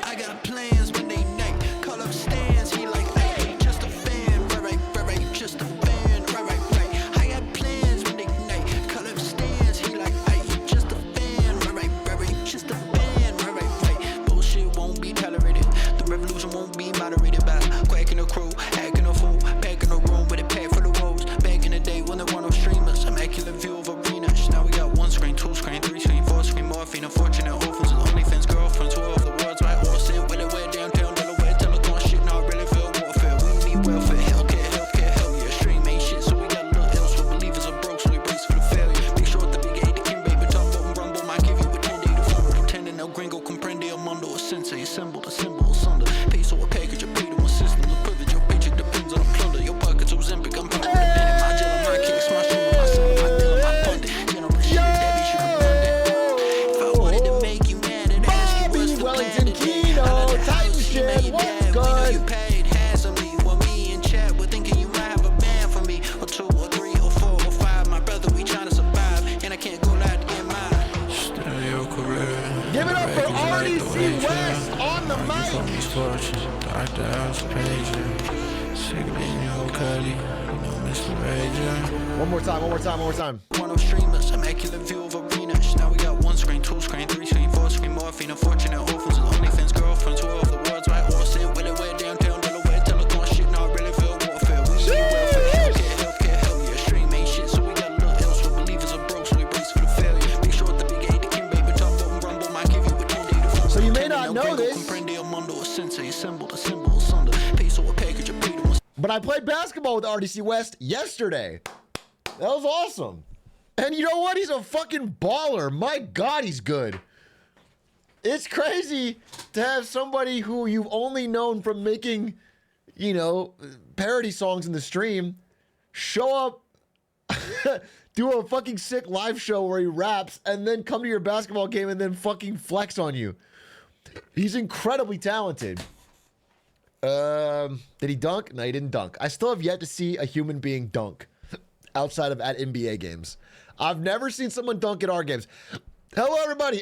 I got plans when they night. Call up stands, he like, hey, just a fan, right, just a fan, right. I got plans when they night. Call up stands, he like, hey, just a fan, right, just a fan, right. Bullshit won't be tolerated. The revolution won't be moderated by quacking a crew, hacking a fool, packing a room with a pack for the woes. Back in the day when there were no streamers, immaculate view of arenas. Now we got 1 screen, 2 screen, 3 screen, 4 screen, morphine, unfortunate orphans, OnlyFans girlfriends, who of the world's right, all sit with it, wear downtown Delaware, telecom shit, now really feel warfare. We need welfare, healthcare, hell yeah. Stream ain't shit, so we got a little else. For believers are broke, so we brace for the failure. Big short, the big 8, the Kim baby, talk about rumble, might give you a 10-day to follow. Pretending el gringo comprende el mundo, a sensei, assemble the symbol asunder. Peso a package, a pay to one system, the privilege, your paycheck depends on the plunder. Your pockets Ozempic, I'm pounding the pen in my gel, my kicks, my shimmer, my son, my deal, my pundit. General shit, that be shit redundant. If I wanted to make you mad, it ask you what's the plan today. Holla the house, you made dad, we know you paid handsomely. Well, me and Chad were thinking you might have a band for me, or 2 or 3 or 4 or 5. My brother, we tryna survive, and I can't go out to get mine. Stereo career. Give it up for RDC West on the mic. Dr. House Pager, Signaling your Cuddy, Mr. Rager. One more time. One of streamers, immaculate view of arenas. Now we got 1 screen, 2 screen, 3 screen, 4 screen, morphine, unfortunate orphans, OnlyFans girlfriends, who of the world's right, all sit with it, wear downtown Delaware, telecom shit, now really feel warfare. We need welfare, healthcare, hell yeah. Stream ain't shit, so we got a little else. For believers are broke, so we brace for the failure. Big short, the big 8, the Kim baby, talk about rumble, might give you a 10-day to follow. So you may not know this, but I played basketball with RDC West yesterday. That was awesome. And you know what? He's a fucking baller. My God, he's good. It's crazy to have somebody who you've only known from making, parody songs in the stream, show up, do a fucking sick live show where he raps, and then come to your basketball game and then fucking flex on you. He's incredibly talented. Did he dunk? No, he didn't dunk. I still have yet to see a human being dunk outside of at NBA games. I've never seen someone dunk at our games. Hello, everybody.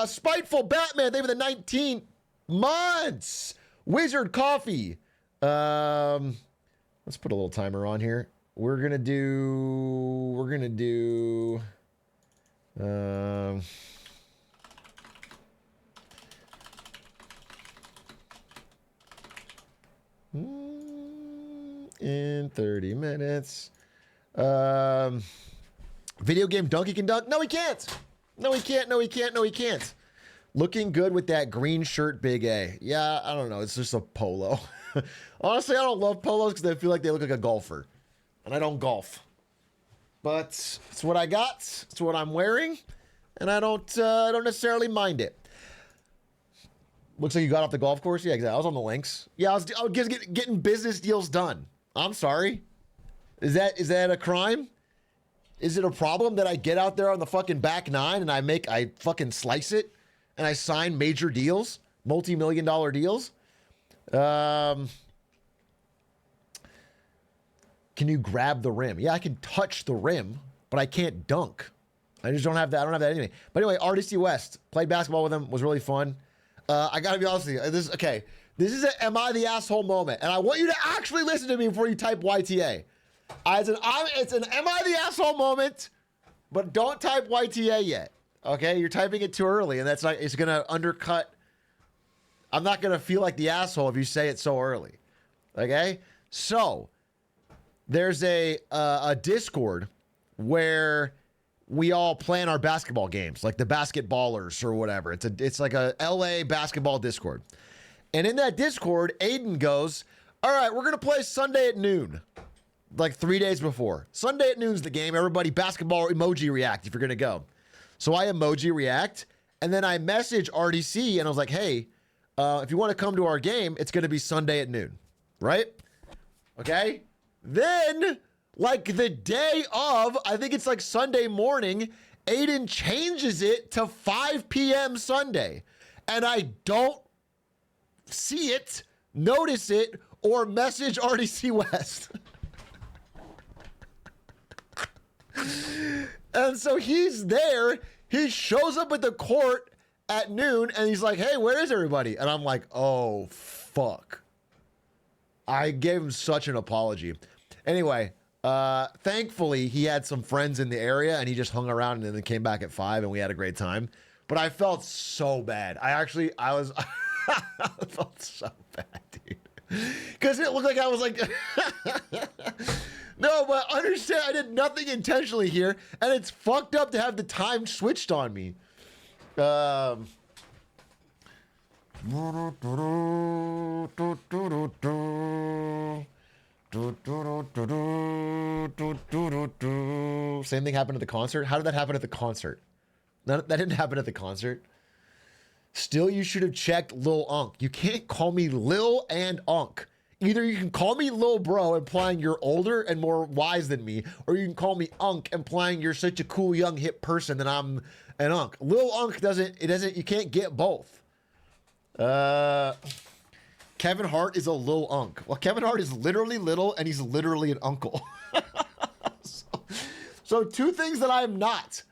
Spiteful Batman, they were the 19 months. Wizard Coffee. Let's put a little timer on here. We're gonna do in 30 minutes. Video game Donkey can dunk? No, he can't. No, he can't. Looking good with that green shirt, big A. Yeah, I don't know. It's just a polo. Honestly, I don't love polos because I feel like they look like a golfer. And I don't golf. But it's what I got. It's what I'm wearing. And I don't necessarily mind it. Looks like you got off the golf course. Yeah, exactly. I was on the links. Yeah, I was getting business deals done. I'm sorry. Is that a crime? Is it a problem that I get out there on the fucking back nine and I fucking slice it and I sign major deals, multi-million-dollar deals? Can you grab the rim? Yeah, I can touch the rim, but I can't dunk. I just don't have that. I don't have that anyway. But anyway, RDC West, played basketball with him, was really fun. I gotta be honest with you. This is an am I the asshole moment, and I want you to actually listen to me before you type YTA. It's an am I the asshole moment, but don't type YTA yet. Okay, you're typing it too early, and it's gonna undercut. I'm not gonna feel like the asshole if you say it so early. Okay, so there's a Discord where we all plan our basketball games, like the basketballers or whatever. It's like a LA basketball Discord. And in that Discord, Aiden goes, all right, we're going to play Sunday at noon, like 3 days before. Sunday at noon's the game. Everybody basketball emoji react if you're going to go. So I emoji react, and then I message RDC, and I was like, hey, if you want to come to our game, it's going to be Sunday at noon, right? Okay? Then, like the day of, I think it's like Sunday morning, Aiden changes it to 5 p.m. Sunday. And I don't see it, notice it, or message RDC West. And so he's there. He shows up at the court at noon and he's like, hey, where is everybody? And I'm like, oh, fuck. I gave him such an apology. Anyway, thankfully, he had some friends in the area and he just hung around and then came back at 5 and we had a great time. But I felt so bad. I was, I felt so bad, dude. Because it looked like I was like, no, but understand, I did nothing intentionally here. And it's fucked up to have the time switched on me. Same thing happened at the concert. How did that happen at the concert? That didn't happen at the concert. Still, you should have checked Lil Unk. You can't call me Lil and Unk. Either you can call me Lil Bro, implying you're older and more wise than me, or you can call me Unk, implying you're such a cool, young, hip person that I'm an Unk. Lil Unk you can't get both. Kevin Hart is a Lil Unk. Well, Kevin Hart is literally little and he's literally an uncle. So two things that I am not.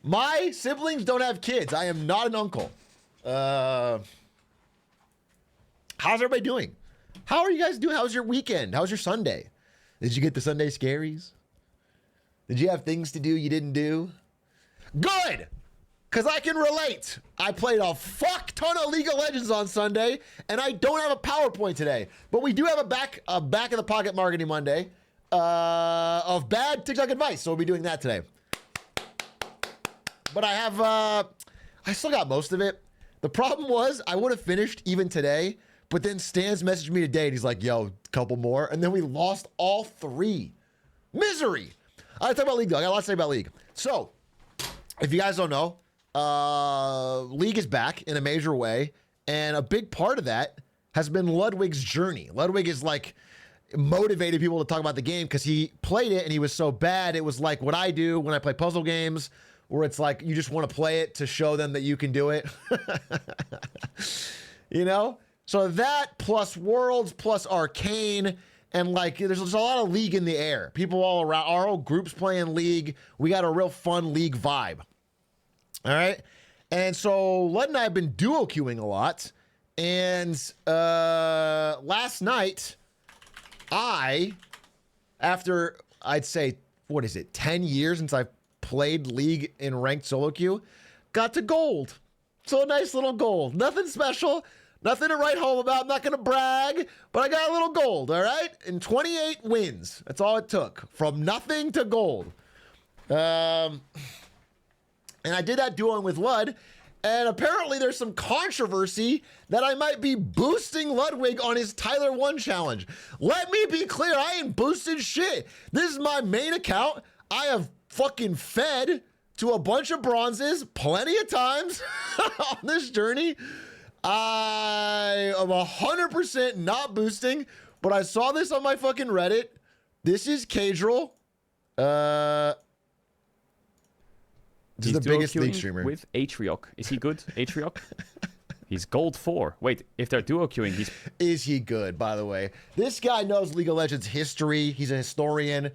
My siblings don't have kids. I am not an uncle. How's everybody doing? How are you guys doing? How's your weekend? How's your Sunday? Did you get the Sunday scaries? Did you have things to do you didn't do? Good! Because I can relate. I played a fuck ton of League of Legends on Sunday, and I don't have a PowerPoint today. But we do have a back of the pocket Marketing Monday of bad TikTok advice. So we'll be doing that today. But I have, I still got most of it. The problem was I would have finished even today, but then Stan's messaged me today and he's like, yo, couple more. And then we lost all 3. Misery. I talk about League though. I got a lot to say about League. So if you guys don't know, League is back in a major way. And a big part of that has been Ludwig's journey. Ludwig is like motivated people to talk about the game because he played it and he was so bad. It was like what I do when I play puzzle games, where it's like you just want to play it to show them that you can do it. You know? So that plus Worlds plus Arcane, and like there's a lot of League in the air. People all around, our whole group's playing League. We got a real fun League vibe. All right? And so Lud and I have been duo queuing a lot. And last night, after I'd say, 10 years since I've played League in ranked solo queue, got to gold. So a nice little gold. Nothing special. Nothing to write home about. I'm not going to brag, but I got a little gold, all right? In 28 wins. That's all it took. From nothing to gold. And I did that duoing with Lud, and apparently there's some controversy that I might be boosting Ludwig on his Tyler 1 challenge. Let me be clear, I ain't boosted shit. This is my main account. I have fucking fed to a bunch of bronzes plenty of times on this journey. I am 100% not boosting, but I saw this on my fucking Reddit. This is Cadril. This is the biggest League streamer. With Atrioc. Is he good, Atrioc? He's gold 4. Wait, if they're duo queuing, he's... Is he good, by the way? This guy knows League of Legends history. He's a historian.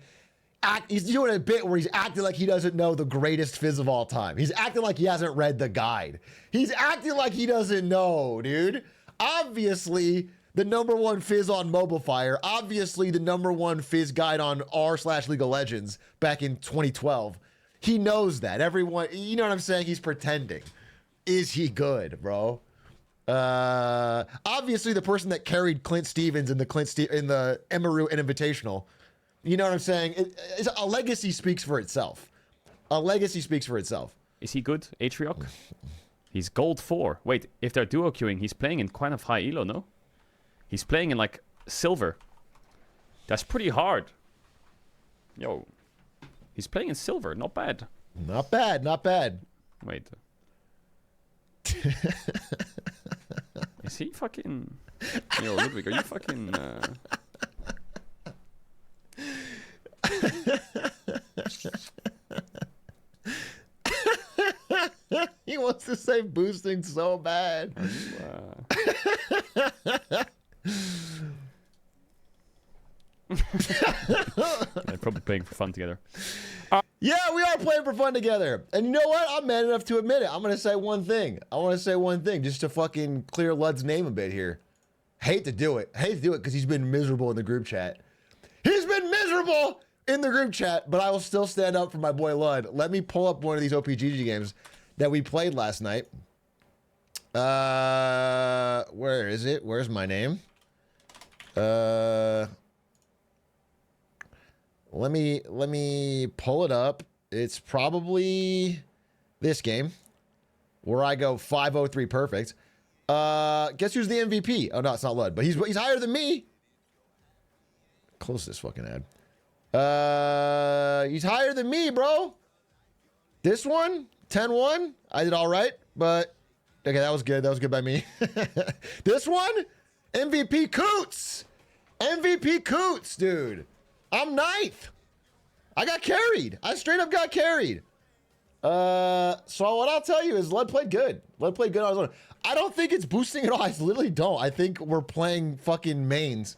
He's doing a bit where he's acting like he doesn't know the greatest fizz of all time. He's acting like he hasn't read the guide. He's acting like he doesn't know, dude. Obviously, the #1 fizz on Mobile Fire. Obviously, the #1 fizz guide on r/League of Legends back in 2012. He knows that. Everyone, you know what I'm saying? He's pretending. Is he good, bro? Obviously, the person that carried Clint Stevens in the Emaru Invitational. You know what I'm saying? A legacy speaks for itself. A legacy speaks for itself. Is he good, Atrioc? He's gold 4. Wait, if they're duo queuing, he's playing in kind of high elo, no? He's playing in like silver. That's pretty hard. Yo. He's playing in silver. Not bad. Not bad. Not bad. Wait. Is he fucking... Yo, Ludwig, are you fucking... He wants to say boosting so bad. They're probably playing for fun together. Yeah, we are playing for fun together. And you know what? I'm man enough to admit it. I'm going to say one thing. I want to say one thing just to fucking clear Lud's name a bit here. Hate to do it. Hate to do it because he's been miserable in the group chat. He's been miserable in the group chat, but I will still stand up for my boy Lud. Let me pull up one of these OPGG games that we played last night. Where is it? Where's my name? Let me pull it up. It's probably this game where I go 503 perfect. Guess who's the MVP? Oh no, it's not Lud, but he's higher than me. Close this fucking ad. He's higher than me, bro. This one, 10-1. I did all right, but okay, that was good. That was good by me. This one, MVP Coots. MVP Coots, dude. I'm ninth. I got carried. I straight up got carried. So what I'll tell you is Lud played good. Lud played good on his own. I don't think it's boosting at all. I literally don't. I think we're playing fucking mains.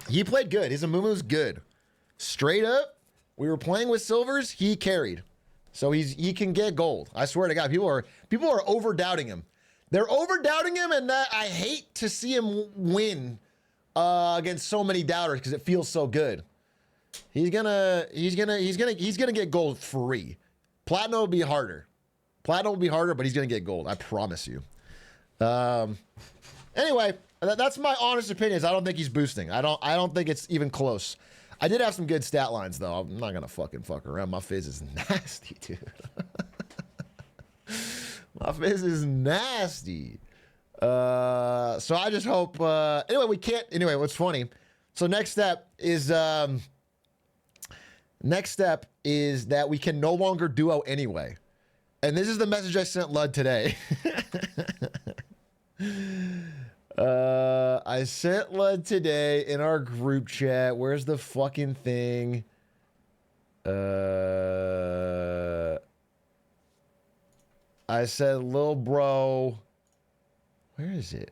He played good. His Amumu's good. Straight up, we were playing with silvers. He carried, so he can get gold. I swear to God, people are over doubting him. They're over doubting him, and I hate to see him win against so many doubters because it feels so good. He's gonna get gold free. Platinum will be harder. Platinum will be harder, but he's gonna get gold. I promise you. Anyway, that's my honest opinion. I don't think he's boosting. I don't think it's even close. I did have some good stat lines though. I'm not gonna fucking fuck around. My fizz is nasty, dude. My fizz is nasty. So I just hope. Anyway, we can't. Anyway, what's funny? So next step is that we can no longer duo anyway. And this is the message I sent Lud today. I sent Lud today in our group chat. Where's the fucking thing? I said, "Lil bro, where is it?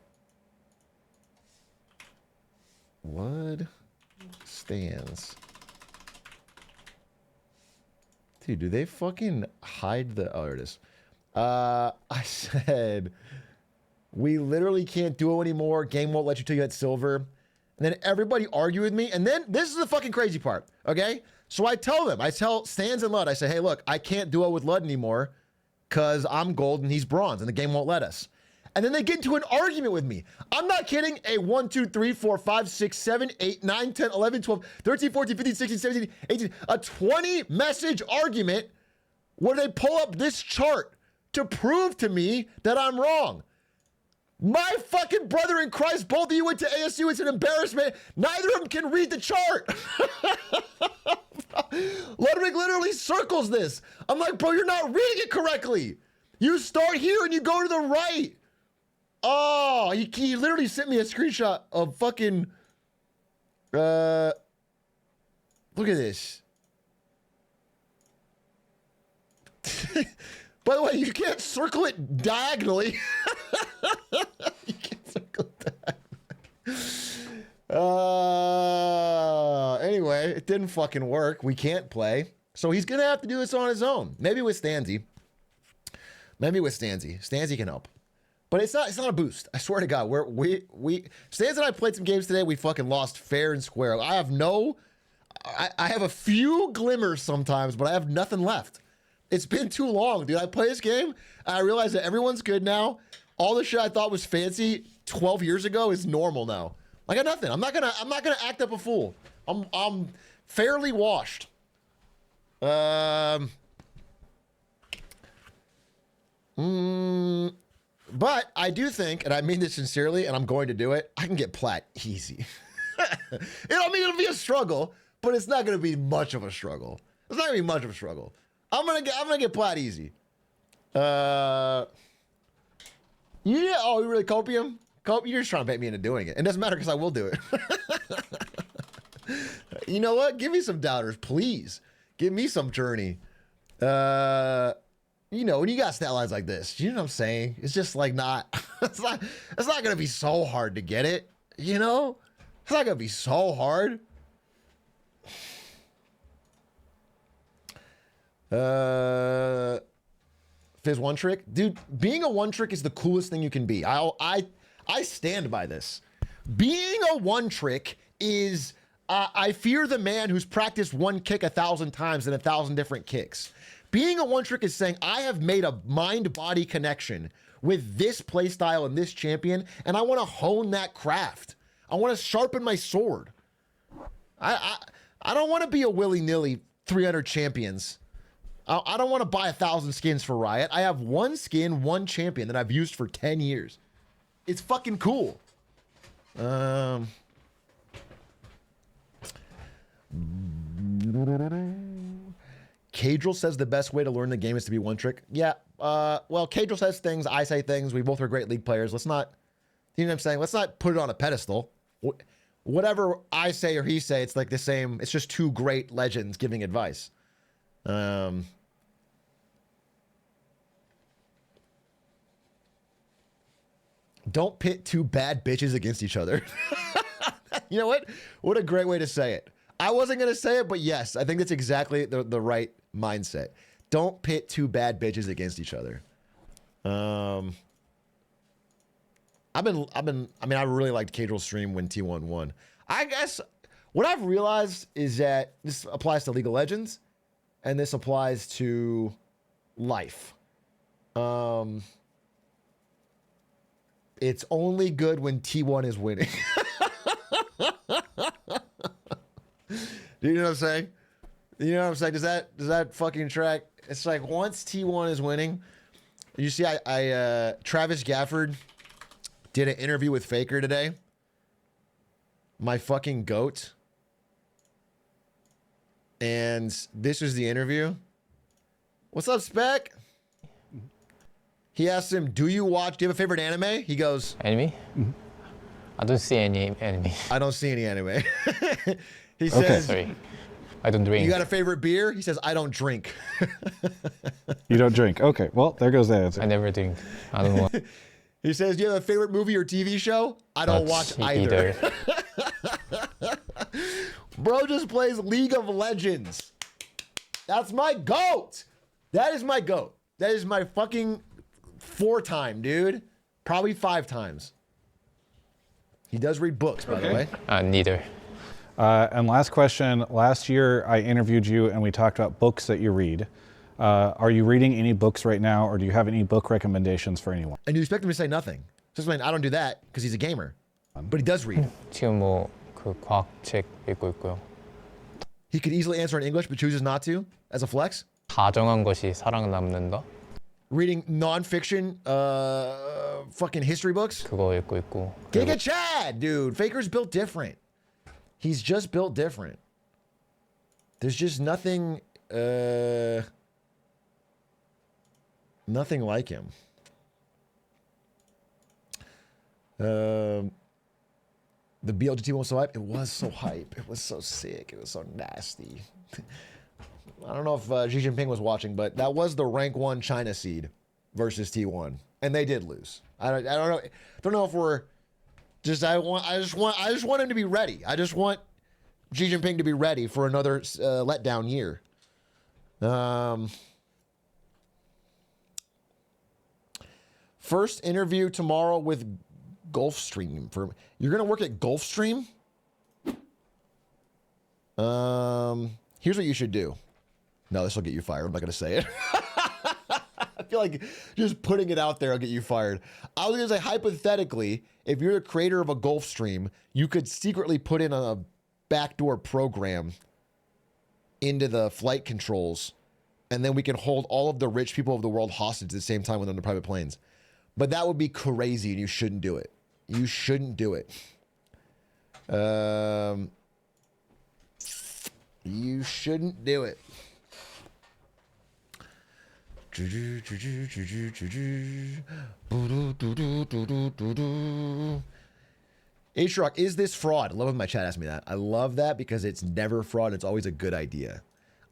Lud stands." Dude, do they fucking hide the... Oh, there it is. I said, we literally can't duo anymore. Game won't let you till you hit silver. And then everybody argued with me. And then this is the fucking crazy part, okay? So I tell them, I tell Stans and Lud, I say, hey, look, I can't duo with Lud anymore because I'm gold and he's bronze and the game won't let us. And then they get into an argument with me. I'm not kidding. A 1, 2, 3, 4, 5, 6, 7, 8, 9, 10, 11, 12, 13, 14, 15, 16, 17, 18. A 20 message argument where they pull up this chart to prove to me that I'm wrong. My fucking brother in Christ, both of you went to ASU. It's an embarrassment. Neither of them can read the chart. Ludwig literally circles this. I'm like, bro, you're not reading it correctly. You start here and you go to the right. Oh, he literally sent me a screenshot of fucking, look at this. By the way, you can't circle it diagonally. You can't circle it diagonally. Anyway, it didn't fucking work. We can't play. So he's going to have to do this on his own. Maybe with Stanzy. Stanzy can help. But it's not a boost. I swear to God. Stans and I played some games today. We fucking lost fair and square. I have a few glimmers sometimes, but I have nothing left. It's been too long, dude. I play this game, and I realize that everyone's good now. All the shit I thought was fancy 12 years ago is normal now. I got nothing. I'm not gonna act up a fool. I'm fairly washed. But I do think, and I mean this sincerely, and I'm going to do it, I can get plat easy. It'll be a struggle, but it's not going to be much of a struggle. It's not going to be much of a struggle. I'm gonna get plat easy. Yeah. Oh, you really copium? You're just trying to bait me into doing it. It doesn't matter because I will do it. You know what? Give me some doubters, please. Give me some journey. When you got stat lines like this, you know what I'm saying? It's just like not. It's not gonna be so hard to get it. It's not gonna be so hard. Fizz one trick, dude. Being a one trick is the coolest thing you can be. I stand by this. Being a one trick is. I fear the man who's practiced one kick 1,000 times in 1,000 different kicks. Being a one trick is saying I have made a mind body connection with this playstyle and this champion, and I want to hone that craft. I want to sharpen my sword. I don't want to be a willy-nilly 300 champions. I don't want to buy 1,000 skins for Riot. I have one skin, one champion that I've used for 10 years. It's fucking cool. Cadril says the best way to learn the game is to be one trick. Yeah. Well, Cadril says things. I say things. We both are great League players. Let's not, you know what I'm saying? Let's not put it on a pedestal. Whatever I say or he say, it's like the same. It's just two great legends giving advice. Don't pit two bad bitches against each other. You know what? What a great way to say it. I wasn't going to say it, but yes, I think that's exactly the right mindset. Don't pit two bad bitches against each other. I really liked Cadrill's stream when T1 won. I guess what I've realized is that this applies to League of Legends and this applies to life. It's only good when T1 is winning. Do you know what I'm saying? You know what I'm saying? Does that fucking track? It's like once T1 is winning, you see, Travis Gafford did an interview with Faker today. My fucking goat. And this is the interview. What's up, Spec? He asked him, do you have a favorite anime? He goes, Anime? Mm-hmm. I don't see any anime. I don't see any anime. He says, Sorry. I don't drink. you got a favorite beer? He says, I don't drink. You don't drink. Okay, well, there goes the answer. I never drink. I don't want He says, do you have a favorite movie or TV show? I don't watch either. Bro just plays League of Legends. That's my GOAT. That is my GOAT. That is my fucking 4-time, dude. Probably 5 times. He does read books, by the way. Neither. And last question. Last year, I interviewed you and we talked about books that you read. Are you reading any books right now, or do you have any book recommendations for anyone? And you expect him to say nothing. Just like, I don't do that because he's a gamer. But he does read. 지금 뭐 그 과학책 읽고 있고요. He could easily answer in English, but chooses not to as a flex. 다정한 것이 사랑 남는다. Reading non-fiction fucking history books. 그거 읽고 있고. Giga Chad, dude. Faker's built different. He's just built different. There's just nothing nothing like him. The BLGT was so hype. It was so hype. It was so sick. It was so nasty. I don't know if Xi Jinping was watching, but that was the rank 1 China seed versus T1, and they did lose. I don't know. Don't know if we're just. I just want him to be ready. I just want Xi Jinping to be ready for another letdown year. First interview tomorrow with Gulfstream. You're gonna work at Gulfstream? Here's what you should do. No, this will get you fired. I'm not gonna say it. I feel like just putting it out there will get you fired. I was gonna say, hypothetically, if you're the creator of a Gulfstream, you could secretly put in a backdoor program into the flight controls, and then we can hold all of the rich people of the world hostage at the same time when they're on the private planes. But that would be crazy, and you shouldn't do it. You shouldn't do it. You shouldn't do it. Atrioc, is this fraud? I love when my chat asks me that. I love that because it's never fraud. It's always a good idea.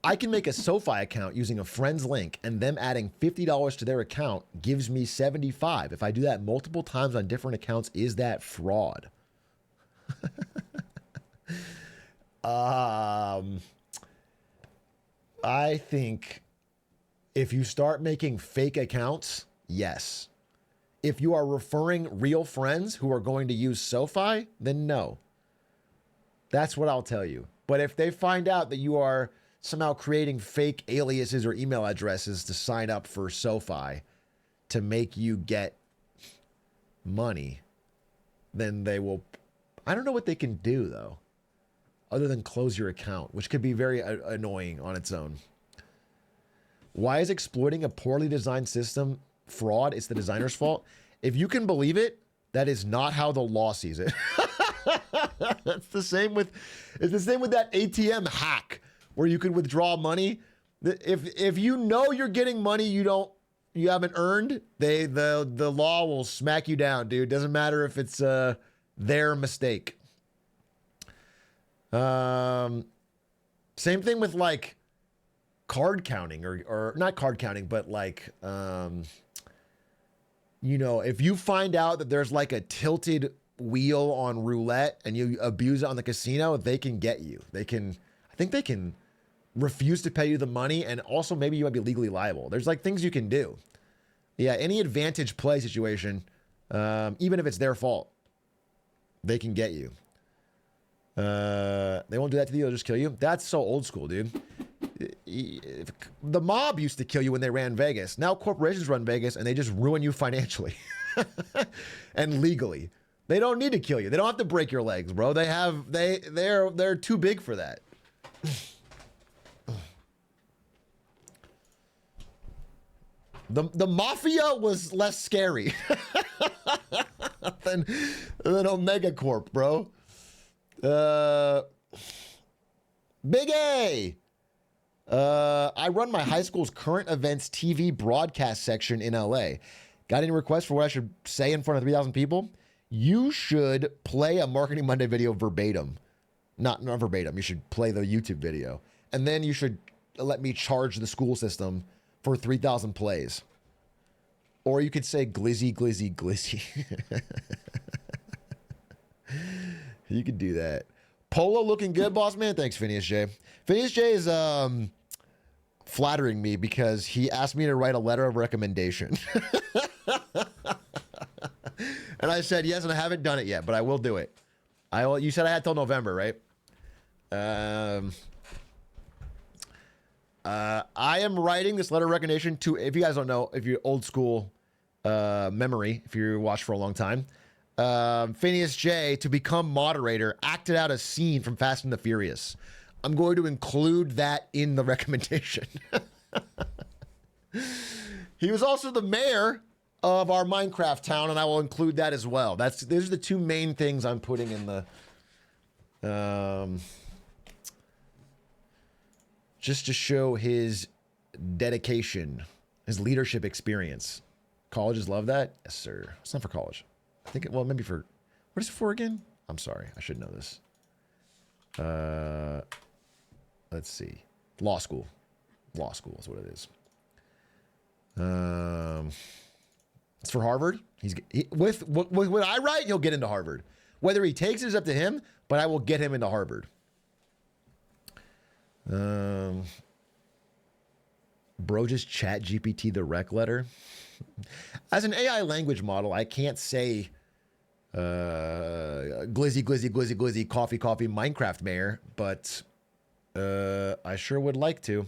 I can make a SoFi account using a friend's link, and them adding $50 to their account gives me $75. If I do that multiple times on different accounts, is that fraud? I think If you start making fake accounts, yes. If you are referring real friends who are going to use SoFi, then no. That's what I'll tell you. But if they find out that you are somehow creating fake aliases or email addresses to sign up for SoFi to make you get money, then they will. I don't know what they can do, though, other than close your account, which could be very annoying on its own. Why is exploiting a poorly designed system fraud? It's the designer's fault. If you can believe it, that is not how the law sees it. It's the same with that ATM hack where you can withdraw money. If you know you're getting money you haven't earned, the law will smack you down, dude. Doesn't matter if it's their mistake. Same thing with like card counting or not card counting, but like if you find out that there's like a tilted wheel on roulette and you abuse it on the casino, they can get you. I think they can refuse to pay you the money, and also maybe you might be legally liable. There's like things you can do. Yeah, any advantage play situation, even if it's their fault, they can get you. They won't do that to you, they'll just kill you. That's so old school, dude. The mob used to kill you when they ran Vegas. Now corporations run Vegas and they just ruin you financially and legally. They don't need to kill you. They don't have to break your legs, bro. They're too big for that. The mafia was less scary than Omega Corp, bro. Big A. I run my high school's current events TV broadcast section in LA. Got any requests for what I should say in front of 3,000 people? You should play a Marketing Monday video verbatim. Not verbatim. You should play the YouTube video. And then you should let me charge the school system for 3,000 plays. Or you could say glizzy, glizzy, glizzy. You could do that. Polo looking good, boss man. Thanks, Phineas J. Phineas J is flattering me because he asked me to write a letter of recommendation. And I said yes, and I haven't done it yet, but I will do it. You said I had till November, right? I am writing this letter of recommendation to, if you guys don't know, if you're old school memory, if you watched for a long time, Phineas J, to become moderator, acted out a scene from Fast and the Furious. I'm going to include that in the recommendation. He was also the mayor of our Minecraft town, and I will include that as well. Those are the two main things I'm putting in the just to show his dedication, his leadership experience. Colleges love that? Yes, sir. It's not for college. I think maybe for, what is it for again? I'm sorry. I should know this. Let's see. Law school. Law school is what it is. It's for Harvard. With what I write, he'll get into Harvard. Whether he takes it is up to him, but I will get him into Harvard. Bro, just chat GPT the rec letter. As an AI language model, I can't say glizzy, glizzy, glizzy, glizzy, coffee, coffee, Minecraft mayor, but I sure would like to.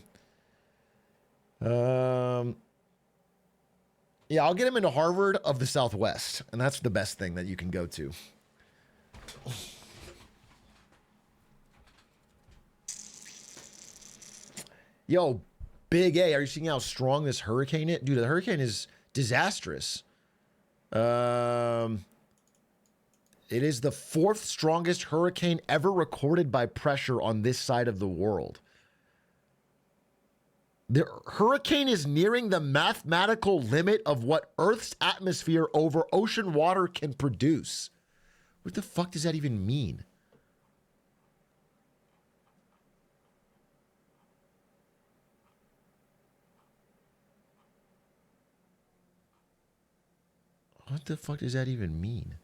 Yeah, I'll get him into Harvard of the Southwest, and that's the best thing that you can go to. Yo, Big A, are you seeing how strong this hurricane is? Dude, the hurricane is disastrous. It is the 4th strongest hurricane ever recorded by pressure on this side of the world. The hurricane is nearing the mathematical limit of what Earth's atmosphere over ocean water can produce. What the fuck does that even mean? What the fuck does that even mean?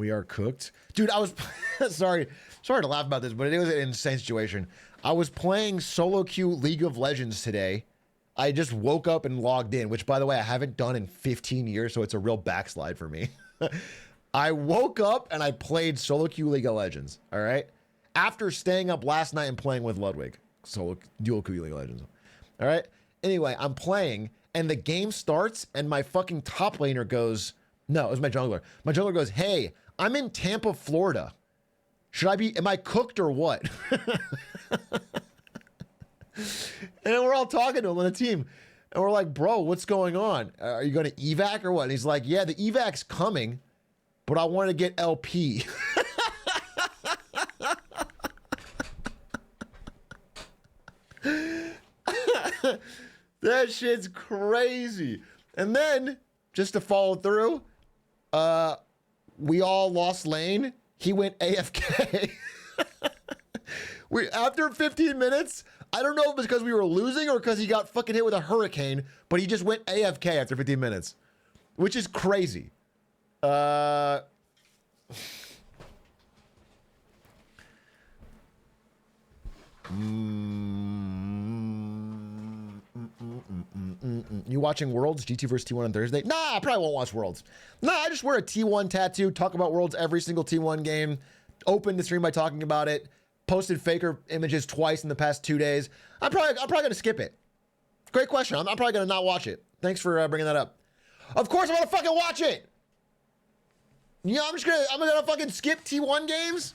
We are cooked. Dude, I was sorry to laugh about this, but it was an insane situation. I was playing solo queue League of Legends today. I just woke up and logged in, which by the way, I haven't done in 15 years, so it's a real backslide for me. I woke up and I played solo queue League of Legends, all right? After staying up last night and playing with Ludwig. Solo dual queue League of Legends. All right? Anyway, I'm playing and the game starts and my fucking top laner goes, no, it was my jungler. My jungler goes, hey, I'm in Tampa, Florida. Am I cooked or what? And then we're all talking to him on the team. And we're like, bro, what's going on? Are you going to evac or what? And he's like, yeah, the evac's coming, but I want to get LP. That shit's crazy. And then, just to follow through, we all lost lane. He went AFK. After 15 minutes, I don't know if it was because we were losing or because he got fucking hit with a hurricane, but he just went AFK after 15 minutes, which is crazy. You watching Worlds, GT versus T1 on Thursday? Nah, I probably won't watch Worlds. Nah, I just wear a T1 tattoo, talk about Worlds every single T1 game, open the stream by talking about it, posted faker images twice in the past 2 days. I'm probably gonna skip it. Great question. I'm probably gonna not watch it. Thanks for bringing that up. Of course I'm gonna fucking watch it. Yeah, I'm gonna fucking skip T1 games.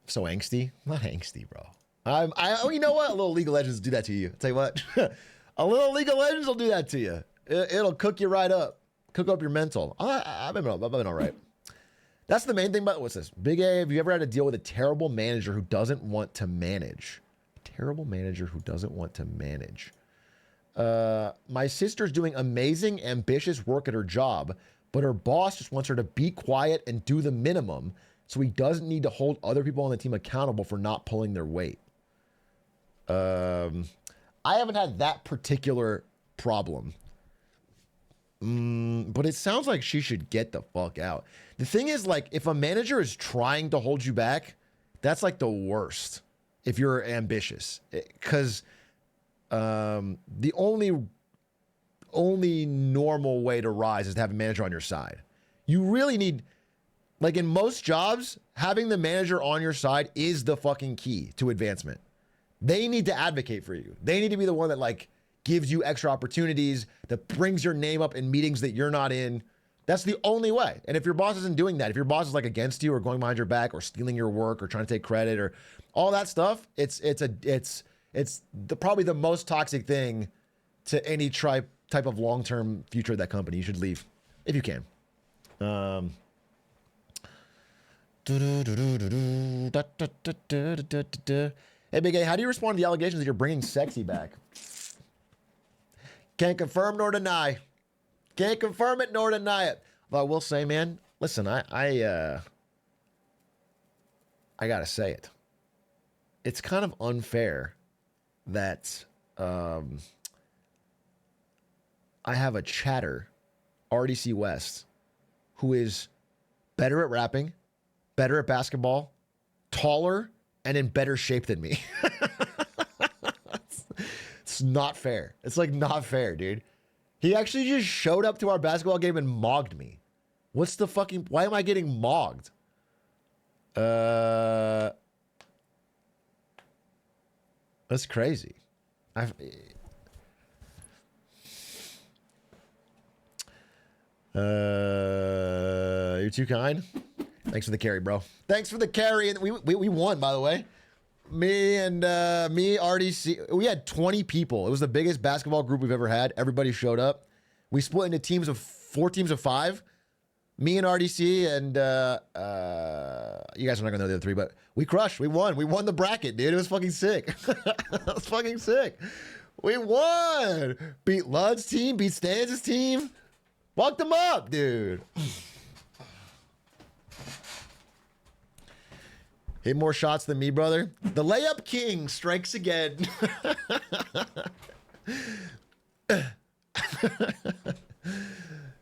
So angsty? Not angsty, bro. You know what? A little League of Legends will do that to you. I'll tell you what. A little League of Legends will do that to you. It'll cook you right up. Cook up your mental. I've been all right. That's the main thing about, what's this? Big A, have you ever had to deal with a terrible manager who doesn't want to manage? A terrible manager who doesn't want to manage. My sister's doing amazing, ambitious work at her job, but her boss just wants her to be quiet and do the minimum so he doesn't need to hold other people on the team accountable for not pulling their weight. I haven't had that particular problem. But it sounds like she should get the fuck out. The thing is, like, if a manager is trying to hold you back, that's like the worst if you're ambitious. Because the only normal way to rise is to have a manager on your side. You really need, like in most jobs, having the manager on your side is the fucking key to advancement. They need to advocate for you. They need to be the one that like gives you extra opportunities, that brings your name up in meetings that you're not in. That's the only way. And if your boss isn't doing that, if your boss is like against you or going behind your back or stealing your work or trying to take credit or all that stuff, it's probably the most toxic thing to any type of long-term future of that company. You should leave if you can. Hey, Big A, how do you respond to the allegations that you're bringing sexy back? Can't confirm nor deny. Can't confirm it nor deny it. But I will say, man, listen, I gotta say it. It's kind of unfair that I have a chatter, RDC West, who is better at rapping, better at basketball, taller, and in better shape than me. It's not fair. It's like not fair, dude. He actually just showed up to our basketball game and mogged me. What's the fucking, why am I getting mogged? That's crazy. You're too kind. Thanks for the carry, bro. Thanks for the carry. And we won, by the way. Me, RDC, we had 20 people. It was the biggest basketball group we've ever had. Everybody showed up. We split into teams of 4 teams of 5. Me and RDC and you guys are not gonna know the other 3, but we crushed. We won. We won the bracket, dude. It was fucking sick. It was fucking sick. We won. Beat Lud's team. Beat Stan's team. Fucked them up, dude. Hit more shots than me, brother. The layup king strikes again.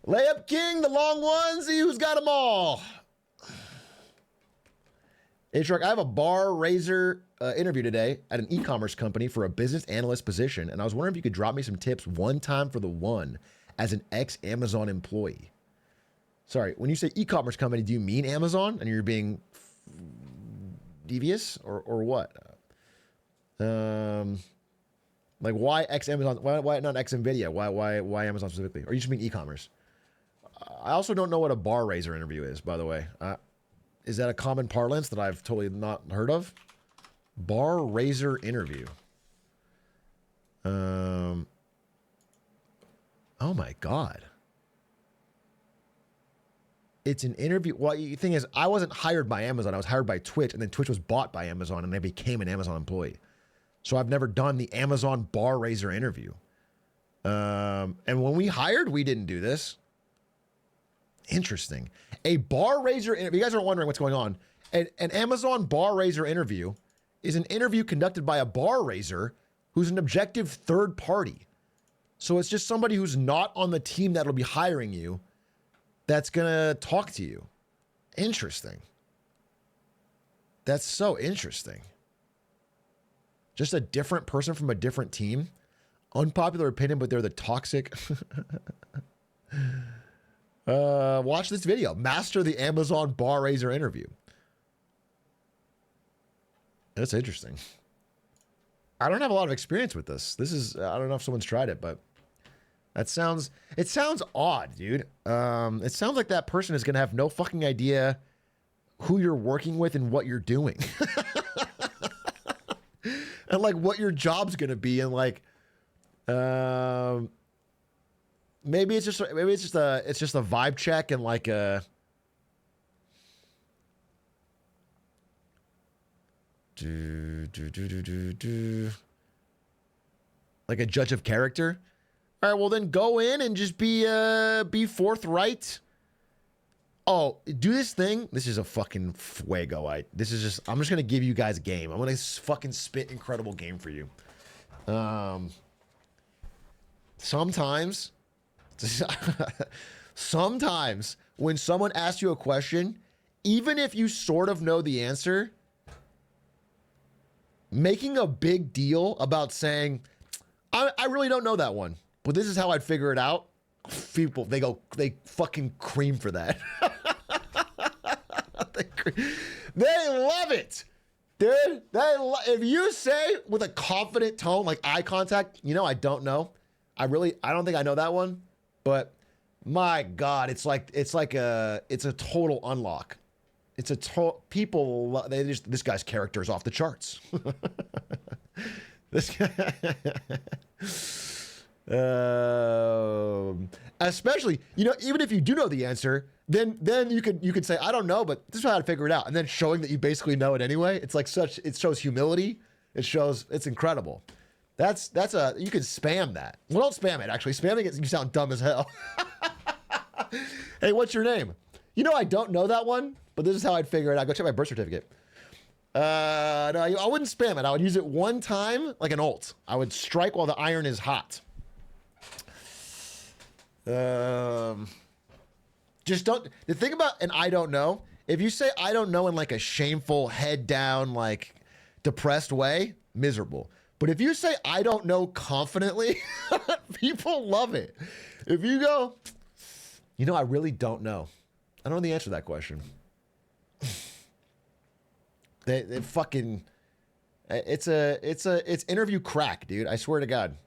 Layup King, the long ones. See who's got them all. Atrioc, I have a bar raiser interview today at an e-commerce company for a business analyst position, and I was wondering if you could drop me some tips one time for the one as an ex-Amazon employee. Sorry, when you say e-commerce company, do you mean Amazon and you're being devious or what? Like why ex-Amazon? Why not ex-Nvidia? Why Amazon specifically? Or you just mean e-commerce? I also don't know what a bar raiser interview is, by the way. Is that a common parlance that I've totally not heard of? Bar raiser interview. Oh my God. It's an interview. Well, the thing is, I wasn't hired by Amazon. I was hired by Twitch, and then Twitch was bought by Amazon, and I became an Amazon employee. So I've never done the Amazon bar raiser interview. And when we hired, we didn't do this. Interesting. A bar raiser interview. You guys are wondering what's going on. An Amazon bar raiser interview is an interview conducted by a bar raiser who's an objective third party. So it's just somebody who's not on the team that'll be hiring you that's going to talk to you. Interesting. That's so interesting. Just a different person from a different team. Unpopular opinion, but they're the toxic. Watch this video. Master the Amazon bar raiser interview. That's interesting. I don't have a lot of experience with this. I don't know if someone's tried it, but it sounds odd, dude. It sounds like that person is going to have no fucking idea who you're working with and what you're doing. And like what your job's going to be. And like, maybe it's just a vibe check and like a like a judge of character. All right, well then go in and just be forthright. Oh, do this thing. This is a fucking fuego. I'm just gonna give you guys a game. I'm gonna fucking spit incredible game for you. Sometimes when someone asks you a question, even if you sort of know the answer, making a big deal about saying, I really don't know that one, but this is how I'd figure it out. People, they fucking cream for that. They love it, dude. If you say with a confident tone, like eye contact, I don't know. I don't think I know that one, but my God, it's a total unlock. It's a people. This guy's character is off the charts. This guy, especially, even if you do know the answer, then you could say, I don't know, but this is how to figure it out. And then showing that you basically know it anyway. It's like it shows humility. It's incredible. You can spam that. Well, don't spam it, actually. Spamming it, you sound dumb as hell. Hey, what's your name? I don't know that one, but this is how I'd figure it out. Go check my birth certificate. No, I wouldn't spam it. I would use it one time, like an ult. I would strike while the iron is hot. Just don't. The thing about an I don't know, if you say I don't know in like a shameful, head down, like depressed way, miserable. But if you say I don't know confidently, people love it. If you go, I really don't know. I don't know the answer to that question. They fucking, it's interview crack, dude. I swear to God.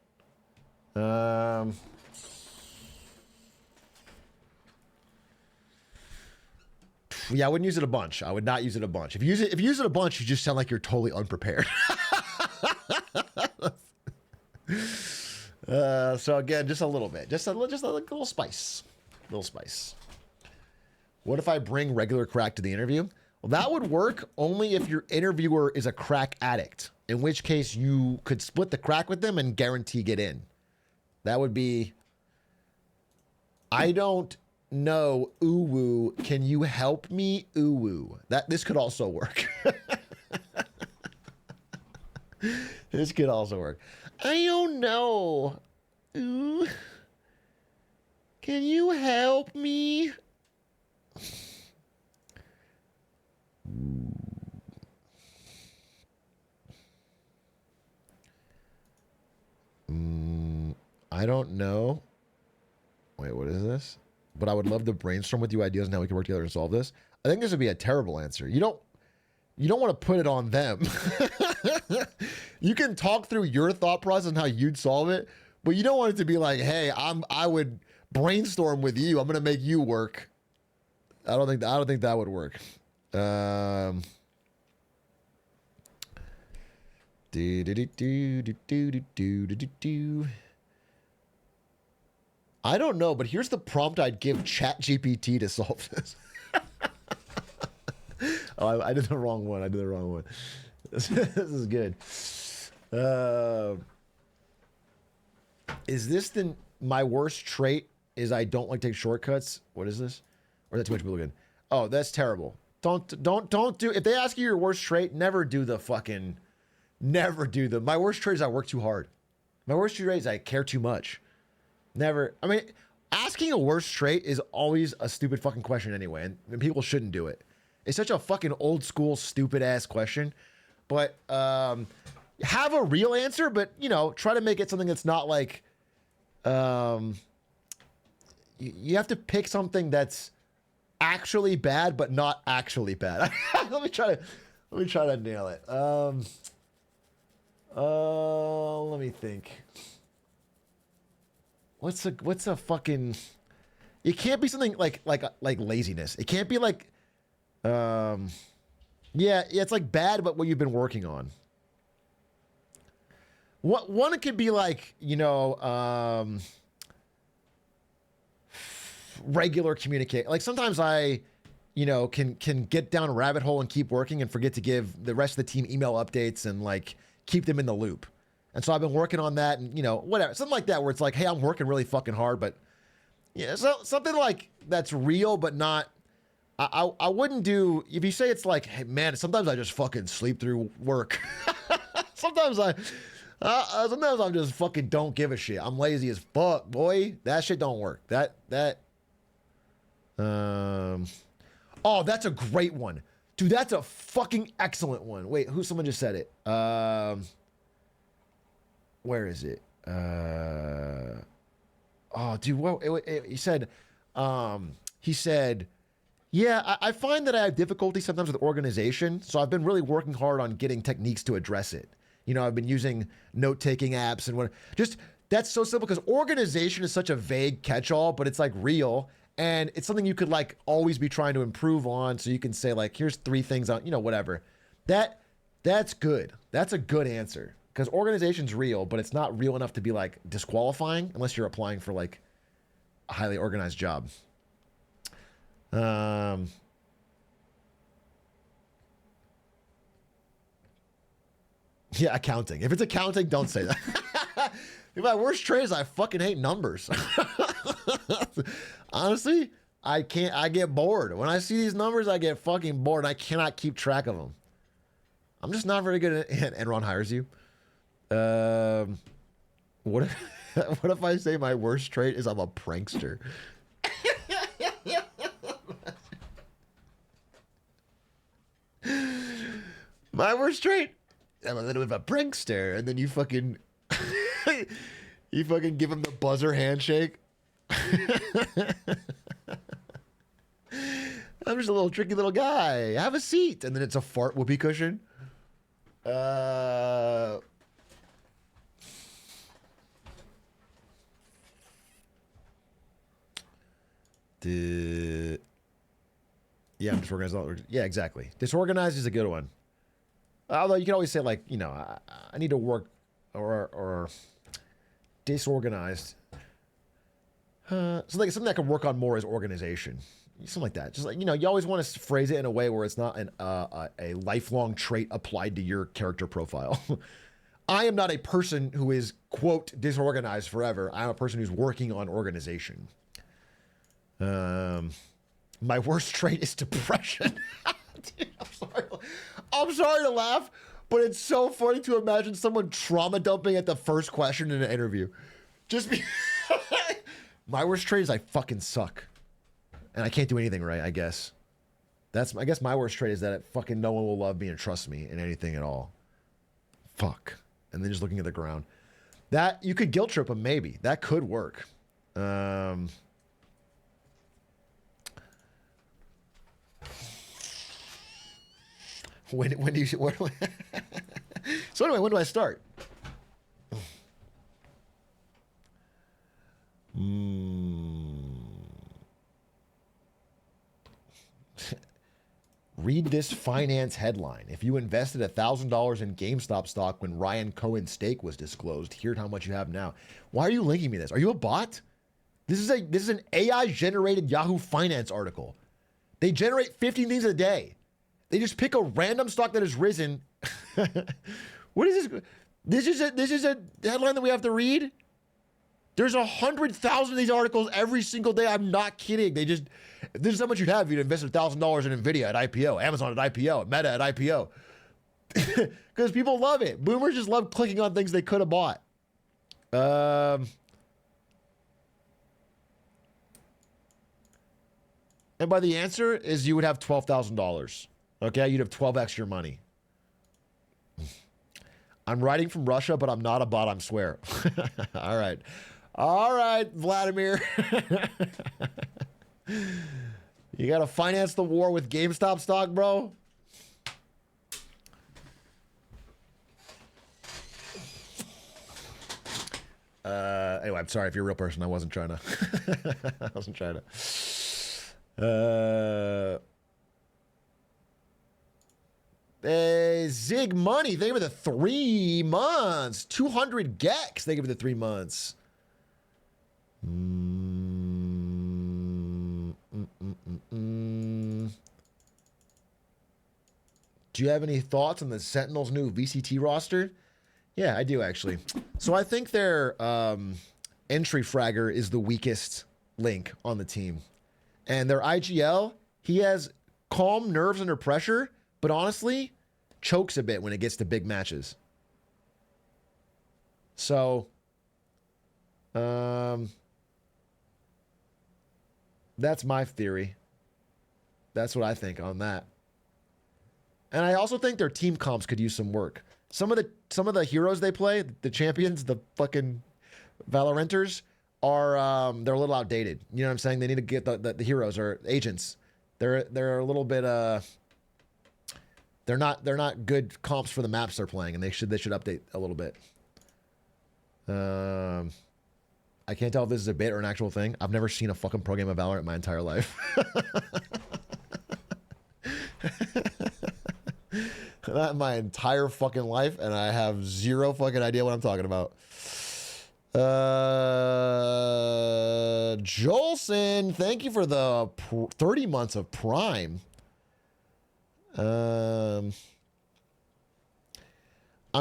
Yeah, I wouldn't use it a bunch. I would not use it a bunch. If you use it a bunch, you just sound like you're totally unprepared. So again, just a little bit, just a little spice, What if I bring regular crack to the interview? Well, that would work only if your interviewer is a crack addict, in which case you could split the crack with them and guarantee get in. That would be, I don't know, ooh-woo, can you help me, ooh-woo? This could also work. This could also work. I don't know. Ooh. Can you help me? I don't know. Wait, what is this? But I would love to brainstorm with you ideas on how we can work together and solve this. I think this would be a terrible answer. You don't want to put it on them. You can talk through your thought process and how you'd solve it, but you don't want it to be like, hey, I would brainstorm with you. I'm gonna make you work. I don't think that would work. I don't know, but here's the prompt I'd give ChatGPT to solve this. Oh, I did the wrong one. This is good. Is this my worst trait is I don't like to take shortcuts? What is this? Or is that too much again? Oh, that's terrible. Don't do, if they ask you your worst trait, never do the. My worst trait is I work too hard. My worst trait is I care too much. Never. I mean, asking a worst trait is always a stupid fucking question anyway, and people shouldn't do it. It's such a fucking old school, stupid ass question. But have a real answer, but try to make it something that's not like. You have to pick something that's actually bad, but not actually bad. Let me try to nail it. Let me think. What's a fucking? It can't be something like laziness. It can't be like. Yeah, it's like bad, but what you've been working on. One it could be like, regular communicate. Like sometimes I, can get down a rabbit hole and keep working and forget to give the rest of the team email updates and like keep them in the loop. And so I've been working on that and, whatever, something like that where it's like, hey, I'm working really fucking hard, but yeah, so something like that's real, but not. I wouldn't do, if you say it's like, hey man, sometimes I just fucking sleep through work. Sometimes I'm just fucking don't give a shit. I'm lazy as fuck, boy. That shit don't work. Oh, that's a great one. Dude, that's a fucking excellent one. Wait, someone just said it. Where is it? Oh, dude, he said, yeah, I find that I have difficulty sometimes with organization, so I've been really working hard on getting techniques to address it. I've been using note-taking apps and that's so simple because organization is such a vague catch-all, but it's like real, and it's something you could like always be trying to improve on, so you can say like, here's 3 things on, whatever. That's good. That's a good answer because organization's real, but it's not real enough to be like disqualifying unless you're applying for like a highly organized job. Yeah, accounting. If it's accounting, don't say that. My worst trait is I fucking hate numbers. Honestly, I get bored. When I see these numbers, I get fucking bored. I cannot keep track of them. I'm just not very good at it. Enron hires you. What if I say my worst trait is I'm a prankster? My worst trait, I'm a little bit of a prankster, and then you fucking give him the buzzer handshake. I'm just a little tricky little guy. Have a seat, and then it's a fart whoopee cushion. Yeah, I'm disorganized. Yeah, exactly. Disorganized is a good one. Although you can always say like, I need to work or disorganized. Something that can work on more is organization. Something like that. Just like, you always want to phrase it in a way where it's not a lifelong trait applied to your character profile. I am not a person who is, quote, disorganized forever. I'm a person who's working on organization. My worst trait is depression. Dude, I'm sorry to laugh, but it's so funny to imagine someone trauma dumping at the first question in an interview. Just be My worst trade is I fucking suck. And I can't do anything right, I guess. I guess my worst trait is that fucking no one will love me and trust me in anything at all. Fuck. And then just looking at the ground. That, you could guilt trip him, maybe. That could work. When do you... So anyway, when do I start? Read this finance headline. If you invested $1,000 in GameStop stock when Ryan Cohen's stake was disclosed, here's how much you have now. Why are you linking me this? Are you a bot? This is an AI generated Yahoo Finance article. They generate 15 things a day. They just pick a random stock that has risen. What is this? This is a headline that we have to read. There's 100,000 of these articles every single day. I'm not kidding. This is how much you'd have if you'd invested $1,000 in Nvidia at IPO, Amazon at IPO, Meta at IPO. Because people love it. Boomers just love clicking on things they could have bought. And by the answer is you would have $12,000. Okay, you'd have 12x your money. I'm writing from Russia, but I'm not a bot, I swear. All right. All right, Vladimir. You got to finance the war with GameStop stock, bro? Anyway, I'm sorry if you're a real person. I wasn't trying to. I wasn't trying to. Zig Money, thank you for the 3 months. 200 Gex, thank you for the 3 months. Do you have any thoughts on the Sentinels' new VCT roster? Yeah, I do actually. So I think their entry fragger is the weakest link on the team. And their IGL, he has calm nerves under pressure, but honestly, chokes a bit when it gets to big matches. So, that's my theory. That's what I think on that. And I also think their team comps could use some work. Some of the heroes they play, the champions, the fucking Valoranters, are they're a little outdated. You know what I'm saying? They need to get the heroes or agents. They're a little bit they're not good comps for the maps they're playing, and they should update a little bit. I can't tell if this is a bit or an actual thing. I've never seen a fucking pro game of Valorant in my entire life. Not my entire fucking life, and I have zero fucking idea what I'm talking about. Jolson, thank you for the 30 months of Prime. I'm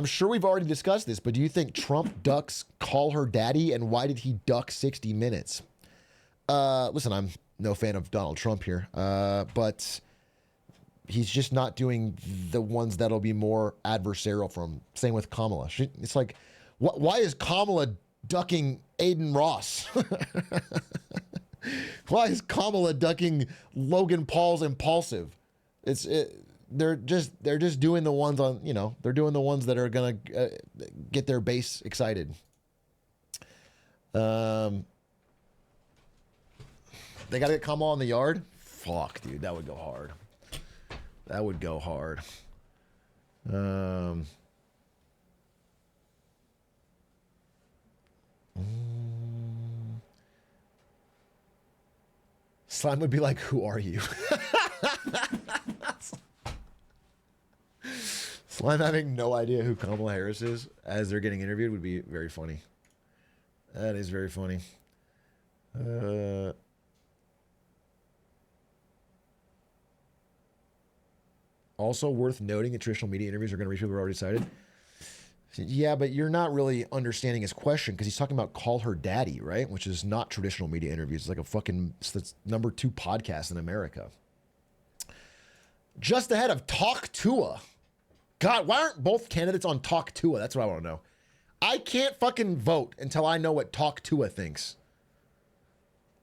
sure we've already discussed this, but do you think Trump ducks call her daddy, and why did he duck 60 minutes? Listen, I'm no fan of Donald Trump here, but he's just not doing the ones that'll be more adversarial from. Same with Kamala. It's like, why is Kamala ducking Aiden Ross? Why is Kamala ducking Logan Paul's impulsive? They're just doing the ones on, they're doing the ones that are gonna get their base excited. They gotta get Kamala in the yard. Fuck, dude, that would go hard. That would go hard. Slime would be like, "Who are you?" Slime having no idea who Kamala Harris is as they're getting interviewed would be very funny. That is very funny. Also worth noting that traditional media interviews are going to reach people who are already decided. Yeah, but you're not really understanding his question because he's talking about Call Her Daddy, right? Which is not traditional media interviews. It's like it's the #2 podcast in America. Just ahead of Talk Tua. God, why aren't both candidates on Talk Tua? That's what I want to know. I can't fucking vote until I know what Talk Tua thinks.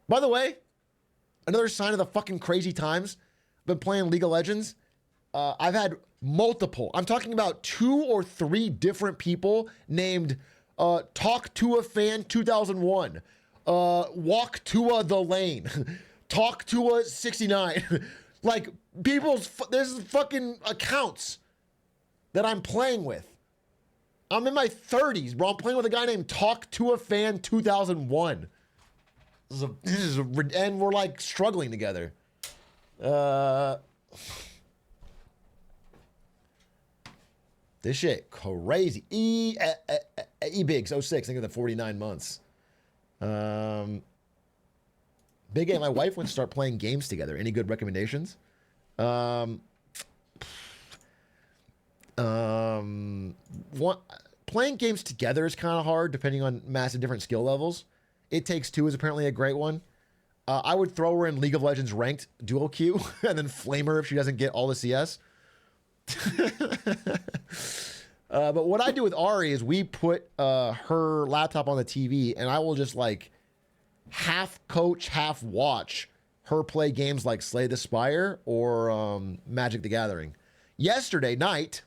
By the way, another sign of the fucking crazy times. I've been playing League of Legends. I've had multiple. I'm talking about 2 or 3 different people named Talk to a Fan 2001, Walk to a the Lane, Talk to a 69. Like there's fucking accounts that I'm playing with. I'm in my 30s, bro. I'm playing with a guy named Talk to a Fan 2001. And we're like struggling together. This shit crazy. Bigs 06, I think of the 49 months. Big A, my wife wants to start playing games together. Any good recommendations? Playing games together is kind of hard depending on massive different skill levels. It Takes Two is apparently a great one. I would throw her in League of Legends ranked dual queue and then flame her if she doesn't get all the CS. But what I do with Ari is we put her laptop on the TV and I will just like half coach, half watch her play games like Slay the Spire or Magic the Gathering. Yesterday night,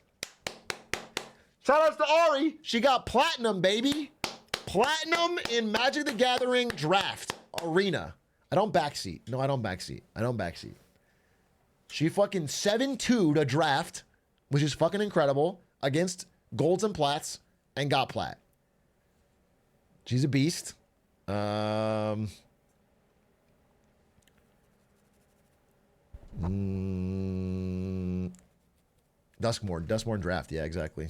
shout outs to Ari. She got platinum, baby. Platinum in Magic the Gathering draft arena. I don't backseat. No, I don't backseat. I don't backseat. She fucking 7-2 to draft, which is fucking incredible, against golds and plats, and got plat. She's a beast. Duskmorn draft. Yeah, exactly.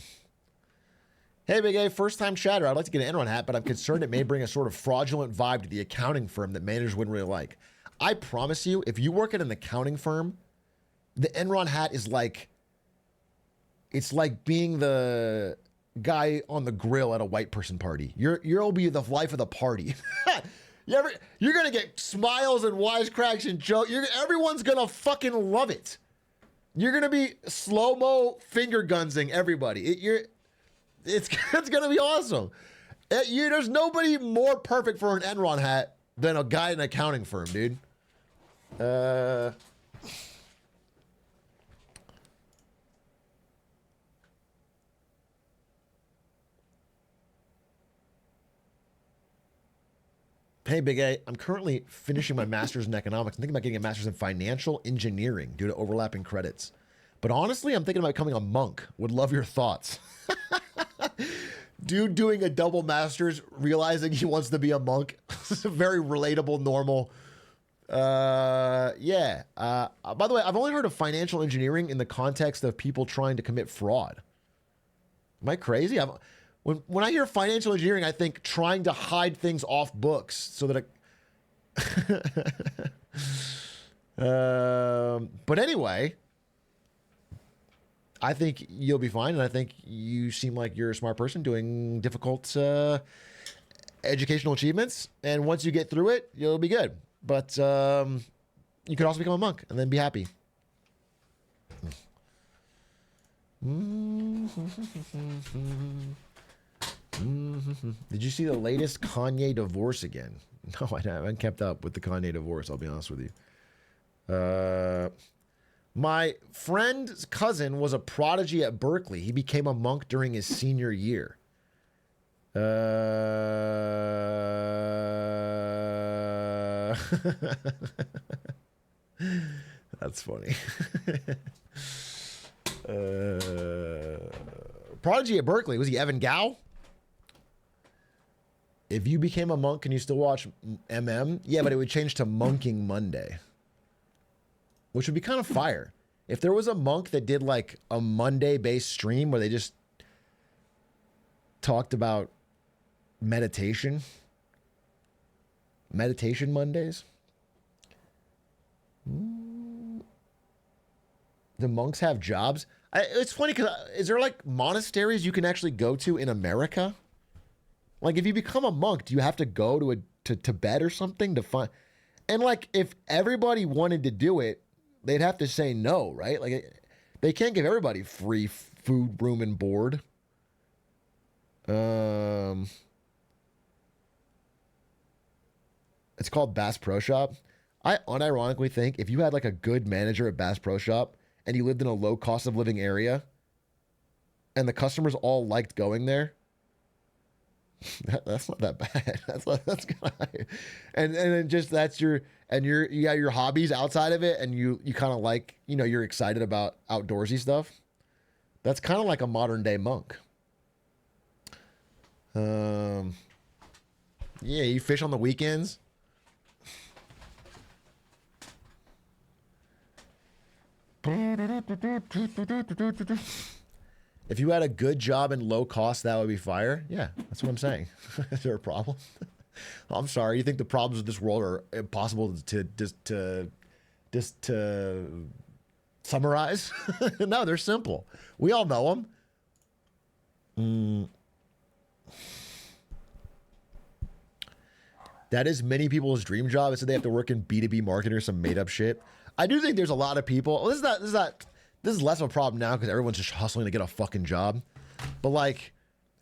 Hey, Big A, first-time chatter. I'd like to get an Enron hat, but I'm concerned it may bring a sort of fraudulent vibe to the accounting firm that managers wouldn't really like. I promise you, if you work at an accounting firm, the Enron hat is like, it's like being the guy on the grill at a white person party. You'll be the life of the party. You're gonna get smiles and wisecracks and jokes. Everyone's gonna fucking love it. You're gonna be slow-mo finger gunsing everybody. It's gonna be awesome. There's nobody more perfect for an Enron hat than a guy in an accounting firm, dude. Hey, Big A, I'm currently finishing my master's in economics. I'm thinking about getting a master's in financial engineering due to overlapping credits. But honestly, I'm thinking about becoming a monk. Would love your thoughts. Dude doing a double master's, realizing he wants to be a monk. Very relatable, normal. Yeah. By the way, I've only heard of financial engineering in the context of people trying to commit fraud. Am I crazy? When I hear financial engineering, I think trying to hide things off books so that but anyway, I think you'll be fine, and I think you seem like you're a smart person doing difficult educational achievements, and once you get through it, you'll be good. But you could also become a monk and then be happy. Did you see the latest Kanye divorce again? No, I haven't kept up with the Kanye divorce, I'll be honest with you. My friend's cousin was a prodigy at Berkeley. He became a monk during his senior year. That's funny. Prodigy at Berkeley. Was he Evan Gao? If you became a monk, can you still watch MM? Yeah, but it would change to Monking Monday, which would be kind of fire. If there was a monk that did like a Monday-based stream where they just talked about meditation Mondays. The monks have jobs. It's funny because is there like monasteries you can actually go to in America? Like if you become a monk, do you have to go to Tibet or something to find? And like if everybody wanted to do it, they'd have to say no, right? Like they can't give everybody free food, room, and board. It's called Bass Pro Shop. I unironically think if you had like a good manager at Bass Pro Shop and you lived in a low cost of living area and the customers all liked going there, that's not that bad. That's kind of, and then just you got your hobbies outside of it, and you kind of like, you know, you're excited about outdoorsy stuff. That's kind of like a modern day monk. Yeah, you fish on the weekends. If you had a good job and low cost, that would be fire. Yeah, that's what I'm saying. Is there a problem? I'm sorry. You think the problems of this world are impossible to summarize? No, they're simple. We all know them. That is many people's dream job. It's that they have to work in B2B marketing or some made up shit. I do think there's a lot of people. This is less of a problem now because everyone's just hustling to get a fucking job. But like,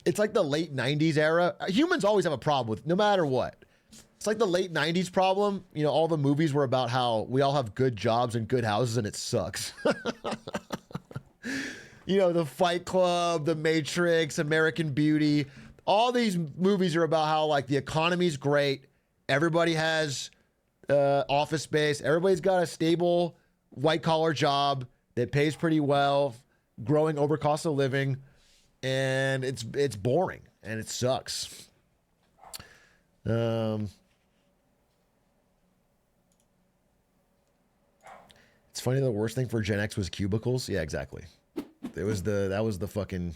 it's like the late 90s era. Humans always have a problem with no matter what. It's like the late 90s problem. You know, all the movies were about how we all have good jobs and good houses and it sucks. You know, the Fight Club, the Matrix, American Beauty. All these movies are about how like the economy's great. Everybody has office space. Everybody's got a stable white collar job that pays pretty well, growing over cost of living, and it's boring and it sucks. It's funny, the worst thing for Gen X was cubicles. Yeah, exactly. That was the fucking.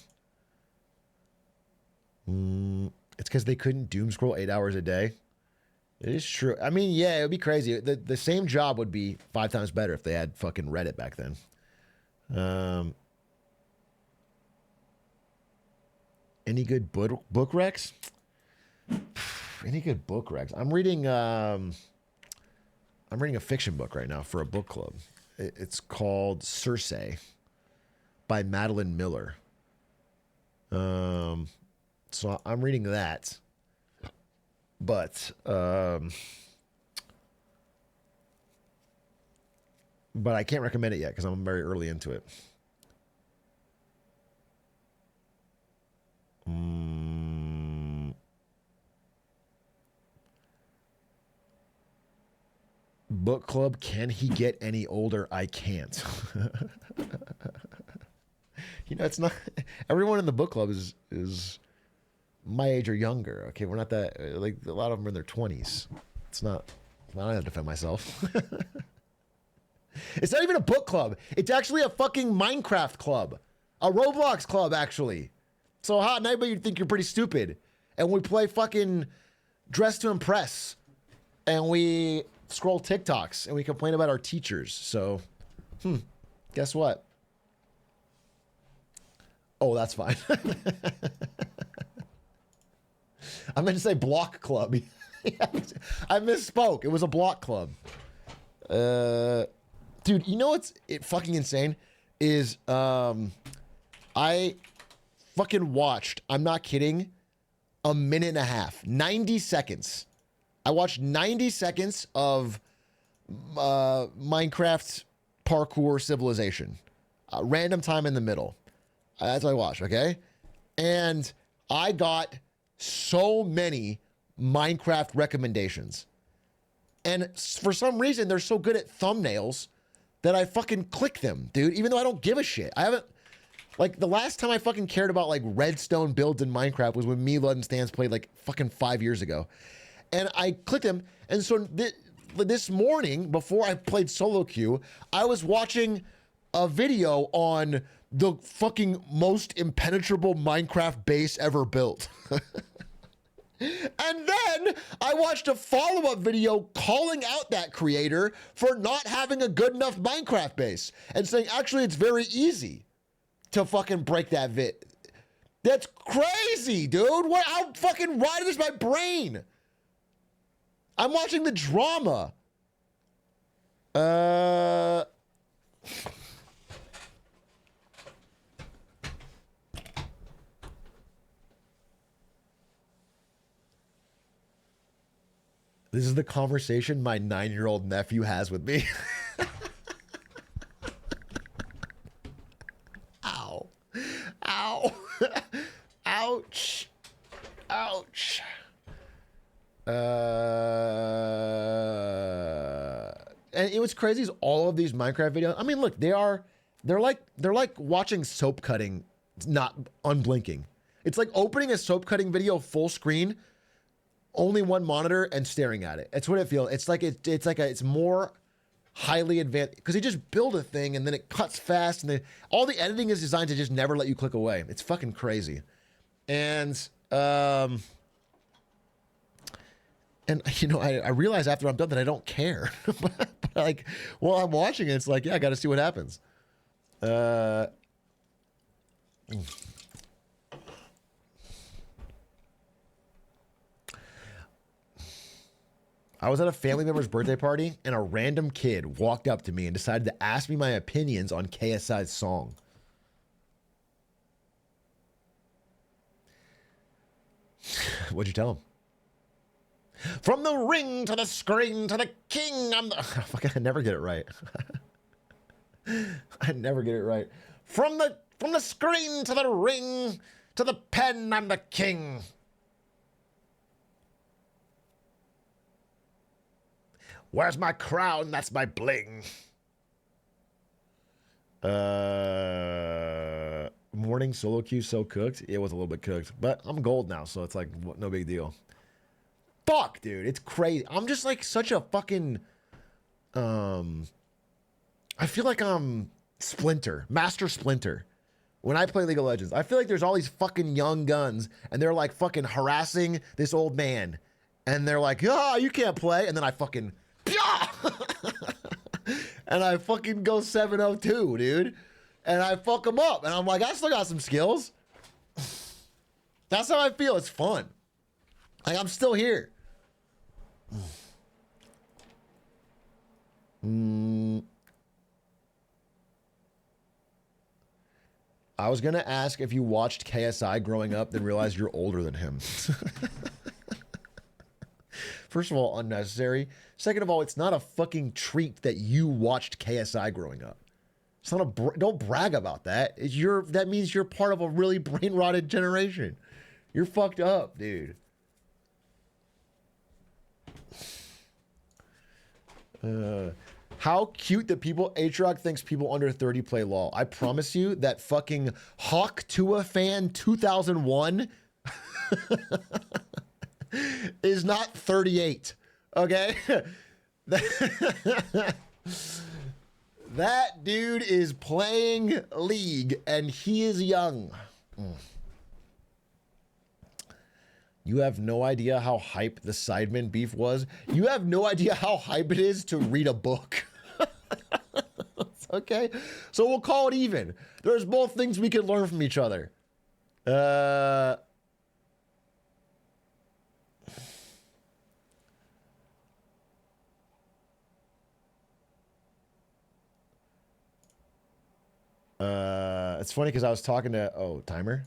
It's because they couldn't doom scroll 8 hours a day. It is true. I mean, yeah, it would be crazy. The same job would be 5 times better if they had fucking Reddit back then. Any good book recs? Any good book recs? I'm reading a fiction book right now for a book club. It's called Circe by Madeline Miller. So I'm reading that. But I can't recommend it yet because I'm very early into it. Book club, can he get any older? I can't. You know, it's not everyone in the book club is my age or younger. Okay, we're not that like a lot of them are in their 20s. It's not. I don't have to defend myself. It's not even a book club. It's actually a fucking Minecraft club, a Roblox club actually. So how anybody you'd think you're pretty stupid, and we play fucking Dress to Impress, and we scroll TikToks, and we complain about our teachers. So, guess what? Oh, that's fine. I meant to say block club. I misspoke. It was a block club. Dude, you know what's fucking insane is I fucking watched, I'm not kidding, a minute and a half, 90 seconds. I watched 90 seconds of Minecraft parkour civilization. Random time in the middle. That's what I watched, okay? And I got so many Minecraft recommendations. And for some reason, they're so good at thumbnails that I fucking click them, dude, even though I don't give a shit. I haven't, like, the last time I fucking cared about, like, redstone builds in Minecraft was when me, Lud, and Stans played, like, fucking 5 years ago. And I clicked them, and so this morning, before I played solo queue, I was watching a video on the fucking most impenetrable Minecraft base ever built. And then I watched a follow-up video calling out that creator for not having a good enough Minecraft base and saying, actually, it's very easy to fucking break that vid. That's crazy, dude. How fucking rotted is my brain? I'm watching the drama. This is the conversation my 9-year-old nephew has with me. Ow. Ow. Ouch. Ouch. And it was crazy is all of these Minecraft videos. I mean, look, they're like watching soap cutting, not unblinking. It's like opening a soap cutting video full screen, only one monitor and staring at it. It's what it feels. It's like it's more highly advanced because they just build a thing and then it cuts fast and all the editing is designed to just never let you click away. It's fucking crazy. And you know, I realize after I'm done that I don't care. but like while I'm watching it, it's like, yeah, I got to see what happens. I was at a family member's birthday party and a random kid walked up to me and decided to ask me my opinions on KSI's song. What'd you tell him? From the ring to the screen to the king, I'm the... Fuck, I never get it right. I never get it right. From the screen to the ring to the pen, I'm the king. Where's my crown? That's my bling. Morning solo queue so cooked. It was a little bit cooked, but I'm gold now, so it's like no big deal. Fuck, dude, it's crazy. I'm just like such a fucking. I feel like I'm Splinter, Master Splinter. When I play League of Legends, I feel like there's all these fucking young guns, and they're like fucking harassing this old man, and they're like, "Ah, you can't play," and then I fucking. And I fucking go 702, dude. And I fuck them up. And I'm like, I still got some skills. That's how I feel. It's fun. Like, I'm still here. I was going to ask if you watched KSI growing up, then realized you're older than him. First of all, unnecessary. Second of all, it's not a fucking treat that you watched KSI growing up. It's not a don't brag about that. That means you're part of a really brain rotted generation. You're fucked up, dude. How cute that Atrioc thinks people under 30 play LOL. I promise you that fucking Hawk Tua fan 2001 is not 38, okay? That dude is playing League, and he is young. You have no idea how hype the Sidemen beef was. You have no idea how hype it is to read a book. Okay? So we'll call it even. There's both things we can learn from each other. It's funny because I was talking to timer.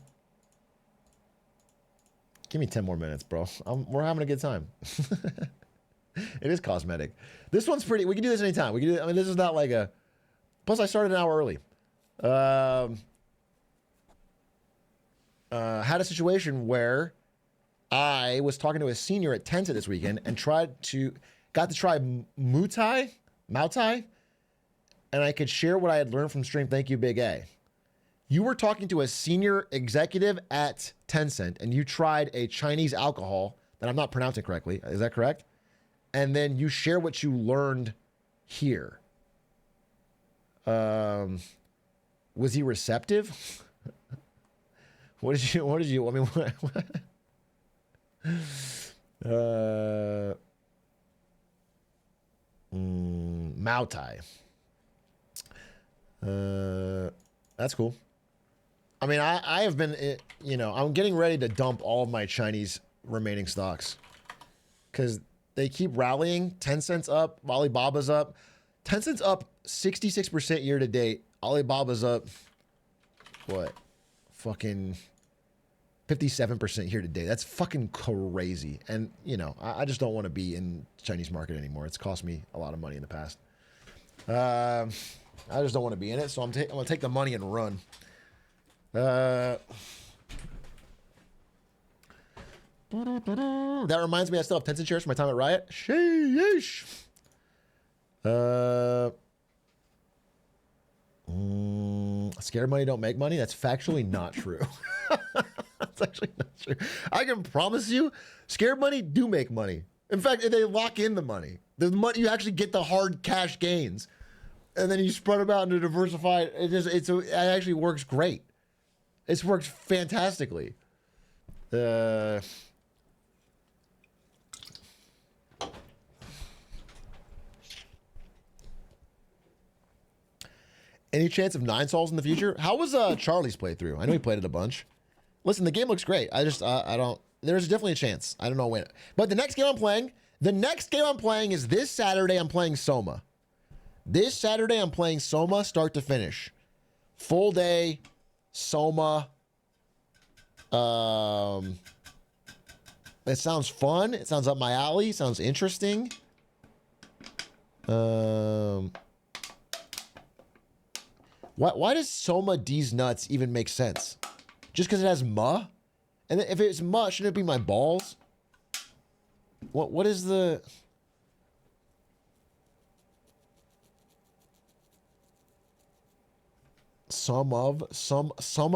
Give me 10 more minutes, bro. We're having a good time. It is cosmetic. This one's pretty. We can do this anytime. We can do. I mean, this is not like a. Plus, I started an hour early. Had a situation where I was talking to a senior at Tencent this weekend and got to try Muay Thai, and I could share what I had learned from stream. Thank you, Big A. You were talking to a senior executive at Tencent, and you tried a Chinese alcohol that I'm not pronouncing correctly. Is that correct? And then you share what you learned here. Was he receptive? What did you, I mean, what? Muay Thai. That's cool. I mean, I have been, I'm getting ready to dump all of my Chinese remaining stocks because they keep rallying. Tencent's up, Alibaba's up. Tencent's up 66% year to date. Alibaba's up, what? Fucking 57% here today. That's fucking crazy. And, you know, I just don't want to be in Chinese market anymore. It's cost me a lot of money in the past. I just don't want to be in it, so I'm going to take the money and run. That reminds me, I still have Tencent shares from my time at Riot. Sheesh. Scared money don't make money. That's factually not true. That's actually not true. I can promise you, scared money do make money. In fact, if they lock in the money, you actually get the hard cash gains, and then you spread them out into diversified. It actually works great. It's worked fantastically. Any chance of 9 Sols in the future? How was Charlie's playthrough? I know he played it a bunch. Listen, the game looks great. I don't. There's definitely a chance. I don't know when. But the next game I'm playing is this Saturday. I'm playing Soma. This Saturday I'm playing Soma start to finish. Full day, Soma. It sounds fun. It sounds up my alley. Sounds interesting. Why does Soma D's nuts even make sense? Just because it has ma? And if it's ma, shouldn't it be my balls? What is the... Soma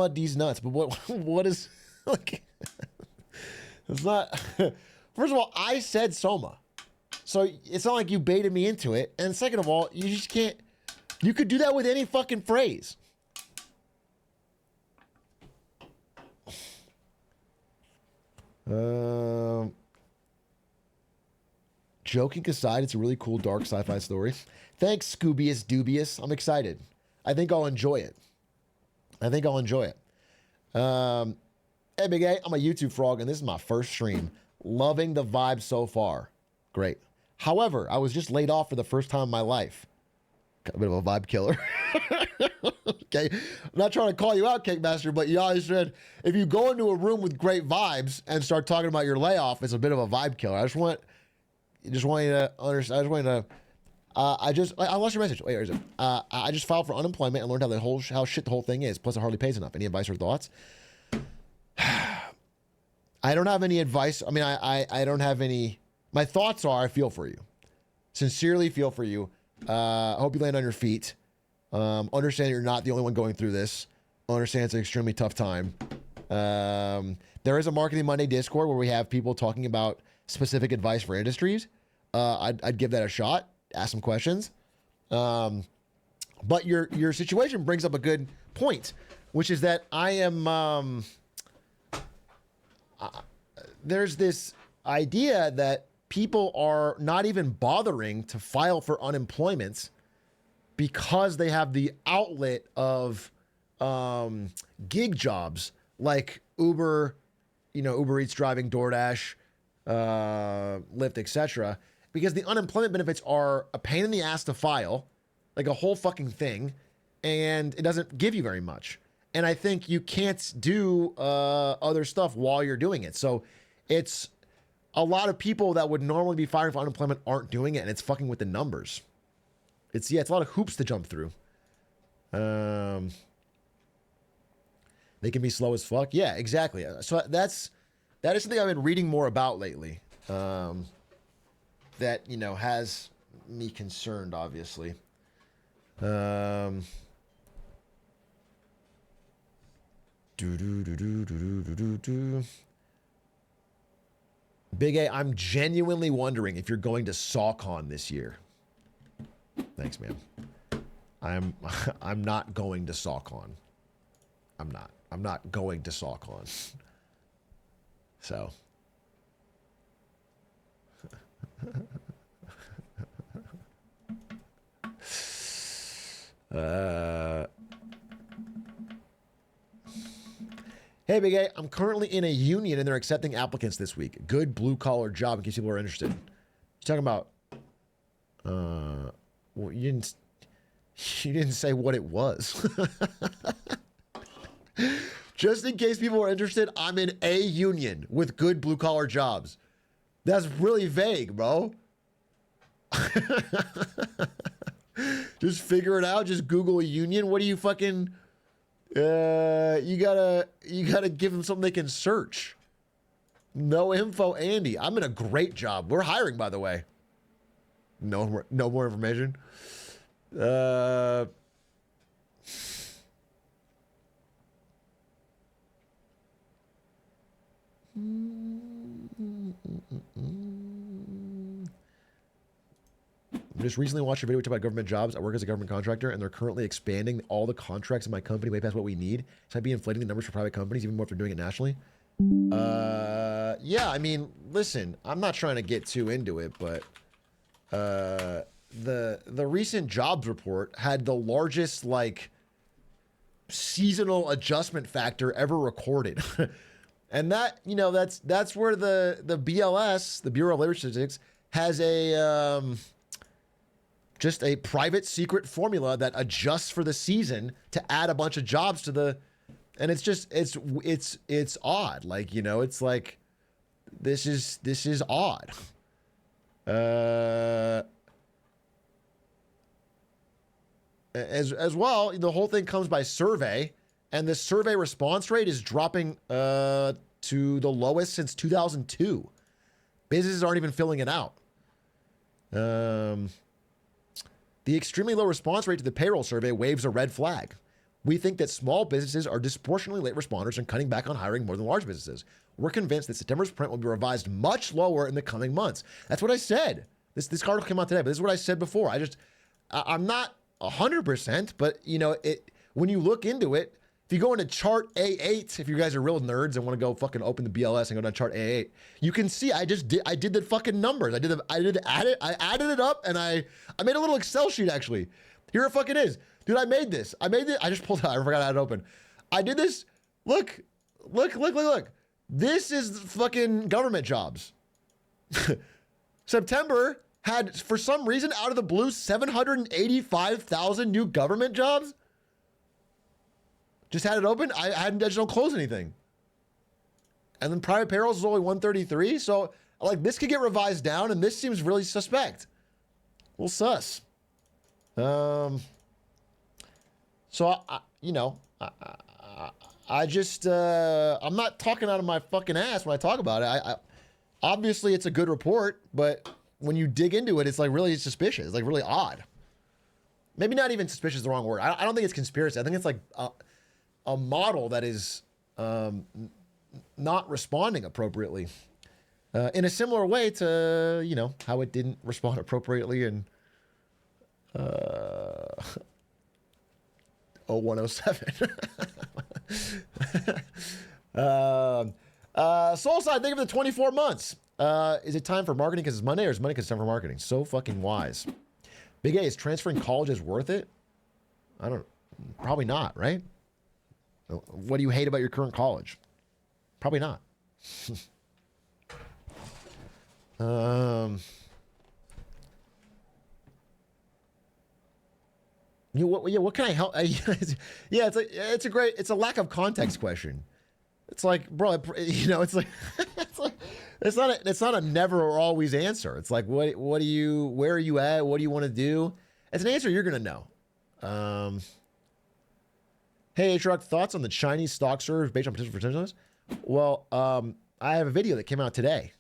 D's nuts, but what is... like, it's not... First of all, I said Soma. So it's not like you baited me into it. And second of all, you just can't... You could do that with any fucking phrase. Joking aside, it's a really cool dark sci-fi story. Thanks, Scoobius Dubious. I'm excited. I think I'll enjoy it. Hey, Big A, I'm a YouTube frog, and this is my first stream. Loving the vibe so far. Great. However, I was just laid off for the first time in my life. Got a bit of a vibe killer. Okay. I'm not trying to call you out, Cake Master, but you always said if you go into a room with great vibes and start talking about your layoff, it's a bit of a vibe killer. I just want you to understand. I lost your message. Wait, where is it? I just filed for unemployment and learned how shit the whole thing is. Plus, it hardly pays enough. Any advice or thoughts? I don't have any advice. I mean, I don't have any. My thoughts are I feel for you. Sincerely feel for you. I hope you land on your feet. Understand you're not the only one going through this. Understand it's an extremely tough time. There is a Marketing Monday Discord where we have people talking about specific advice for industries. I'd give that a shot. Ask some questions. But your situation brings up a good point, which is that I am... there's this idea that people are not even bothering to file for unemployment because they have the outlet of gig jobs like Uber, Uber Eats driving, DoorDash, Lyft, etc. Because the unemployment benefits are a pain in the ass to file, like a whole fucking thing, and it doesn't give you very much. And I think you can't do other stuff while you're doing it. So it's a lot of people that would normally be filing for unemployment aren't doing it, and it's fucking with the numbers. It's a lot of hoops to jump through. They can be slow as fuck. Yeah, exactly. So that is something I've been reading more about lately. That has me concerned, obviously. Big A, I'm genuinely wondering if you're going to SawCon this year. Thanks, man. I'm not going to SawCon. I'm not going to SawCon. So. Hey, Big A, I'm currently in a union and they're accepting applicants this week. Good blue-collar job in case people are interested. You're talking about... well, you didn't say what it was. Just in case people are interested, I'm in a union with good blue collar jobs. That's really vague, bro. Just figure it out. Just Google a union. What do you fucking? You gotta give them something they can search. No info, Andy. I'm in a great job. We're hiring, by the way. No more information. I just recently watched a video about government jobs. I work as a government contractor, and they're currently expanding all the contracts in my company way past what we need. So I'd be inflating the numbers for private companies, even more if they're doing it nationally. Yeah, I mean, listen, I'm not trying to get too into it, but the recent jobs report had the largest like seasonal adjustment factor ever recorded. And that, you know, that's where the BLS, the Bureau of Labor Statistics, has a just a private secret formula that adjusts for the season to add a bunch of jobs to the, and it's just it's odd. Like, you know, it's like this is odd. As well, the whole thing comes by survey, and the survey response rate is dropping to the lowest since 2002. Businesses aren't even filling it out. The extremely low response rate to the payroll survey waves a red flag. We think that small businesses are disproportionately late responders and cutting back on hiring more than large businesses. We're convinced that September's print will be revised much lower in the coming months. That's what I said. This article came out today, but this is what I said before. I'm not 100%, but you know, when you look into it, if you go into chart A8, if you guys are real nerds and want to go fucking open the BLS and go down chart A8, you can see I did the fucking numbers. I added it up, and I made a little Excel sheet actually. Here it fucking is. Dude, I made this. I just pulled it out. I forgot I had it open. I did this. Look. This is fucking government jobs. September had, for some reason, out of the blue, 785,000 new government jobs. Just had it open. I just don't close anything. And then private payrolls is only 133. So, like, this could get revised down, and this seems really suspect. Well, sus. So, I'm not talking out of my fucking ass when I talk about it. Obviously, it's a good report, but when you dig into it, it's like really suspicious. It's like really odd. Maybe not even suspicious is the wrong word. I don't think it's conspiracy. I think it's like a model that is not responding appropriately in a similar way to, you know, how it didn't respond appropriately in 0107. Soulside, think of the 24 months. Is it time for marketing because it's Monday, or is Monday because it's time for marketing? So fucking wise. Big A, is transferring colleges worth it? Probably not, right? What do you hate about your current college? Probably not. What can I help? Yeah, it's a lack of context question. It's like, bro, you know, it's like, it's not a never or always answer. It's like, where are you at? What do you want to do? It's an answer you're gonna know. Hey, Atrioc, thoughts on the Chinese stock surge based on potential for potentials? Well, I have a video that came out today,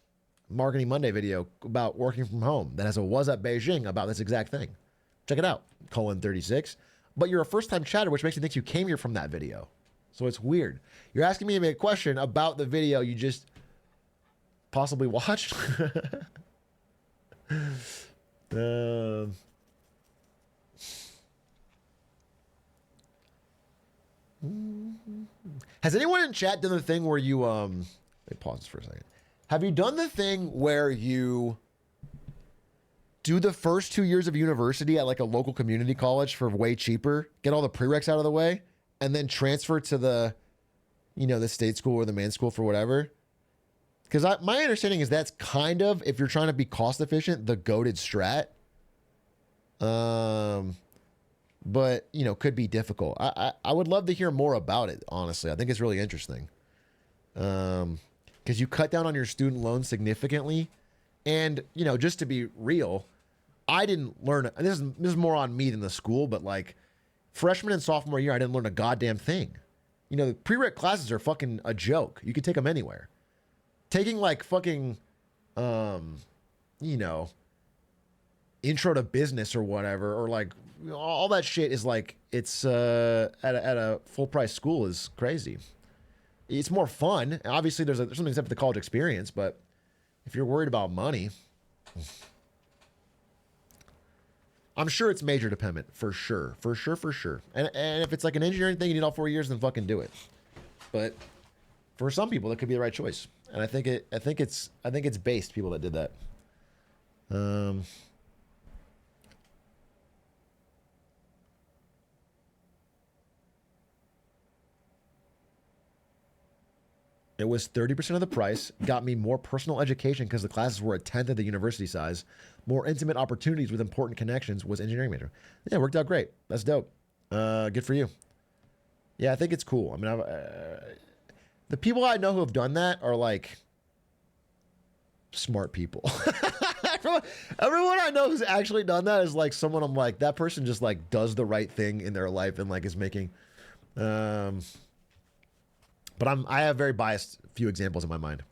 Marketing Monday video about working from home that has a "Was Up Beijing" about this exact thing. Check it out, :36. But you're a first-time chatter, which makes me think you came here from that video. So it's weird. You're asking me a question about the video you just possibly watched. Has anyone in chat done the thing where you let me pause this for a second. Have you done the thing where you do the first 2 years of university at like a local community college for way cheaper, get all the prereqs out of the way, and then transfer to the, you know, the state school or the main school for whatever? Because my understanding is that's kind of, if you're trying to be cost efficient, the goated strat. but you know, could be difficult. I would love to hear more about it. Honestly, I think it's really interesting. Because you cut down on your student loans significantly, and you know, just to be real, I didn't learn. And this is more on me than the school, but like freshman and sophomore year, I didn't learn a goddamn thing. You know, prereq classes are fucking a joke. You could take them anywhere. Taking like fucking, you know, intro to business or whatever, or like all that shit is like, it's at a full price school is crazy. It's more fun. Obviously, there's something except for the college experience, but if you're worried about money, I'm sure it's major dependent for sure. And if it's like an engineering thing, you need all 4 years, then fucking do it. But for some people, that could be the right choice. And I think it's based people that did that. It was 30% of the price, got me more personal education because the classes were a tenth of the university size, more intimate opportunities with important connections, was engineering major. Yeah, it worked out great. That's dope. Good for you. Yeah, I think it's cool. I mean, the people I know who have done that are like smart people. Everyone I know who's actually done that is like someone I'm like, that person just like does the right thing in their life and like is making, but I have very biased few examples in my mind.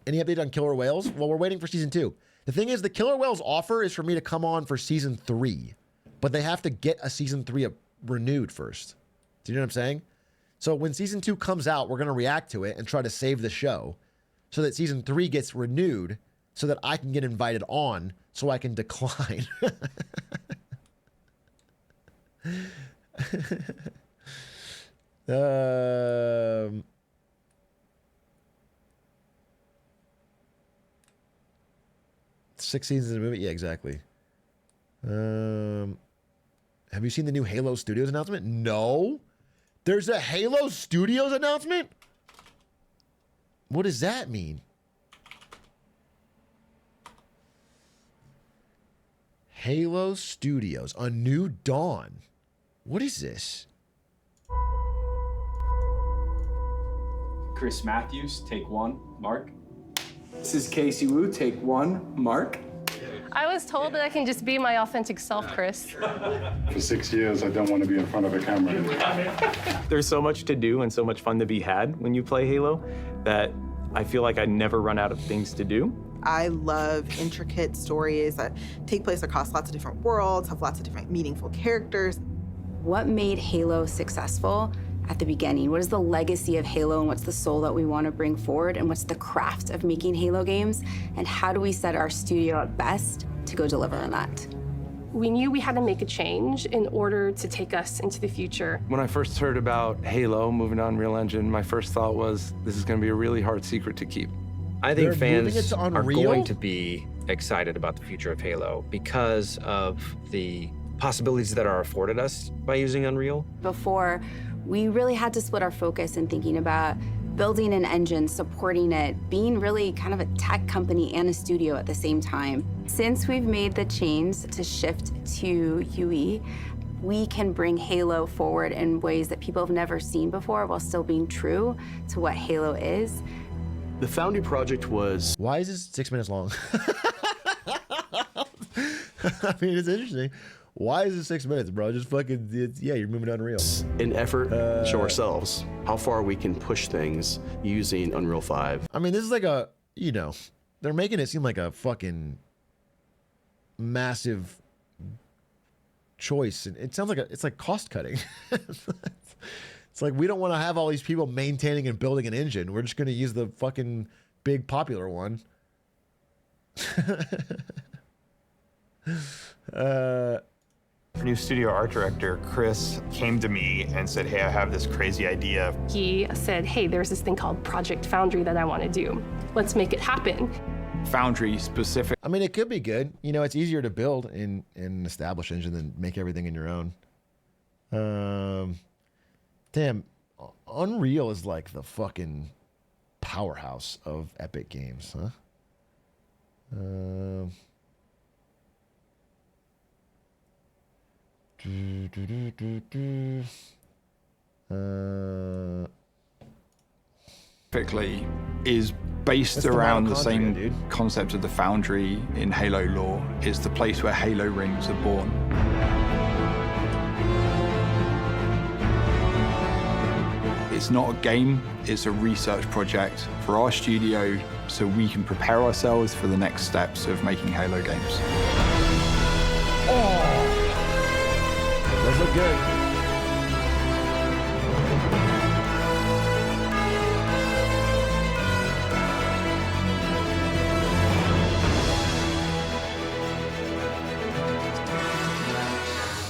Any update on Killer Whales? Well, we're waiting for season 2. The thing is, the Killer Whales offer is for me to come on for season 3, but they have to get a season 3 renewed first. Do you know what I'm saying? So when season 2 comes out, we're going to react to it and try to save the show so that season 3 gets renewed so that I can get invited on so I can decline. 6 seasons in a movie? Yeah, exactly. Have you seen the new Halo Studios announcement? No. There's a Halo Studios announcement? What does that mean? Halo Studios, A New Dawn. What is this? Chris Matthews, take 1. Mark. This is Casey Wu, take 1. Mark. I was told that I can just be my authentic self, Chris. For 6 years, I don't want to be in front of a camera. There's so much to do and so much fun to be had when you play Halo that I feel like I never run out of things to do. I love intricate stories that take place across lots of different worlds, have lots of different meaningful characters. What made Halo successful at the beginning? What is the legacy of Halo, and what's the soul that we want to bring forward, and what's the craft of making Halo games, and how do we set our studio at best to go deliver on that? We knew we had to make a change in order to take us into the future. When I first heard about Halo moving to Unreal Engine, my first thought was, this is going to be a really hard secret to keep. I think fans are going to be excited about the future of Halo because of the possibilities that are afforded us by using Unreal. Before, we really had to split our focus in thinking about building an engine, supporting it, being really kind of a tech company and a studio at the same time. Since we've made the change to shift to UE, we can bring Halo forward in ways that people have never seen before while still being true to what Halo is. The Foundry project was... Why is this 6 minutes long? I mean, it's interesting. Why is it 6 minutes, bro? Just fucking, yeah, you're moving to Unreal. An effort to show ourselves how far we can push things using Unreal 5. I mean, this is like a, you know, they're making it seem like a fucking massive choice. And it sounds like it's like cost cutting. It's like, we don't want to have all these people maintaining and building an engine. We're just going to use the fucking big popular one. Our new studio art director, Chris, came to me and said, hey, I have this crazy idea. He said, hey, there's this thing called Project Foundry that I want to do. Let's make it happen. Foundry specific. I mean, it could be good. You know, it's easier to build in an established engine than make everything in your own. Damn, Unreal is like the fucking powerhouse of Epic Games, huh? Typically is based around the same concept of the Foundry in Halo lore. It's the place where Halo rings are born. It's not a game, it's a research project for our studio so we can prepare ourselves for the next steps of making Halo games. Those look good.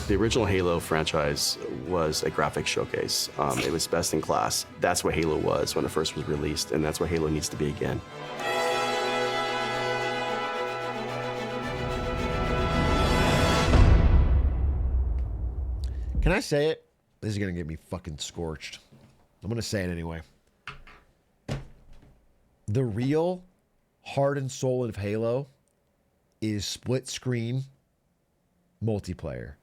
The original Halo franchise was a graphics showcase. It was best in class. That's what Halo was when it first was released, and that's what Halo needs to be again. Can I say it? This is gonna get me fucking scorched. I'm gonna say it anyway. The real heart and soul of Halo is split screen multiplayer.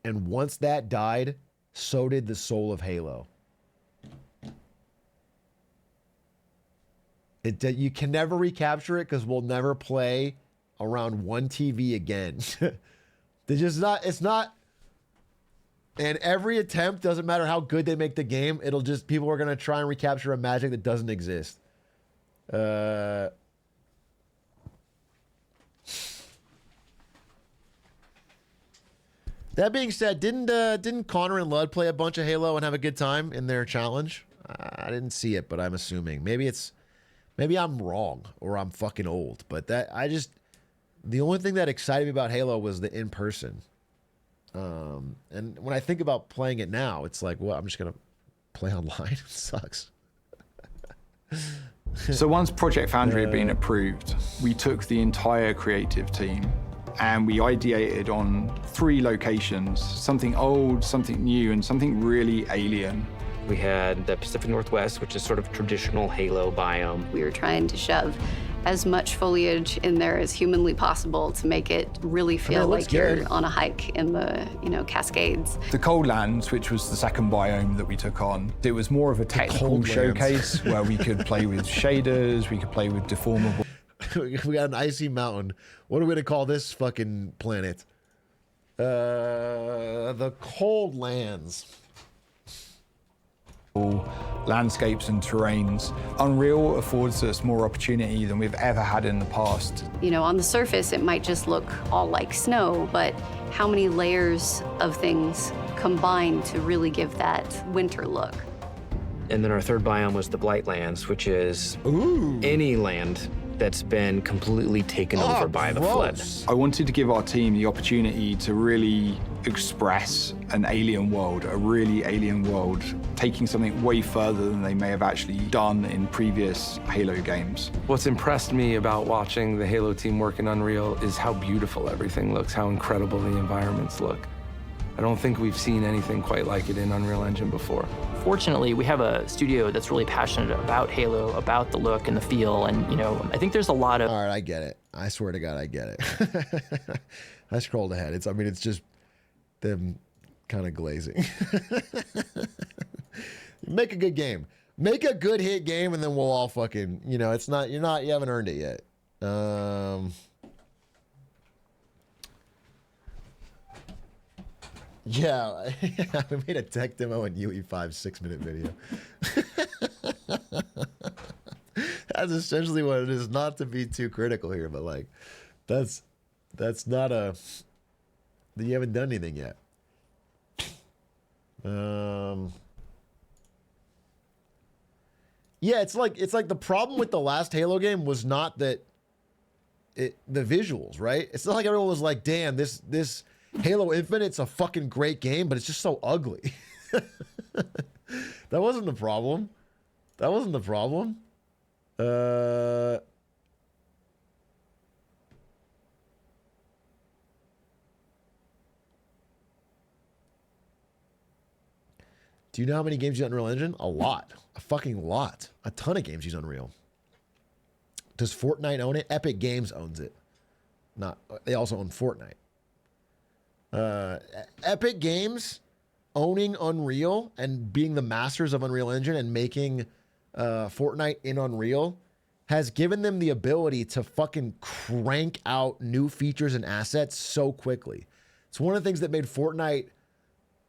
And once that died, so did the soul of Halo. You can never recapture it because we'll never play around one TV again. It's not. And every attempt, doesn't matter how good they make the game, it'll just, people are going to try and recapture a magic that doesn't exist. That being said, didn't Connor and Ludd play a bunch of Halo and have a good time in their challenge? I didn't see it, but I'm assuming. Maybe I'm wrong or I'm fucking old. But the only thing that excited me about Halo was the in-person. And when I think about playing it now, it's like, well, I'm just gonna play online. It sucks. So once Project Foundry had been approved, we took the entire creative team and we ideated on 3 locations, something old, something new, and something really alien. We had the Pacific Northwest, which is sort of traditional Halo biome. We were trying to shove as much foliage in there as humanly possible to make it really feel like you're on a hike in the, Cascades. The Coldlands, which was the second biome that we took on, it was more of a technical showcase where we could play with shaders, we could play with deformable. We got an icy mountain. What are we gonna call this fucking planet? The Coldlands. Landscapes and terrains. Unreal affords us more opportunity than we've ever had in the past. On the surface, it might just look all like snow, but how many layers of things combine to really give that winter look? And then our third biome was the Blightlands, which is any land that's been completely taken over by the flood. I wanted to give our team the opportunity to really express an alien world, a really alien world, taking something way further than they may have actually done in previous Halo games. What's impressed me about watching the Halo team work in Unreal is how beautiful everything looks, how incredible the environments look. I don't think we've seen anything quite like it in Unreal Engine before. Fortunately, we have a studio that's really passionate about Halo, about the look and the feel, and I think there's a lot of... All right, I get it. I swear to God, I get it. I scrolled ahead. It's just them kind of glazing. Make a good game. Make a good hit game, and then we'll all fucking, you haven't earned it yet. Yeah, we made a tech demo in UE5 6-minute video. That's essentially what it is. Not to be too critical here, but that's not a. You haven't done anything yet. Yeah, it's like the problem with the last Halo game was not that the visuals, right? It's not like everyone was like, "Damn, this Halo Infinite's a fucking great game," but it's just so ugly. That wasn't the problem. Do you know how many games use Unreal Engine? A lot. A fucking lot. A ton of games use Unreal. Does Fortnite own it? Epic Games owns it. They also own Fortnite. Epic Games owning Unreal and being the masters of Unreal Engine and making Fortnite in Unreal has given them the ability to fucking crank out new features and assets so quickly. It's one of the things that made Fortnite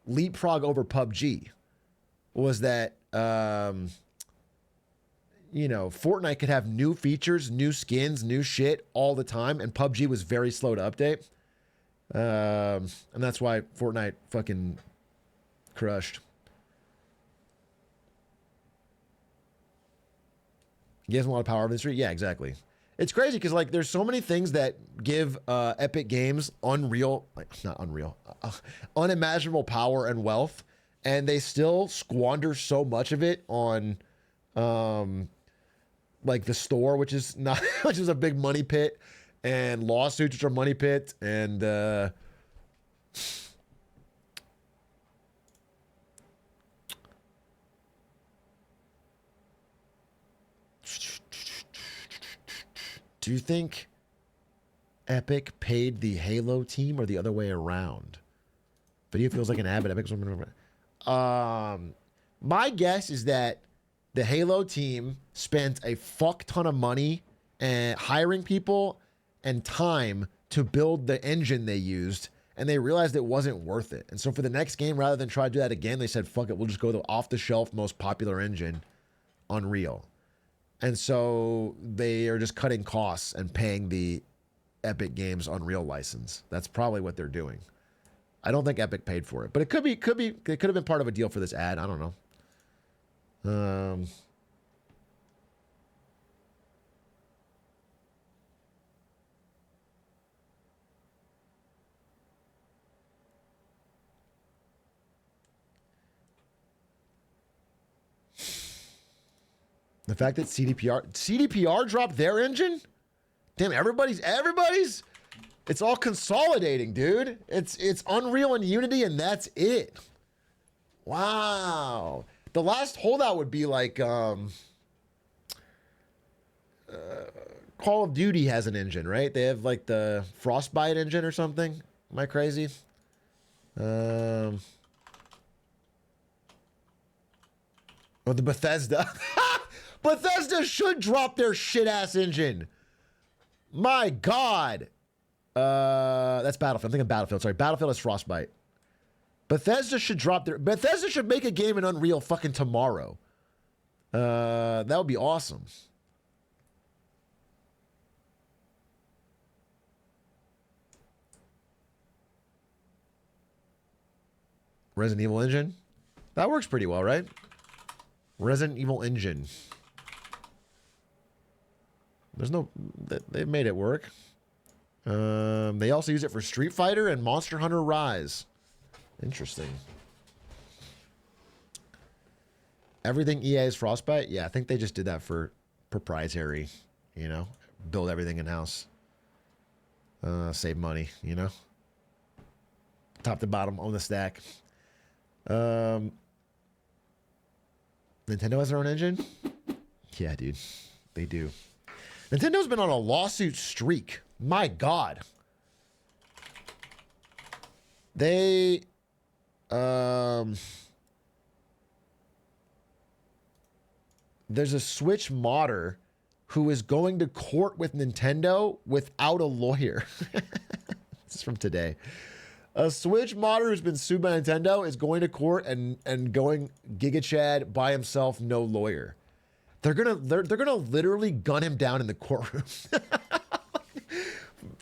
leapfrog over PUBG was that, Fortnite could have new features, new skins, new shit all the time, and PUBG was very slow to update. And that's why Fortnite fucking crushed. Gives them a lot of power over the street. Yeah, exactly. It's crazy because like there's so many things that give Epic Games unimaginable power and wealth, and they still squander so much of it on like the store, which is not which is a big money pit, and lawsuits, which are money pit, and do you think Epic paid the Halo team or the other way around? Video feels like an ad, but Epic's my guess is that the Halo team spent a fuck ton of money and hiring people and time to build the engine they used, and they realized it wasn't worth it. And so for the next game, rather than try to do that again, they said, fuck it, we'll just go the off-the-shelf most popular engine, Unreal. And so they are just cutting costs and paying the Epic Games Unreal license. That's probably what they're doing. I don't think Epic paid for it, but it could have been part of a deal for this ad. I don't know. The fact that CDPR dropped their engine? Damn, everybody's it's all consolidating, dude. It's Unreal and Unity and that's it. Wow. The last holdout would be like Call of Duty has an engine, right? They have like the Frostbite engine or something. Am I crazy? Oh, the Bethesda. Bethesda should drop their shit-ass engine. My God. That's Battlefield. I'm thinking Battlefield. Sorry, Battlefield is Frostbite. Bethesda should make a game in Unreal fucking tomorrow. That would be awesome. Resident Evil engine? That works pretty well, right? Resident Evil engine. They've made it work. They also use it for Street Fighter and Monster Hunter Rise. Interesting. Everything EA is Frostbite? Yeah, I think they just did that for proprietary, build everything in-house. Save money, Top to bottom, own the stack. Nintendo has their own engine? Yeah, dude. They do. Nintendo's been on a lawsuit streak. My God. They... there's a Switch modder who is going to court with Nintendo without a lawyer. This is from today. A Switch modder who's been sued by Nintendo is going to court and going Giga Chad by himself, no lawyer. They're gonna literally gun him down in the courtroom.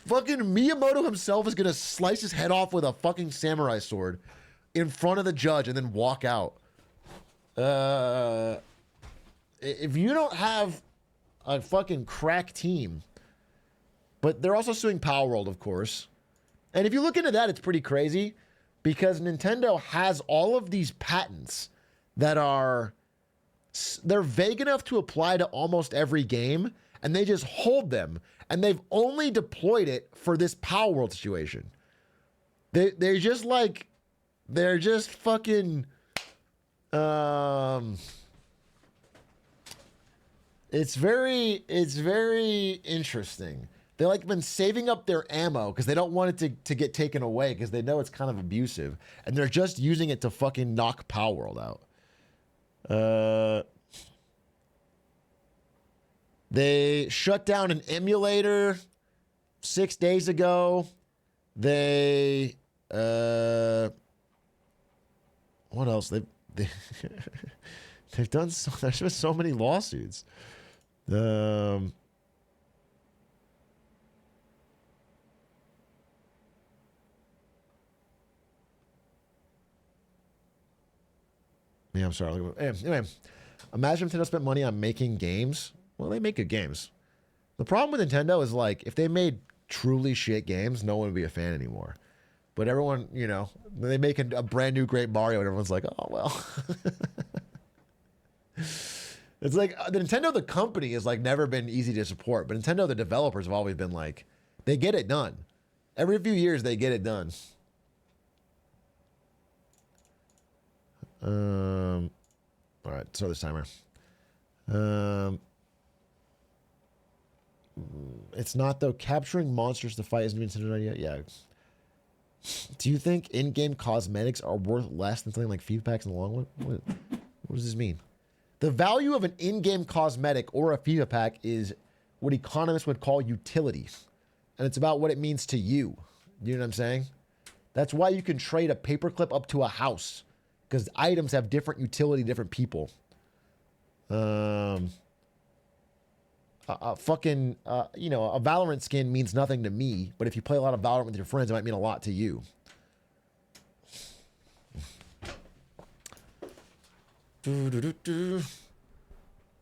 Fucking Miyamoto himself is gonna slice his head off with a fucking samurai sword in front of the judge and then walk out. If you don't have a fucking crack team, but they're also suing Palworld, of course. And if you look into that, it's pretty crazy because Nintendo has all of these patents that they're vague enough to apply to almost every game, and they just hold them, and they've only deployed it for this Palworld situation. They're just fucking, it's very interesting. They like been saving up their ammo because they don't want it to get taken away because they know it's kind of abusive, and they're just using it to fucking knock Power World out. They shut down an emulator 6 days ago. They what else? They've done so. There's been so many lawsuits. Yeah, I'm sorry. Anyway, imagine if Nintendo spent money on making games. Well, they make good games. The problem with Nintendo is, like, if they made truly shit games, no one would be a fan anymore. But everyone, you know, they make a brand new great Mario, and everyone's like, oh, well. It's like the Nintendo, the company, has like never been easy to support. But Nintendo, the developers, have always been like, they get it done. Every few years, they get it done. All right, start this timer. It's not, though. Capturing monsters to fight isn't even an idea. Yeah. Do you think in-game cosmetics are worth less than something like FIFA packs in the long run? What does this mean? The value of an in-game cosmetic or a FIFA pack is what economists would call utility. And it's about what it means to you. You know what I'm saying? That's why you can trade a paperclip up to a house. Because items have different utility to different people. A Valorant skin means nothing to me, but if you play a lot of Valorant with your friends, it might mean a lot to you.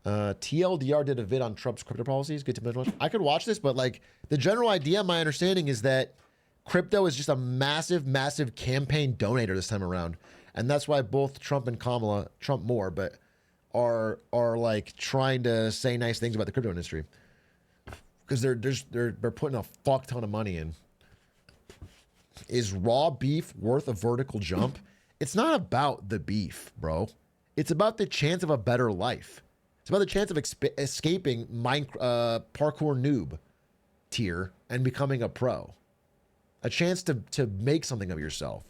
TLDR did a vid on Trump's crypto policies. Good to mention. I could watch this, but like the general idea, my understanding is that crypto is just a massive, massive campaign donator this time around. And that's why both Trump and Kamala, Trump more, but are like trying to say nice things about the crypto industry. Because they're putting a fuck ton of money in. Is raw beef worth a vertical jump? It's not about the beef, bro. It's about the chance of a better life. It's about the chance of escaping parkour noob tier and becoming a pro. A chance to make something of yourself.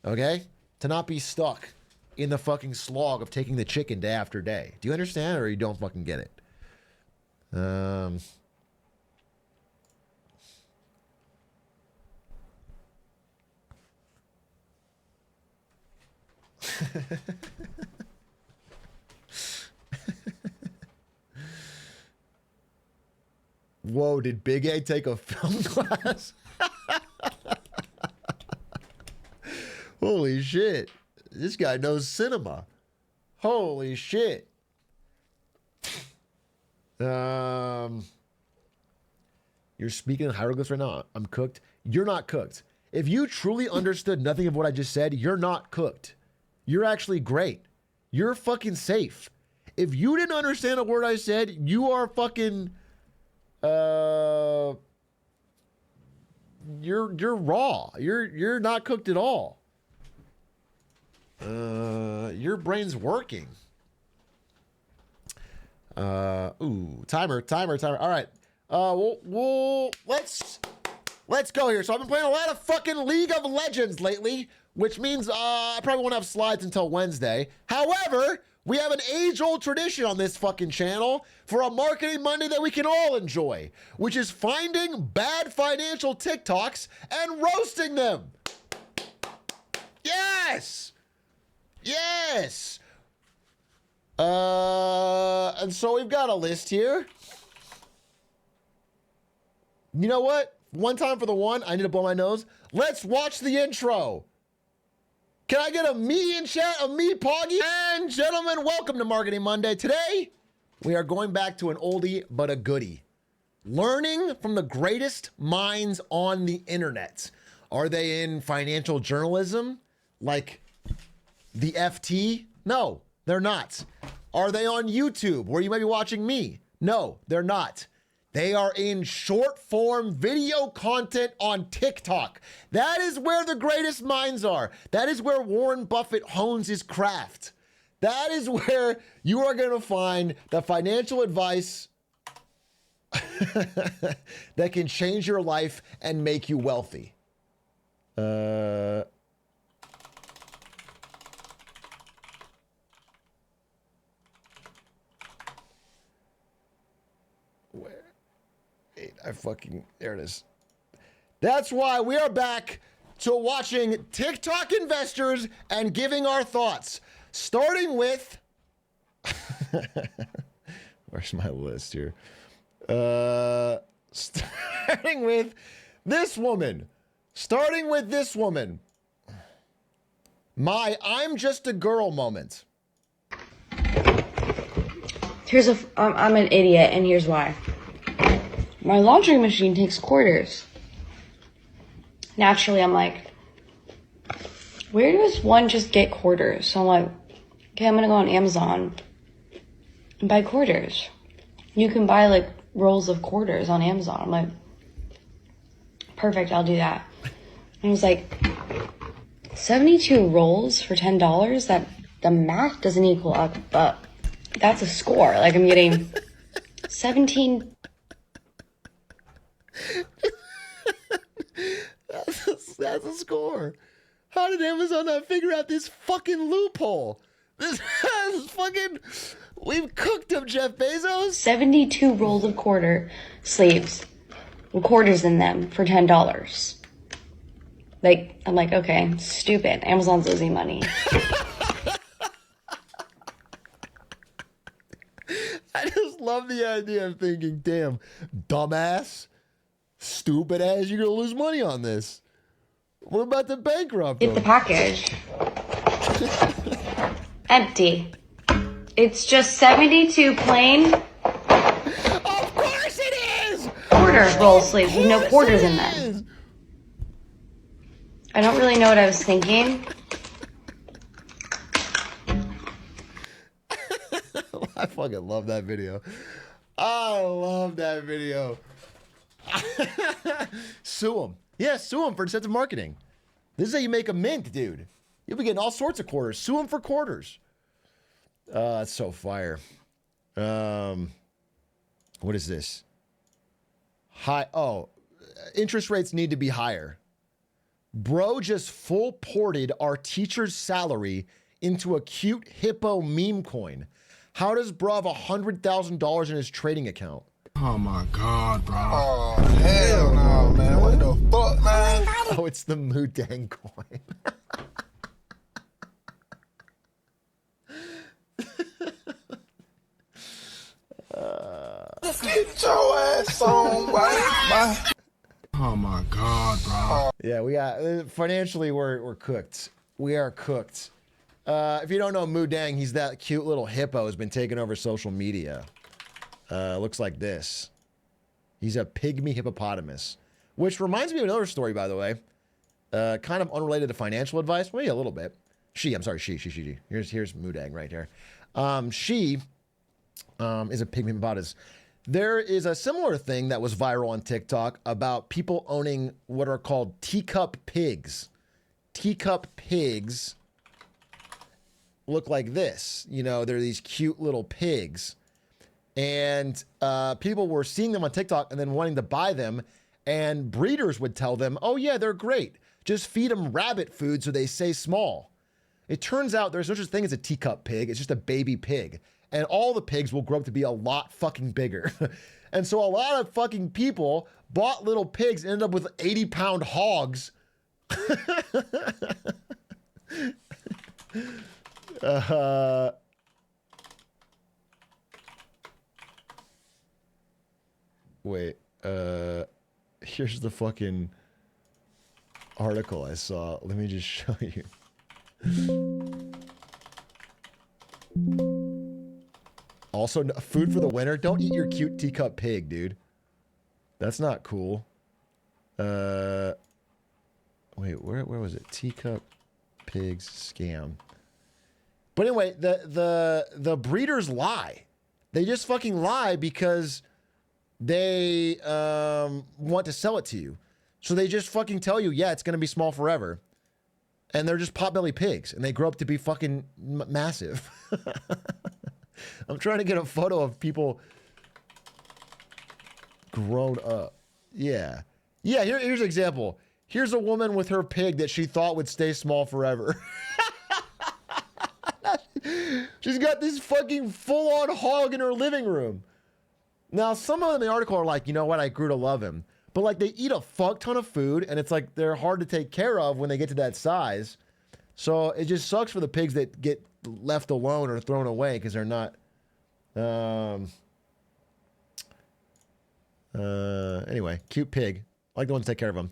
Okay? To not be stuck in the fucking slog of taking the chicken day after day. Do you understand, or you don't fucking get it? Whoa, did Big A take a film class? Holy shit. This guy knows cinema. Holy shit. You're speaking in hieroglyphs right now. I'm cooked. You're not cooked. If you truly understood nothing of what I just said, you're not cooked. You're actually great. You're fucking safe. If you didn't understand a word I said, you are fucking you're raw. You're not cooked at all. Your brain's working. Timer. All right. Let's go here. So I've been playing a lot of fucking League of Legends lately, which means I probably won't have slides until Wednesday. However, we have an age-old tradition on this fucking channel for a Marketing Monday that we can all enjoy, which is finding bad financial TikToks and roasting them. Yes! Yes! And so we've got a list here. You know what? One time for the one, I need to blow my nose. Let's watch the intro. Can I get a me in chat, a me Poggy? And gentlemen, welcome to Marketing Monday. Today, we are going back to an oldie but a goodie. Learning from the greatest minds on the internet. Are they in financial journalism? Like the FT? No, they're not. Are they on YouTube where you might be watching me? No, they're not. They are in short form video content on TikTok. That is where the greatest minds are. That is where Warren Buffett hones his craft. That is where you are going to find the financial advice that can change your life and make you wealthy. Where? Wait, there it is. That's why we are back to watching TikTok investors and giving our thoughts. Starting with, where's my list here? Starting with this woman. My I'm just a girl moment. I'm an idiot, and here's why. My laundry machine takes quarters. Naturally, I'm like, where does one just get quarters? So I'm like, okay, I'm gonna go on Amazon and buy quarters. You can buy like rolls of quarters on Amazon. I'm like, perfect, I'll do that. And I was like, 72 rolls for $10? That the math doesn't equal up, but that's a score. Like I'm getting 17. That's a score. How did Amazon not figure out this fucking loophole? This is fucking... We've cooked him, Jeff Bezos. 72 rolls of quarter sleeves with quarters in them for $10. Like, I'm like, okay, stupid. Amazon's losing money. I just love the idea of thinking, damn, dumbass, stupid ass, you're gonna lose money on this. We're about to bankrupt Get the package. Empty. It's just 72 plain. Of course it is! Quarter roll sleeves with no quarters in them. I don't really know what I was thinking. I fucking love that video. I love that video. Sue him. Yeah, sue him for deceptive marketing. This is how you make a mint, dude. You'll be getting all sorts of quarters. Sue him for quarters. That's so fire. What is this? Interest rates need to be higher. Bro just full ported our teacher's salary into a cute hippo meme coin. How does bro have $100,000 in his trading account? Oh my God, bro. Oh, hell no, man. What the fuck, man? Oh, it's the Mudang coin. Get your ass on, boy. Oh my God, bro. Yeah, we got financially we're cooked. We are cooked. If you don't know Mudang, he's that cute little hippo who's been taking over social media. Looks like this. He's a pygmy hippopotamus, which reminds me of another story, by the way. Kind of unrelated to financial advice. Well, yeah, a little bit. She. Here's Mudang right here. She is a pygmy hippopotamus. There is a similar thing that was viral on TikTok about people owning what are called teacup pigs. Teacup pigs look like this. You know, they're these cute little pigs. And people were seeing them on TikTok and then wanting to buy them. And breeders would tell them, oh, yeah, they're great. Just feed them rabbit food so they stay small. It turns out there's no such thing as a teacup pig. It's just a baby pig. And all the pigs will grow up to be a lot fucking bigger. And so a lot of fucking people bought little pigs and ended up with 80-pound hogs. Wait, here's the fucking article I saw. Let me just show you. Also, food for the winter. Don't eat your cute teacup pig, dude. That's not cool. Wait, where was it? Teacup pigs scam. But anyway, the breeders lie. They just fucking lie because they want to sell it to you. So they just fucking tell you, yeah, it's going to be small forever. And they're just potbelly pigs. And they grow up to be fucking massive. I'm trying to get a photo of people. grown up. Yeah. Yeah, here's an example. Here's a woman with her pig that she thought would stay small forever. She's got this fucking full-on hog in her living room. Now, some of them in the article are like, you know what, I grew to love him. But like they eat a fuck ton of food and it's like they're hard to take care of when they get to that size. So it just sucks for the pigs that get left alone or thrown away because they're not. Anyway, cute pig. I like the ones that take care of them.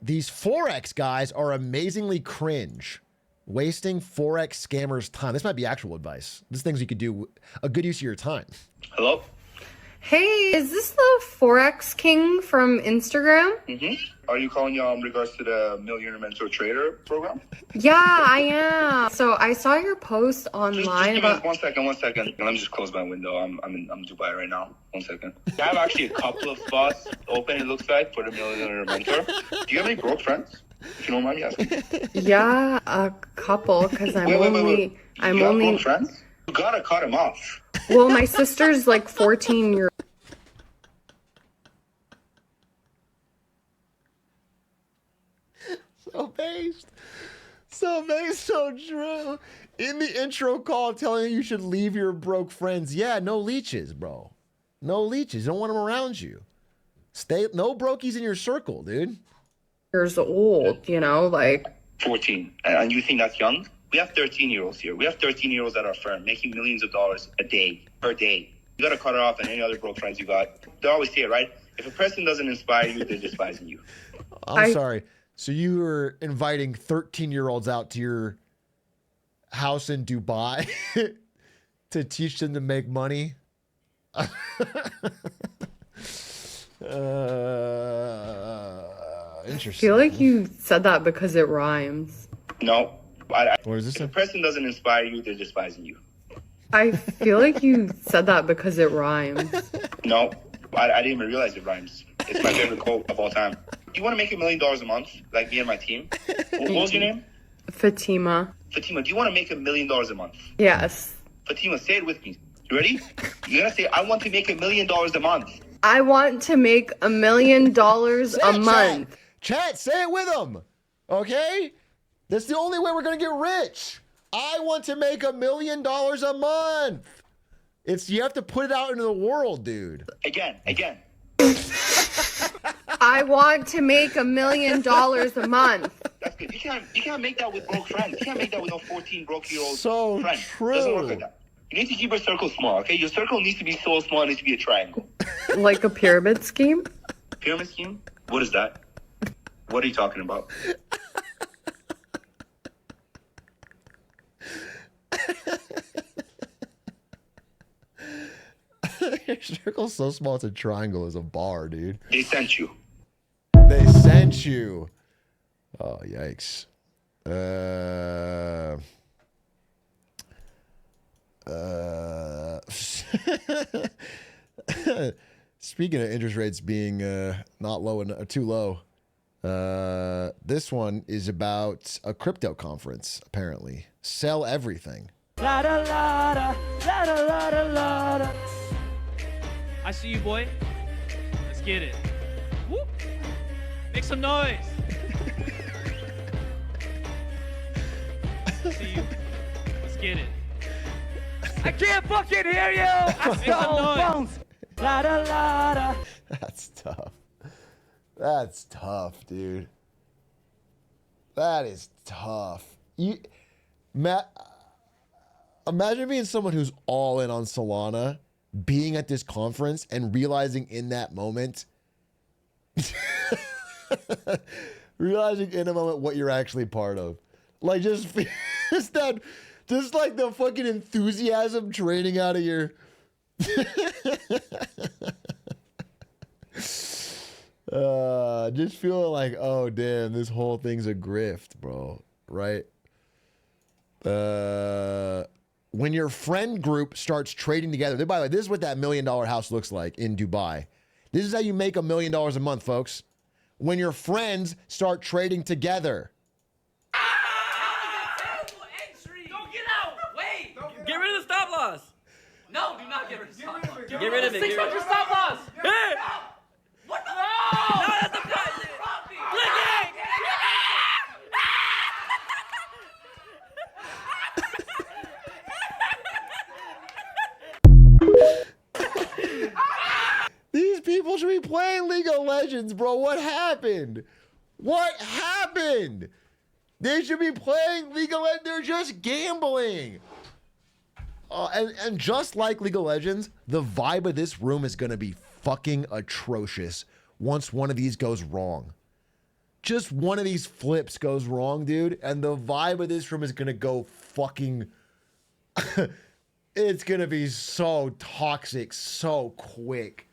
These Forex guys are amazingly cringe. Wasting Forex scammers' time. This might be actual advice. This things you could do a good use of your time. Hello? Hey, is this the Forex King from Instagram? Mm-hmm. Are you calling in regards to the Millionaire Mentor Trader program? Yeah, I am. So I saw your post online just about. One second. Let me just close my window. I'm in Dubai right now. 1 second. I have actually a couple of spots open, it looks like, for the Millionaire Mentor. Do you have any broke friends? If you don't mind me asking. Yeah, a couple, because I'm wait. only. You have broke friends? You gotta cut them off. Well, my sister's like 14 years. So based, so true. In the intro call telling you should leave your broke friends. Yeah, no leeches, bro. No leeches. Don't want them around you. No brokies in your circle, dude. Years old, you know, like 14. And you think that's young? We have 13-year-olds here. We have 13-year-olds at our firm making millions of dollars a day, per day. You got to cut it off and any other broke friends you got. They always say it, right? If a person doesn't inspire you, they're despising you. I'm sorry. So you were inviting 13-year-olds out to your house in Dubai to teach them to make money? Interesting. I feel like you said that because it rhymes. No. What is this? If a person doesn't inspire you, they're despising you. I feel like you said that because it rhymes. No. I didn't even realize it rhymes. It's my favorite quote of all time. Do you want to make $1 million a month, like me and my team? What was your name? Fatima. Fatima, do you want to make $1 million a month? Yes. Fatima, say it with me. You ready? You're going to say, I want to make $1 million a month. I want to make $1 million a month. Chat, say it with them. Okay? That's the only way we're going to get rich. I want to make $1 million a month. You have to put it out into the world, dude. Again. I want to make $1 million a month. That's good. You can't make that with broke friends. You can't make that with no 14 broke-year-old so friend. True. Doesn't work like that. You need to keep your circle small, okay? Your circle needs to be so small, it needs to be a triangle. Like a pyramid scheme? Pyramid scheme? What is that? What are you talking about? Your circle's so small it's a triangle as a bar, dude. They sent you. They sent you. Oh, yikes. Speaking of interest rates being not low and too low, this one is about a crypto conference, apparently. Sell everything. I see you, boy. Let's get it. Whoop. Make some noise. I see you. Let's get it. I can't fucking hear you. I stole phones. That's tough. That's tough, dude. That is tough. Imagine being someone who's all in on Solana, being at this conference and realizing in that moment, realizing in a moment what you're actually part of. Like just like the fucking enthusiasm draining out of your just feeling like, oh damn, this whole thing's a grift, bro. Right? When your friend group starts trading together, by the way, this is what that $1 million house looks like in Dubai. This is how you make $1 million a month, folks. When your friends start trading together. Get rid of the stop loss. No, do not get rid of stop loss. Get rid of it. 600 stop loss. Hey! What the? No, that's a cut. Click it. These people should be playing League of Legends, bro. What happened? What happened? They should be playing League of Legends. They're just gambling. And just like League of Legends, the vibe of this room is going to be fucking atrocious once one of these goes wrong. Just one of these flips goes wrong, dude, and the vibe of this room is going to go fucking... It's going to be so toxic, so quick.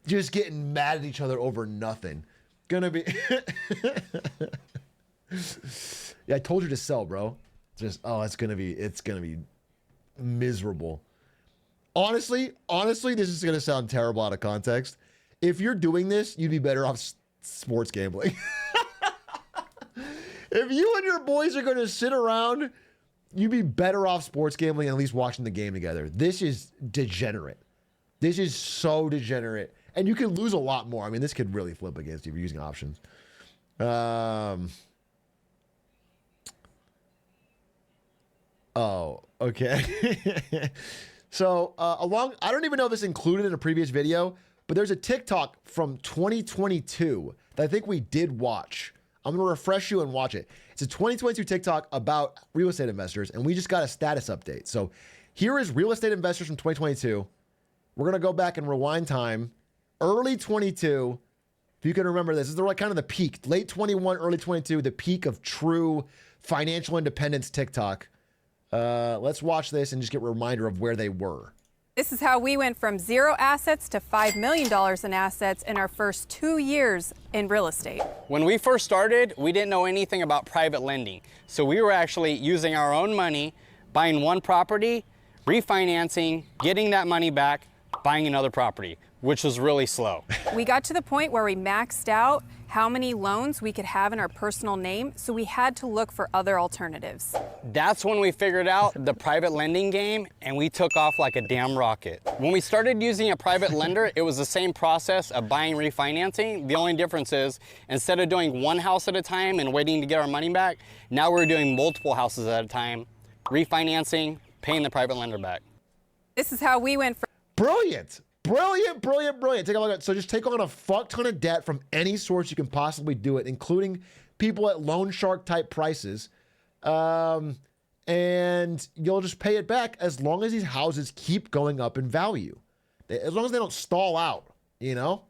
Just getting mad at each other over nothing. Gonna be... Yeah, I told you to sell, bro. Just, oh, it's gonna be miserable. Honestly, this is gonna sound terrible out of context. If you're doing this, you'd be better off sports gambling. If you and your boys are gonna sit around, you'd be better off sports gambling and at least watching the game together. This is degenerate. This is so degenerate. And you can lose a lot more. I mean, this could really flip against you if you're using options. Oh, okay. So I don't even know if this included in a previous video, but there's a TikTok from 2022 that I think we did watch. I'm going to refresh you and watch it. It's a 2022 TikTok about real estate investors, and we just got a status update. So here is real estate investors from 2022. We're going to go back and rewind time. Early 22, if you can remember this is the kind of the peak. Late 21, early 22, the peak of true financial independence TikTok. Let's watch this and just get a reminder of where they were. This is how we went from 0 assets to $5 million in assets in our first 2 years in real estate. When we first started, we didn't know anything about private lending. So we were actually using our own money, buying one property, refinancing, getting that money back, buying another property, which was really slow. We got to the point where we maxed out how many loans we could have in our personal name, so we had to look for other alternatives. That's when we figured out the private lending game, and we took off like a damn rocket. When we started using a private lender, it was the same process of buying, refinancing. The only difference is, instead of doing one house at a time and waiting to get our money back, now we're doing multiple houses at a time, refinancing, paying the private lender back. This is how we went from... Brilliant. Brilliant, brilliant, brilliant. Take a look at it. So just take on a fuck ton of debt from any source you can possibly do it, including people at loan shark type prices. And you'll just pay it back as long as these houses keep going up in value. As long as they don't stall out, you know?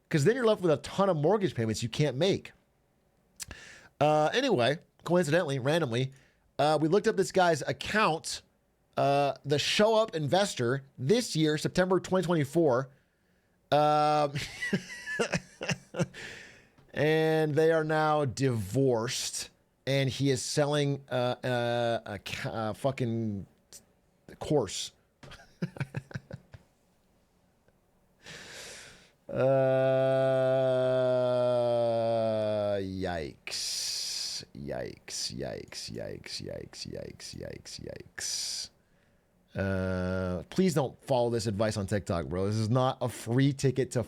Because then you're left with a ton of mortgage payments you can't make. Anyway, coincidentally, randomly, we looked up this guy's account. The Show Up Investor this year, September 2024. And they are now divorced. And he is selling a fucking course. Yikes. Yikes, yikes, yikes, yikes, yikes, yikes, yikes. Please don't follow this advice on TikTok, bro. This is not a free ticket to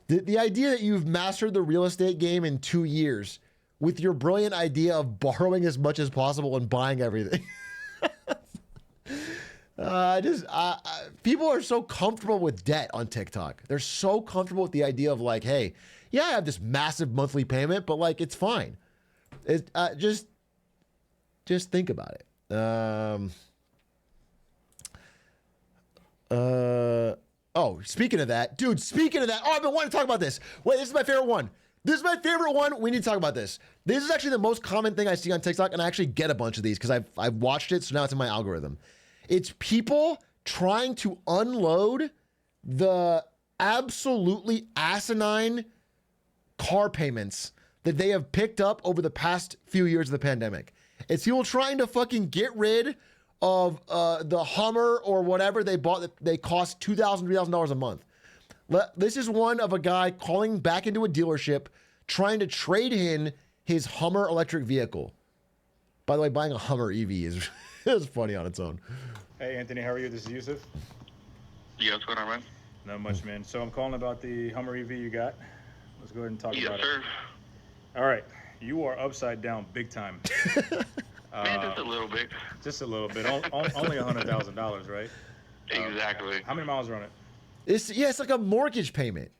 the idea that you've mastered the real estate game in 2 years with your brilliant idea of borrowing as much as possible and buying everything. People are so comfortable with debt on TikTok. They're so comfortable with the idea of like, hey, yeah, I have this massive monthly payment, but like, it's fine. Just think about it. Oh, speaking of that, dude, oh, I've been wanting to talk about this. Wait, this is my favorite one. This is my favorite one. We need to talk about this. This is actually the most common thing I see on TikTok, and I actually get a bunch of these because I've watched it, so now it's in my algorithm. It's people trying to unload the absolutely asinine car payments that they have picked up over the past few years of the pandemic. It's people trying to fucking get rid of the Hummer or whatever they bought that they cost $2,000, $3,000 a month. This is one of a guy calling back into a dealership trying to trade in his Hummer electric vehicle. By the way, buying a Hummer EV is funny on its own. Hey, Anthony, how are you? This is Yusuf. Yeah, what's going on, man? Not much, man. So I'm calling about the Hummer EV you got. Let's go ahead and talk about sir. it. All right. You are upside down big time. Man, just a little bit. Just a little bit. Only $100,000, right? Exactly. How many miles are on it? It's like a mortgage payment.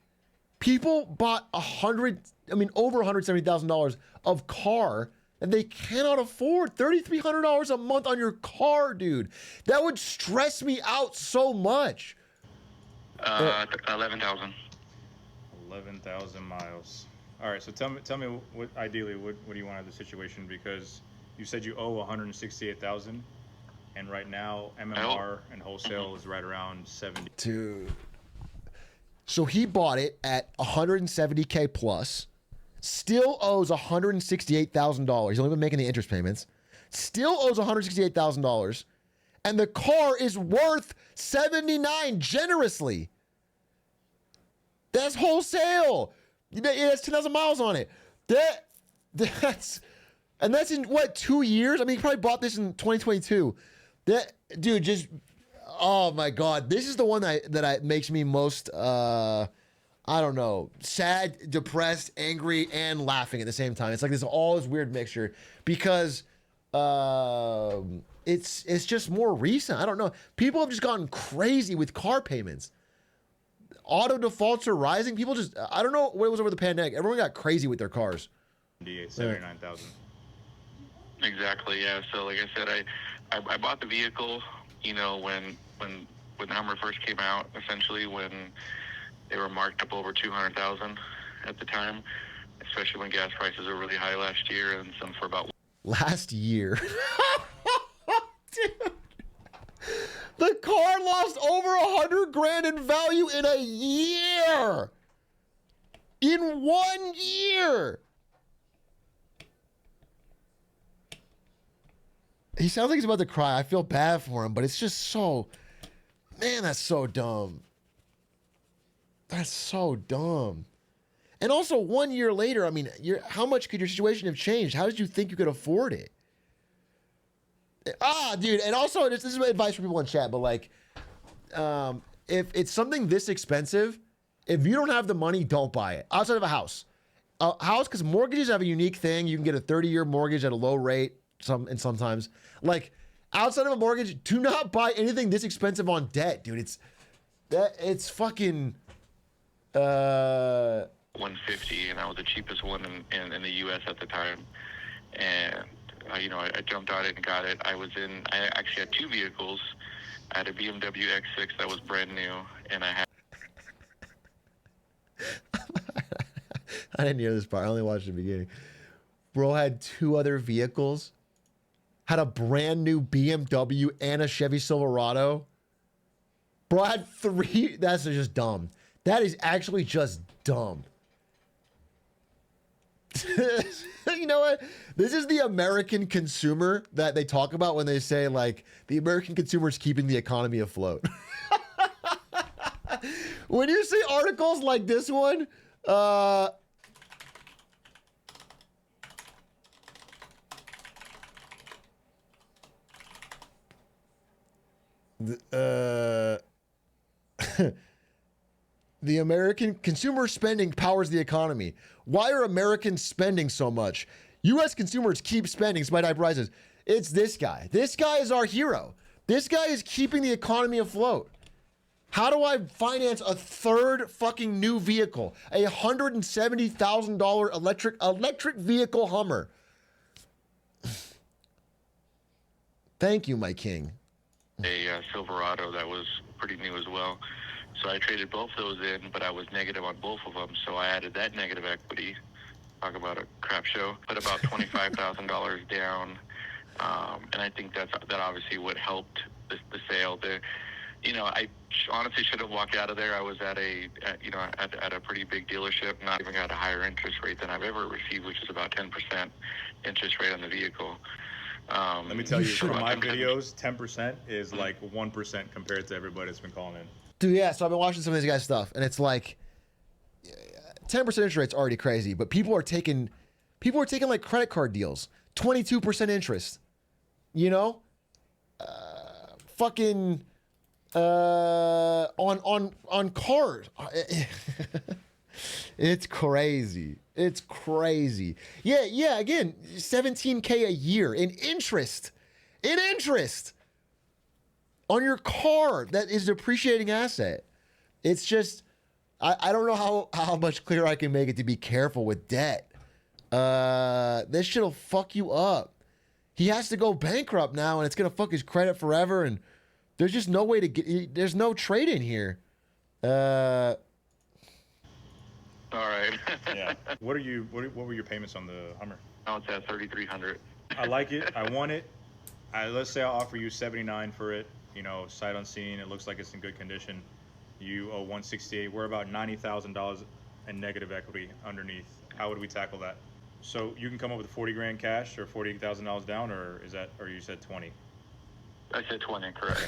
People bought over $170,000 of car that they cannot afford. $3,300 a month on your car, dude. That would stress me out so much. 11,000. 11,000 miles. All right. So tell me what ideally what do you want out of the situation, because you said you owe 168,000, and right now MMR and wholesale is right around 70. Dude. So he bought it at 170K plus, still owes $168,000. He's only been making the interest payments. Still owes $168,000, and the car is worth 79 generously. That's wholesale. It has 10,000 miles on it. That's in what, 2 years? I mean, he probably bought this in 2022. Dude, just. Oh my God, this is the one that makes me most, I don't know, sad, depressed, angry, and laughing at the same time. It's like this weird mixture because it's just more recent. I don't know. People have just gotten crazy with car payments. Auto defaults are rising. People just, I don't know what it was over the pandemic. Everyone got crazy with their cars. 79,000. Exactly, yeah. So like I said, I bought the vehicle, you know, when the Hummer first came out, essentially when they were marked up over 200,000 at the time, especially when gas prices were really high last year, and some for about last year. Dude. The car lost over $100,000 in value in a year. In 1 year. He sounds like he's about to cry. I feel bad for him, but it's just so, man, that's so dumb. That's so dumb. And also 1 year later, I mean, how much could your situation have changed? How did you think you could afford it? Dude, and also, this is my advice for people in chat, but like, if it's something this expensive, if you don't have the money, don't buy it. Outside of a house. A house, because mortgages have a unique thing. You can get a 30-year mortgage at a low rate, sometimes. Like, outside of a mortgage, do not buy anything this expensive on debt, dude. It's fucking 150, and I was the cheapest one in the U.S. at the time. And I jumped on it and got it. I actually had two vehicles. I had a BMW X6 that was brand new, and I had. I didn't hear this part. I only watched the beginning. Bro had two other vehicles. Had a brand new BMW and a Chevy Silverado. Bro had three. That's just dumb. That is actually just dumb. You know what? This is the American consumer that they talk about when they say, like, the American consumer is keeping the economy afloat. When you see articles like this one, the American consumer spending powers the economy. Why are Americans spending so much? U.S. consumers keep spending despite high prices. It's this guy. This guy is our hero. This guy is keeping the economy afloat. How do I finance a third fucking new vehicle? A $170,000 electric vehicle Hummer. Thank you, my king. A Silverado that was pretty new as well. So I traded both those in, but I was negative on both of them. So I added that negative equity. Talk about a crap show. Put about $25,000 down. And I think that obviously what helped the sale. I honestly should have walked out of there. I was at a pretty big dealership, not even got a higher interest rate than I've ever received, which is about 10% interest rate on the vehicle. Let me tell you, from my videos, 10% is like 1% compared to everybody that's been calling in. Dude, yeah, so I've been watching some of these guys' stuff, and it's like 10% interest rate's already crazy, but people are taking like credit card deals, 22% interest. You know? fucking on cars. It's crazy. It's crazy. Yeah. Again, $17K a year in interest. On your car that is a depreciating asset. It's just, I don't know how much clearer I can make it to be careful with debt. This shit'll fuck you up. He has to go bankrupt now, and it's gonna fuck his credit forever. And there's just no way to get. There's no trade in here. All right. Yeah. What were your payments on the Hummer? Now it's at $3,300. I like it. I want it. Let's say I offer you $79 for it. You know, sight unseen. It looks like it's in good condition. You owe $168. We're about $90,000 in negative equity underneath. How would we tackle that? So you can come up with 40 grand cash or $48,000 down, or you said 20? I said 20, correct.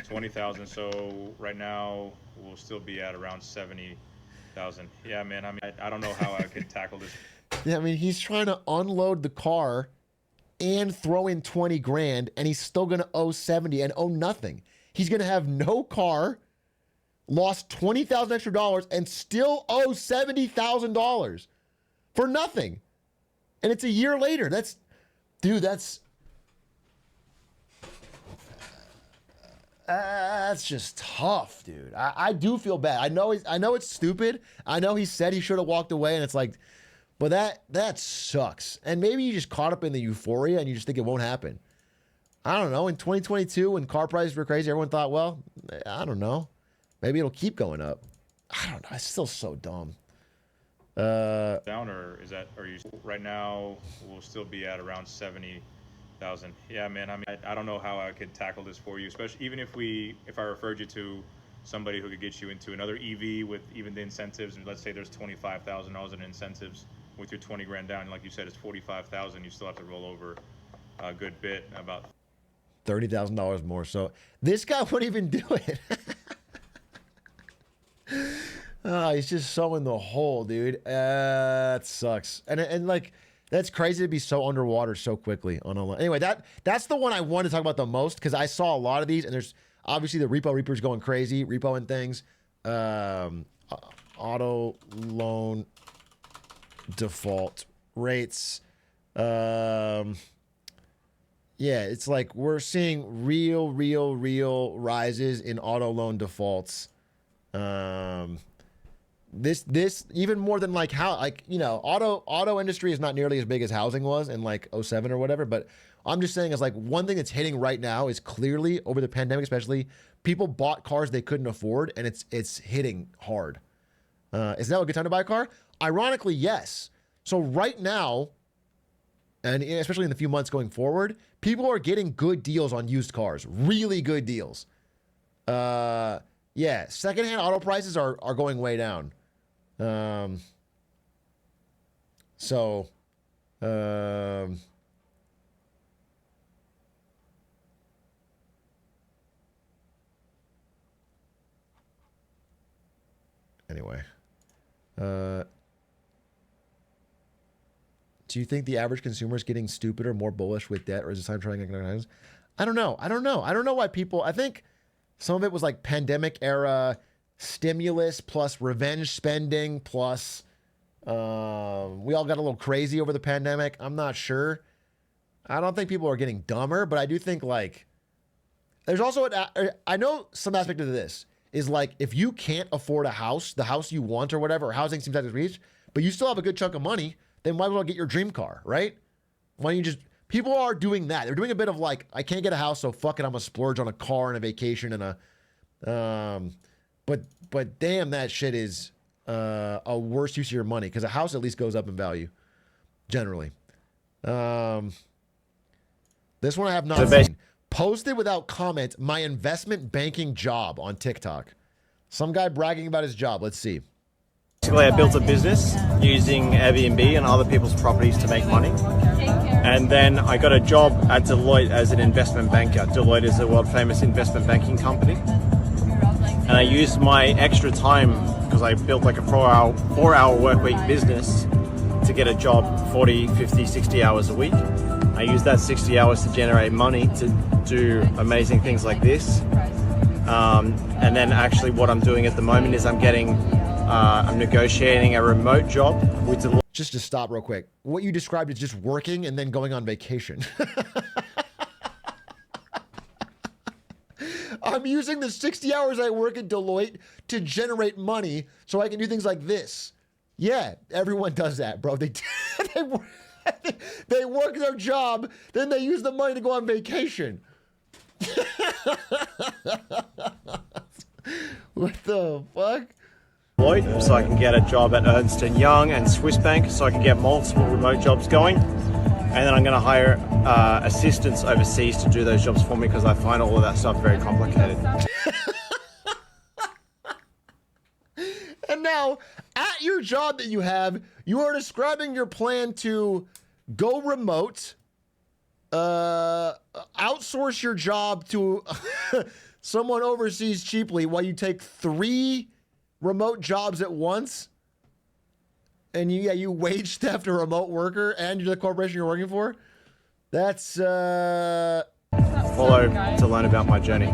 20,000. So right now we'll still be at around 70,000. Yeah, man. I mean, I don't know how I could tackle this. Yeah, I mean, he's trying to unload the car and throw in 20 grand, and he's still gonna owe 70 and owe nothing. He's gonna have no car, lost $20,000 extra dollars, and still owe $70,000 for nothing. And it's a year later. That's just tough, dude. I do feel bad. I know it's stupid. I know he said he should have walked away, and it's like, but that sucks. And maybe you just caught up in the euphoria and you just think it won't happen. I don't know. In 2022, when car prices were crazy, everyone thought, well, I don't know. Maybe it'll keep going up. I don't know. It's still so dumb. Down, or are you right now? We'll still be at around 70,000. Yeah, man. I mean, I don't know how I could tackle this for you, especially even if I referred you to somebody who could get you into another EV with even the incentives. Let's say there's $25,000 in incentives with your 20 grand down. Like you said, it's 45,000. You still have to roll over a good bit, about $30,000 more. So this guy wouldn't even do it. He's just so in the hole, dude. That sucks. And like, that's crazy to be so underwater so quickly on a. Anyway, that's the one I wanted to talk about the most, because I saw a lot of these, and there's obviously the repo reapers going crazy, repo and things. Auto loan default rates. Yeah, it's like we're seeing real rises in auto loan defaults. This even more than like how, like, you know, auto industry is not nearly as big as housing was in like 07 or whatever, but I'm just saying is like one thing that's hitting right now is clearly over the pandemic, especially people bought cars they couldn't afford, and it's hitting hard. Is now a good time to buy a car? Ironically, yes. So right now, and especially in the few months going forward, people are getting good deals on used cars, really good deals. Yeah, secondhand auto prices are going way down. Anyway, do you think the average consumer is getting stupider, more bullish with debt, or is it time trying economic times? I don't know. I don't know why people. I think some of it was like pandemic era stimulus plus revenge spending plus we all got a little crazy over the pandemic. I'm not sure. I don't think people are getting dumber, but I do think like there's also I know some aspect of this is like if you can't afford a house, the house you want or whatever, or housing seems like it's reached, but you still have a good chunk of money, then why would I get your dream car, right? Why don't you just, people are doing that. They're doing a bit of like, I can't get a house, so fuck it, I'm gonna splurge on a car and a vacation and a, but damn, that shit is a worse use of your money, because a house at least goes up in value, generally. This one I have not seen. Posted without comment, my investment banking job on TikTok. Some guy bragging about his job. Let's see. Basically, I built a business using Airbnb and other people's properties to make money. And then I got a job at Deloitte as an investment banker. Deloitte is a world-famous investment banking company. And I used my extra time, because I built like a 4-hour work week business, to get a job 40, 50, 60 hours a week. I use that 60 hours to generate money to do amazing things like this. And then actually what I'm doing at the moment is I'm negotiating a remote job with Deloitte. Just to stop real quick. What you described is just working and then going on vacation. I'm using the 60 hours I work at Deloitte to generate money so I can do things like this. Yeah, everyone does that, bro. They work their job, then they use the money to go on vacation. What the fuck? So I can get a job at Ernst & Young and Swiss Bank, so I can get multiple remote jobs going. And then I'm going to hire assistants overseas to do those jobs for me because I find all of that stuff very complicated. And now, at your job that you have, you are describing your plan to go remote, outsource your job to someone overseas cheaply while you take 3 remote jobs at once. And you wage theft a remote worker and you're the corporation you're working for. That's follow to learn about my journey.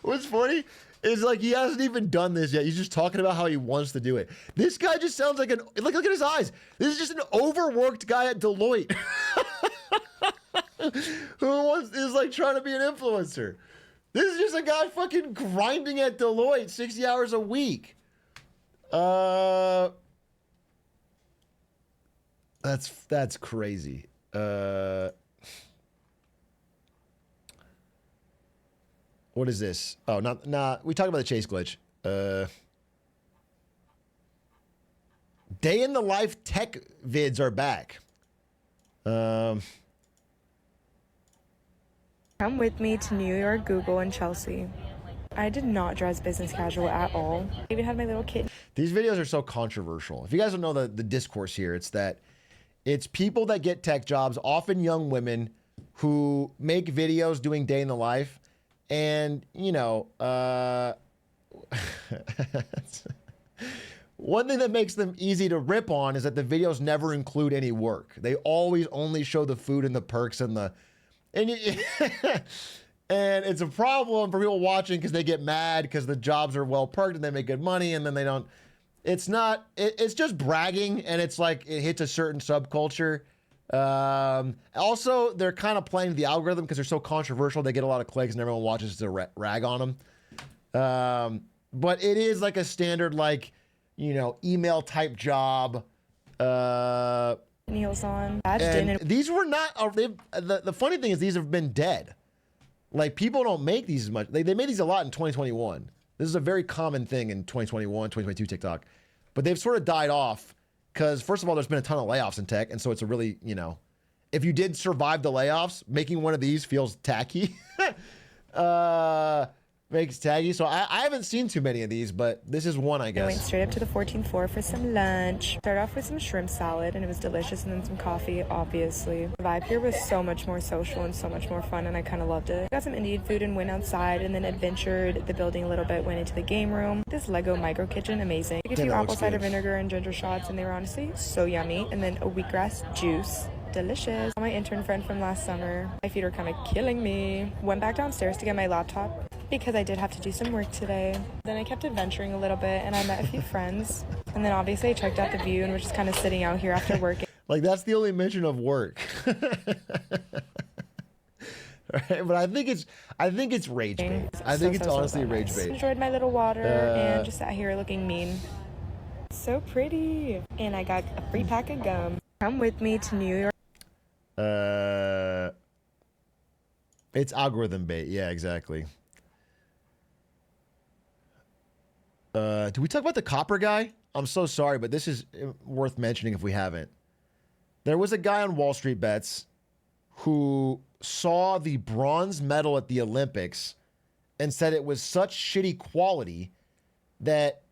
What's funny is like he hasn't even done this yet. He's just talking about how he wants to do it. This guy just sounds like look at his eyes. This is just an overworked guy at Deloitte who is like trying to be an influencer. This is just a guy fucking grinding at Deloitte 60 hours a week. That's crazy. What is this? Oh, we talked about the chase glitch. Day in the life tech vids are back. Come with me to New York, Google, and Chelsea. I did not dress business casual at all. I even had my little kid. These videos are so controversial. If you guys don't know the discourse here, it's that it's people that get tech jobs, often young women, who make videos doing day in the life. And, you know, one thing that makes them easy to rip on is that the videos never include any work. They always only show the food and the perks and and it's a problem for people watching because they get mad because the jobs are well perked and they make good money and then they don't. It's just bragging, and it's like it hits a certain subculture. Also, they're kind of playing the algorithm because they're so controversial. They get a lot of clicks and everyone watches to rag on them. But it is like a standard, like, you know, email type job. Heels on. And these were not. The funny thing is these have been dead. Like, people don't make these as much. They made these a lot in 2021. This is a very common thing in 2021, 2022 TikTok. But they've sort of died off because, first of all, there's been a ton of layoffs in tech. And so it's a really, you know, if you did survive the layoffs, making one of these feels tacky. Makes tacky. So I haven't seen too many of these, but this is one, I guess. I went straight up to the 14th floor for some lunch. Started off with some shrimp salad, and it was delicious, and then some coffee, obviously. The vibe here was so much more social and so much more fun, and I kind of loved it. Got some Indian food and went outside, and then adventured the building a little bit, went into the game room. This Lego micro kitchen, amazing. Took a few apple cider vinegar and ginger shots, and they were honestly so yummy. And then a wheatgrass juice. Delicious. My intern friend from last summer. My feet are kind of killing me. Went back downstairs to get my laptop because I did have to do some work today. Then I kept adventuring a little bit and I met a few friends. And then obviously I checked out the view and we're just kind of sitting out here after work. Like, that's the only mention of work. Right? But I think it's rage bait. I think it's honestly rage bait. Enjoyed my little water and just sat here looking mean. So pretty. And I got a free pack of gum. Come with me to New York. It's algorithm bait. Yeah, exactly. Did we talk about the copper guy? I'm so sorry, but this is worth mentioning if we haven't. There was a guy on Wall Street Bets who saw the bronze medal at the Olympics and said it was such shitty quality that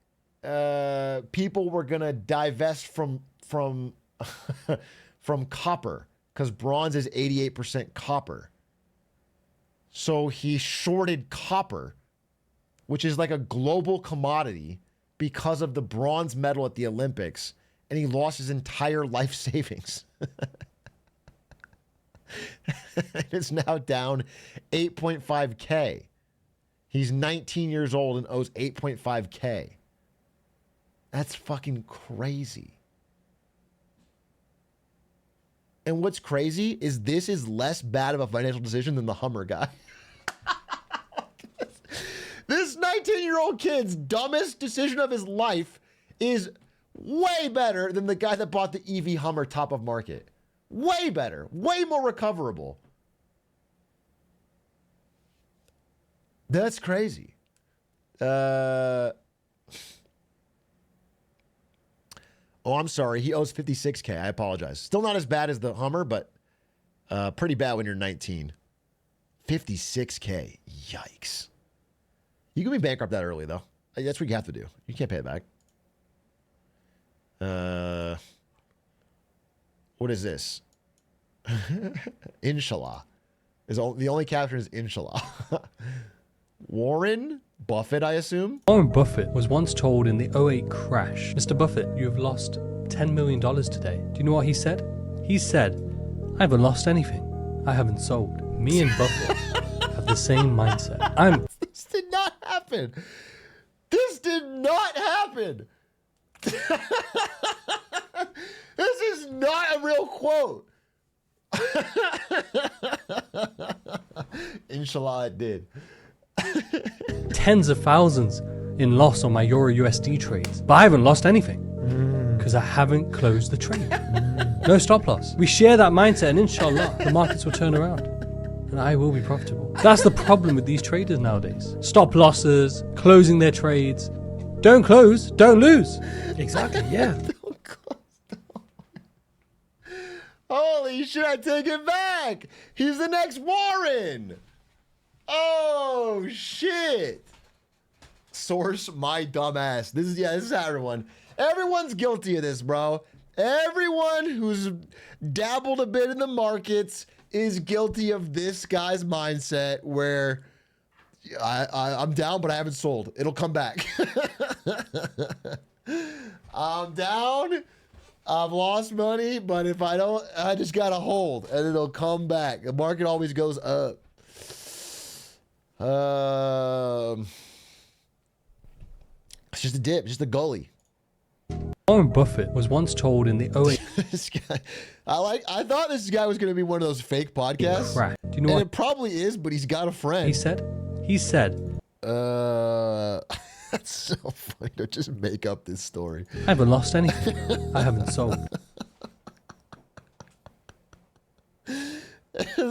people were gonna divest from copper because bronze is 88% copper. So he shorted copper, which is like a global commodity, because of the bronze medal at the Olympics, and he lost his entire life savings. It's now down 8.5K. He's 19 years old and owes 8.5K. That's fucking crazy. And what's crazy is this is less bad of a financial decision than the Hummer guy. This 19-year-old kid's dumbest decision of his life is way better than the guy that bought the EV Hummer top of market. Way better. Way more recoverable. That's crazy. Oh, I'm sorry. He owes 56K. I apologize. Still not as bad as the Hummer, but pretty bad when you're 19. 56K. Yikes. You can be bankrupt that early, though. That's what you have to do. You can't pay it back. What is this? Inshallah. The only caption is Inshallah. Warren Buffett, I assume? Warren Buffett was once told in the 2008 crash, Mr. Buffett, you have lost $10 million today. Do you know what he said? He said, I haven't lost anything. I haven't sold. Me and Buffett have the same mindset. This did not happen. This did not happen. This is not a real quote. Inshallah, it did. Tens of thousands in loss on my Euro USD trades, but I haven't lost anything because I haven't closed the trade. No stop loss. We share that mindset, and inshallah, the markets will turn around and I will be profitable. That's the problem with these traders nowadays. Stop losses, closing their trades. Don't close, don't lose. Exactly, yeah. Holy shit, I take it back. He's the next Warren. Oh, shit. Source, my dumbass. This is everyone. Everyone's guilty of this, bro. Everyone who's dabbled a bit in the markets is guilty of this guy's mindset where I'm down, but I haven't sold. It'll come back. I'm down. I've lost money, but if I don't, I just got to hold and it'll come back. The market always goes up. It's just a dip, just a gully. Warren Buffett was once told in the 2008 This guy, I thought this guy was going to be one of those fake podcasts. Right. Do you know what it probably is, but he's got a friend. he said? He said, that's so funny to just make up this story. I haven't lost anything. I haven't sold.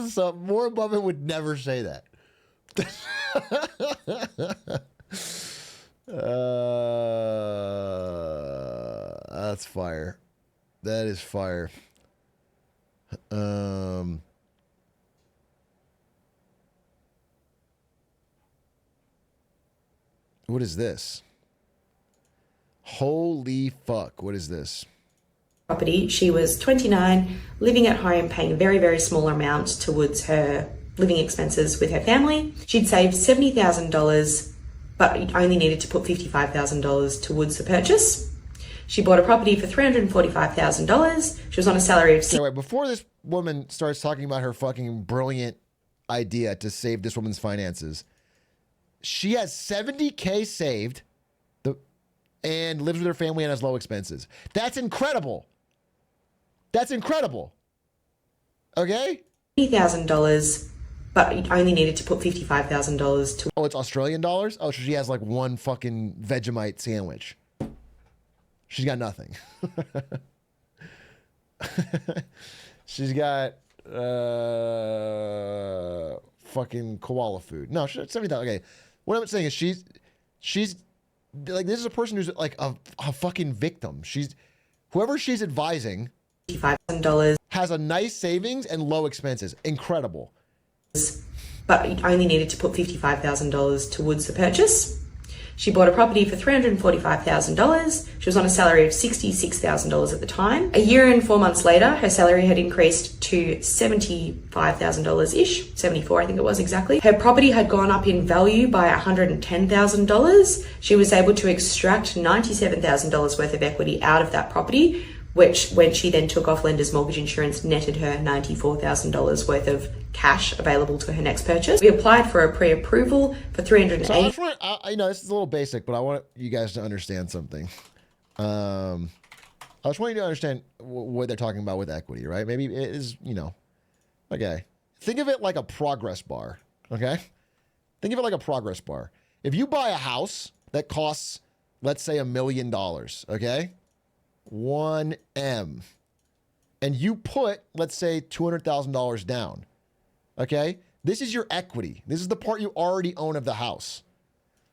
So Warren Buffett would never say that. That's fire. That is fire. What is this? Holy fuck. What is this? Property. She was 29, living at home, paying a very, very small amount towards her living expenses with her family. She'd saved $70,000, but only needed to put $55,000 towards the purchase. She bought a property for $345,000. She was on a salary of... Anyway, before this woman starts talking about her fucking brilliant idea to save this woman's finances, she has $70K saved and lives with her family and has low expenses. That's incredible. That's incredible. Okay? $50,000, but only needed to put $55,000 to... Oh, it's Australian dollars? Oh, so she has like one fucking Vegemite sandwich. She's got nothing. She's got fucking koala food. No, she's 70,000. Okay. What I'm saying is she's like, this is a person who's like a fucking victim. Whoever she's advising $55,000 has a nice savings and low expenses. Incredible. But only needed to put $55,000 towards the purchase. She bought a property for $345,000. She was on a salary of $66,000 at the time. A year and 4 months later, her salary had increased to $75,000-ish, 74 I think it was exactly. Her property had gone up in value by $110,000. She was able to extract $97,000 worth of equity out of that property, which when she then took off lender's mortgage insurance netted her $94,000 worth of cash available to her next purchase. We applied for a pre-approval for $308,000. So I just want, I know this is a little basic, but I want you guys to understand something. I just want you to understand what they're talking about with equity, right? Maybe it is, okay. Think of it like a progress bar, okay? Think of it like a progress bar. If you buy a house that costs, let's say, $1 million, okay? 1M. And you put, let's say, $200,000 down. Okay? This is your equity. This is the part you already own of the house.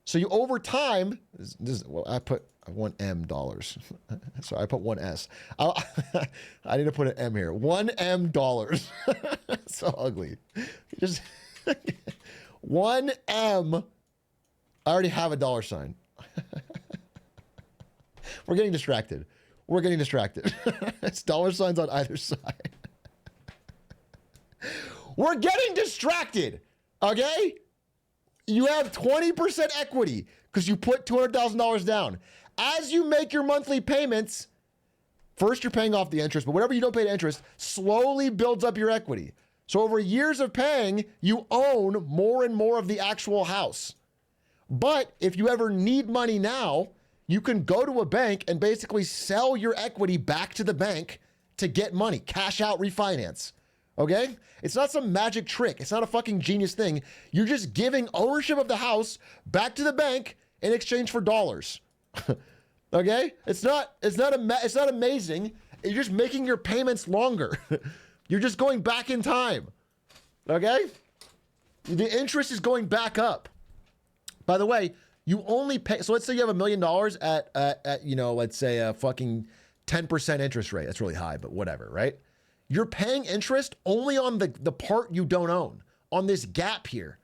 So you, over time, well, I put $1M. So I put 1S. I need to put an M here. $1M. So ugly. Just 1M. I already have a dollar sign. We're getting distracted. We're getting distracted. It's dollar signs on either side. We're getting distracted, okay? You have 20% equity because you put $200,000 down. As you make your monthly payments, first you're paying off the interest, but whatever you don't pay the interest slowly builds up your equity. So over years of paying, you own more and more of the actual house. But if you ever need money now, you can go to a bank and basically sell your equity back to the bank to get money, cash out, refinance. Okay? It's not some magic trick. It's not a fucking genius thing. You're just giving ownership of the house back to the bank in exchange for dollars. Okay? It's not amazing. You're just making your payments longer. You're just going back in time. Okay? The interest is going back up. By the way, you only pay, so let's say you have $1 million at let's say a fucking 10% interest rate. That's really high, but whatever, right? You're paying interest only on the part you don't own, on this gap here.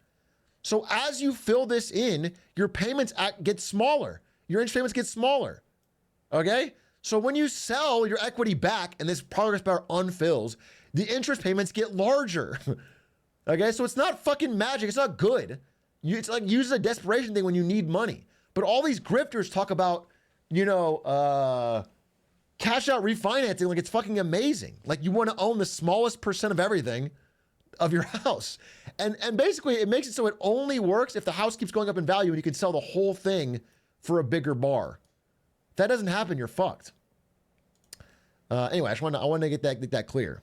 So as you fill this in, your payments get smaller. Your interest payments get smaller, okay? So when you sell your equity back and this progress bar unfills, the interest payments get larger, okay? So it's not fucking magic. It's not good. It's like use a desperation thing when you need money. But all these grifters talk about, cash out refinancing like it's fucking amazing. Like you want to own the smallest percent of everything of your house. And basically it makes it so it only works if the house keeps going up in value and you can sell the whole thing for a bigger bar. If that doesn't happen, you're fucked. Anyway, I want to get that clear.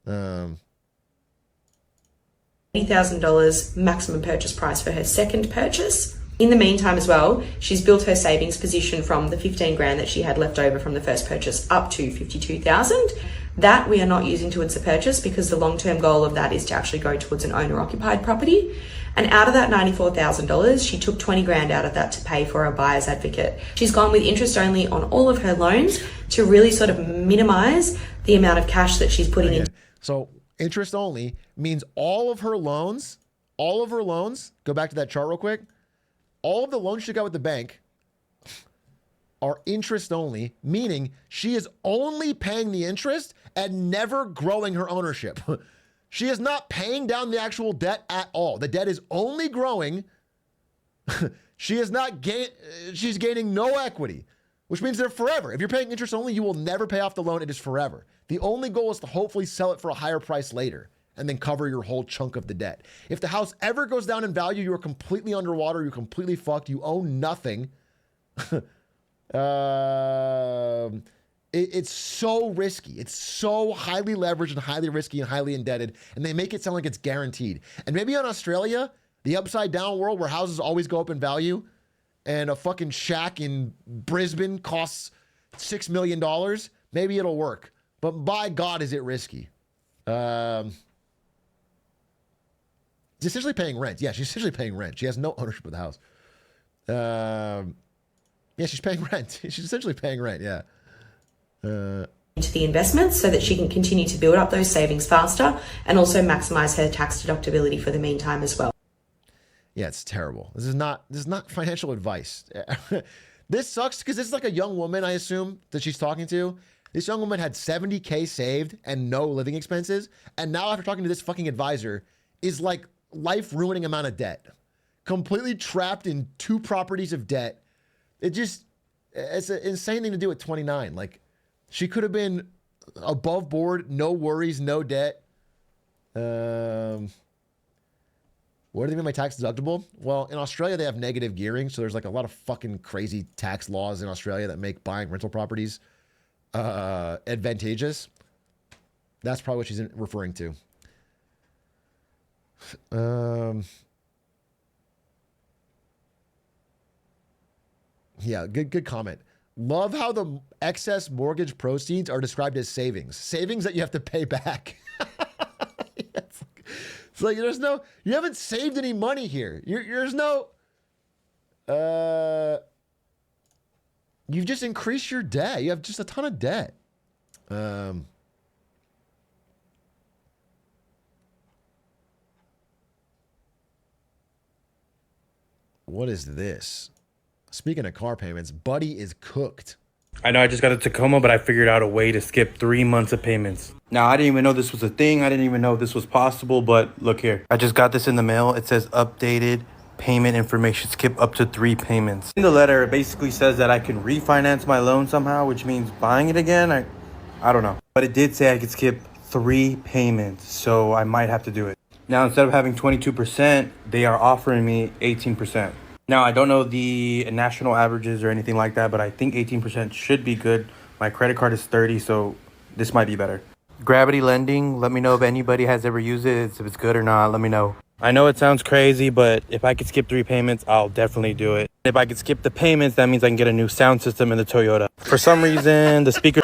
$80,000 maximum purchase price for her second purchase. In the meantime as well, she's built her savings position from the 15 grand that she had left over from the first purchase up to 52,000. That we are not using towards the purchase because the long-term goal of that is to actually go towards an owner-occupied property. And out of that $94,000, she took 20 grand out of that to pay for a buyer's advocate. She's gone with interest only on all of her loans to really sort of minimize the amount of cash that she's putting in. So interest only means all of her loans, go back to that chart real quick. All of the loans she got with the bank are interest only, meaning she is only paying the interest and never growing her ownership. She is not paying down the actual debt at all. The debt is only growing. She's gaining no equity, which means they're forever. If you're paying interest only, you will never pay off the loan. It is forever. The only goal is to hopefully sell it for a higher price later and then cover your whole chunk of the debt. If the house ever goes down in value, you are completely underwater. You're completely fucked. You own nothing. It's so risky. It's so highly leveraged and highly risky and highly indebted. And they make it sound like it's guaranteed. And maybe in Australia, the upside down world where houses always go up in value and a fucking shack in Brisbane costs $6 million, maybe it'll work. But by God, is it risky? She's essentially paying rent. Yeah, she's essentially paying rent. She has no ownership of the house. Yeah, she's paying rent. She's essentially paying rent, yeah. Into the investments so that she can continue to build up those savings faster and also maximize her tax deductibility for the meantime as well. Yeah, it's terrible. This is not financial advice. This sucks because this is like a young woman, I assume, that she's talking to. This young woman had $70K saved and no living expenses. And now after talking to this fucking advisor is like life-ruining amount of debt. Completely trapped in 2 properties of debt. It's an insane thing to do at 29. Like, she could have been above board, no worries, no debt. What do they mean by tax deductible? Well, in Australia, they have negative gearing. So there's like a lot of fucking crazy tax laws in Australia that make buying rental properties advantageous. That's probably what she's referring to. Yeah, good comment. Love how the excess mortgage proceeds are described as savings. Savings that you have to pay back. It's like you haven't saved any money here. There's no, you've just increased your debt. You have just a ton of debt. What is this? Speaking of car payments, Buddy is cooked. I know I just got a Tacoma, but I figured out a way to skip 3 months of payments. Now, I didn't even know this was a thing. I didn't even know this was possible, but look here. I just got this in the mail. It says updated payment information, skip up to 3 payments. In the letter, it basically says that I can refinance my loan somehow, which means buying it again. I don't know. But it did say I could skip 3 payments, so I might have to do it. Now, instead of having 22%, they are offering me 18%. Now, I don't know the national averages or anything like that, but I think 18% should be good. My credit card is 30, so this might be better. Gravity lending, let me know if anybody has ever used it, if it's good or not, let me know. I know it sounds crazy, but if I could skip 3 payments, I'll definitely do it. If I could skip the payments, that means I can get a new sound system in the Toyota. For some reason, the speaker...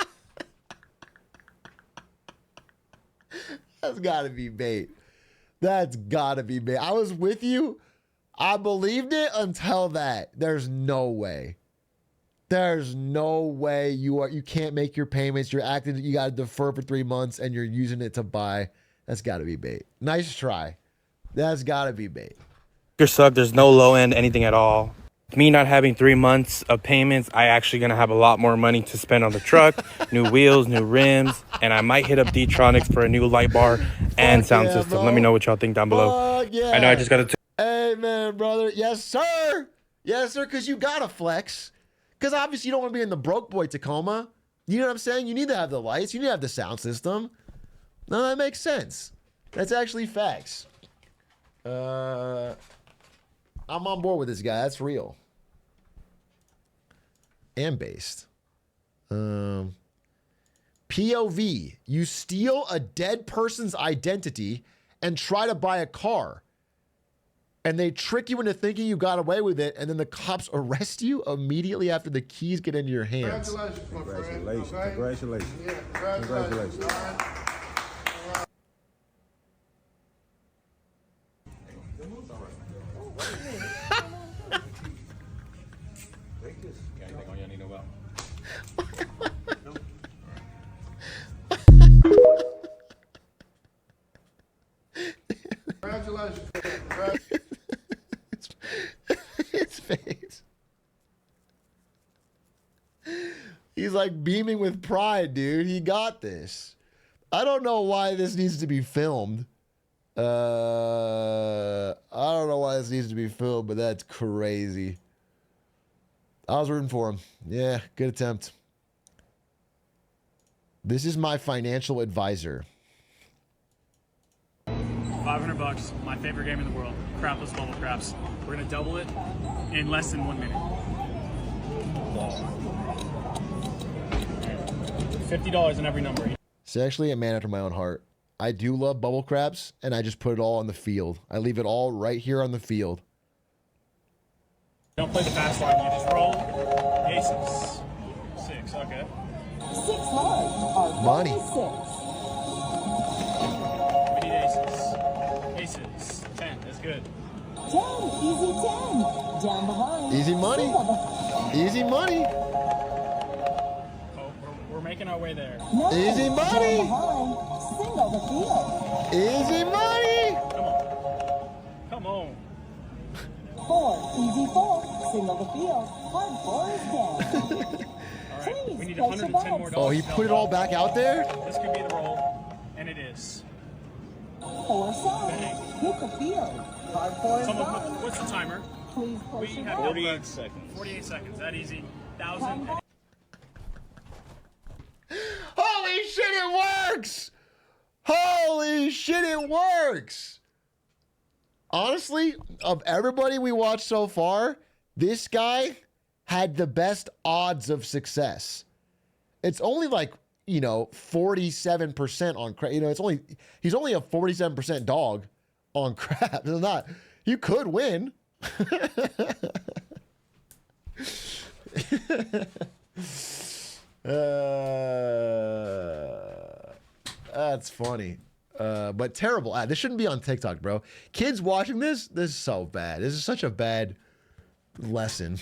That's gotta be bait. That's gotta be bait. I was with you. I believed it until that. There's no way. There's no way you can't make your payments. You got to defer for 3 months and you're using it to buy. That's got to be bait. Nice try. That's got to be bait. Suck. There's no low end, anything at all. Me not having 3 months of payments, I actually going to have a lot more money to spend on the truck, new wheels, new rims, and I might hit up D-Tronics for a new light bar and sound system. Bro. Let me know what y'all think down below. Yeah. I know I just got to... Amen, brother. Yes, sir. Yes, sir, because you got to flex. Because obviously you don't want to be in the broke boy Tacoma. You know what I'm saying? You need to have the lights. You need to have the sound system. No, that makes sense. That's actually facts. I'm on board with this guy. That's real. And based. POV. You steal a dead person's identity and try to buy a car. And they trick you into thinking you got away with it, and then the cops arrest you immediately after the keys get into your hands. Congratulations. Congratulations. Yeah, congratulations. Congratulations. His face. He's like beaming with pride, dude. He got this. I don't know why this needs to be filmed. I don't know why this needs to be filmed, but that's crazy. I was rooting for him. Yeah, good attempt. This is my financial advisor. $500, my favorite game in the world, crapless bubble craps. We're gonna double it in less than 1 minute. $50 in every number. It's actually a man after my own heart. I do love bubble craps, and I just put it all on the field. I leave it all right here on the field. Don't play the fast line, you just roll. Aces. 6, okay. 6 hard. Money. 6. We need aces. Aces. 10, that's good. 10, easy 10. Down behind. Easy money. Easy money. Oh, we're making our way there. No, easy money. Down behind. Single the field. Easy money. Come on. Come on. 4, easy 4, single the field, hard 4 is down. All right, we need place your $110 bets. more. Oh, he put it all back out there? This could be the roll, and it is. 4 side, hit the field, hard 4 is down. What's the timer? Please place your have bets. 48 seconds. 48 seconds. That easy. 1,000. Holy shit, it works! Holy shit, it works! Honestly, of everybody we watched so far, this guy had the best odds of success. It's only like, 47% on crap. He's only a 47% dog on crap. It's not. You could win. That's funny. But terrible ad. This shouldn't be on TikTok, bro. Kids watching this is so bad. This is such a bad lesson.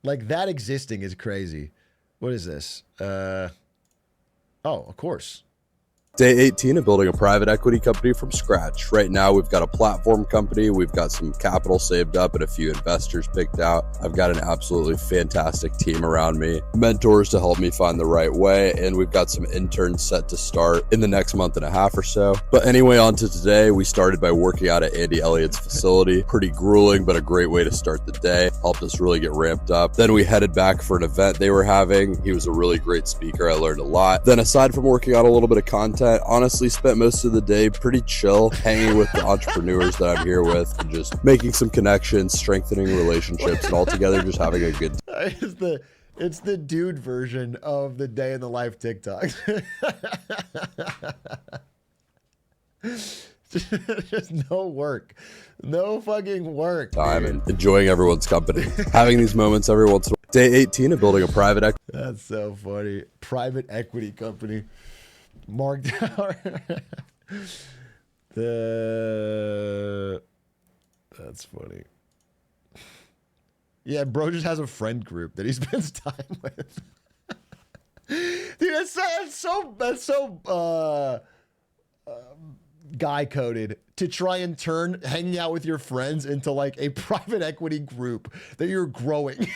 Like that existing is crazy. What is this? Oh, of course. Day 18 of building a private equity company from scratch. Right now, we've got a platform company. We've got some capital saved up and a few investors picked out. I've got an absolutely fantastic team around me, mentors to help me find the right way, and we've got some interns set to start in the next month and a half or so. But anyway, on to today. We started by working out at Andy Elliott's facility. Pretty grueling, but a great way to start the day. Helped us really get ramped up. Then we headed back for an event they were having. He was a really great speaker. I learned a lot. Then aside from working out a little bit of content, honestly spent most of the day pretty chill, hanging with the entrepreneurs that I'm here with and just making some connections, strengthening relationships, and altogether just having a good day. It's the dude version of the day in the life TikToks. Just no work. No fucking work. Time and enjoying everyone's company. Having these moments every once in a while. Day 18 of building a private equity. That's so funny. Private equity company. Mark Tower. That's funny. Yeah, bro just has a friend group that he spends time with. Dude, that's so guy coded to try and turn hanging out with your friends into like a private equity group that you're growing.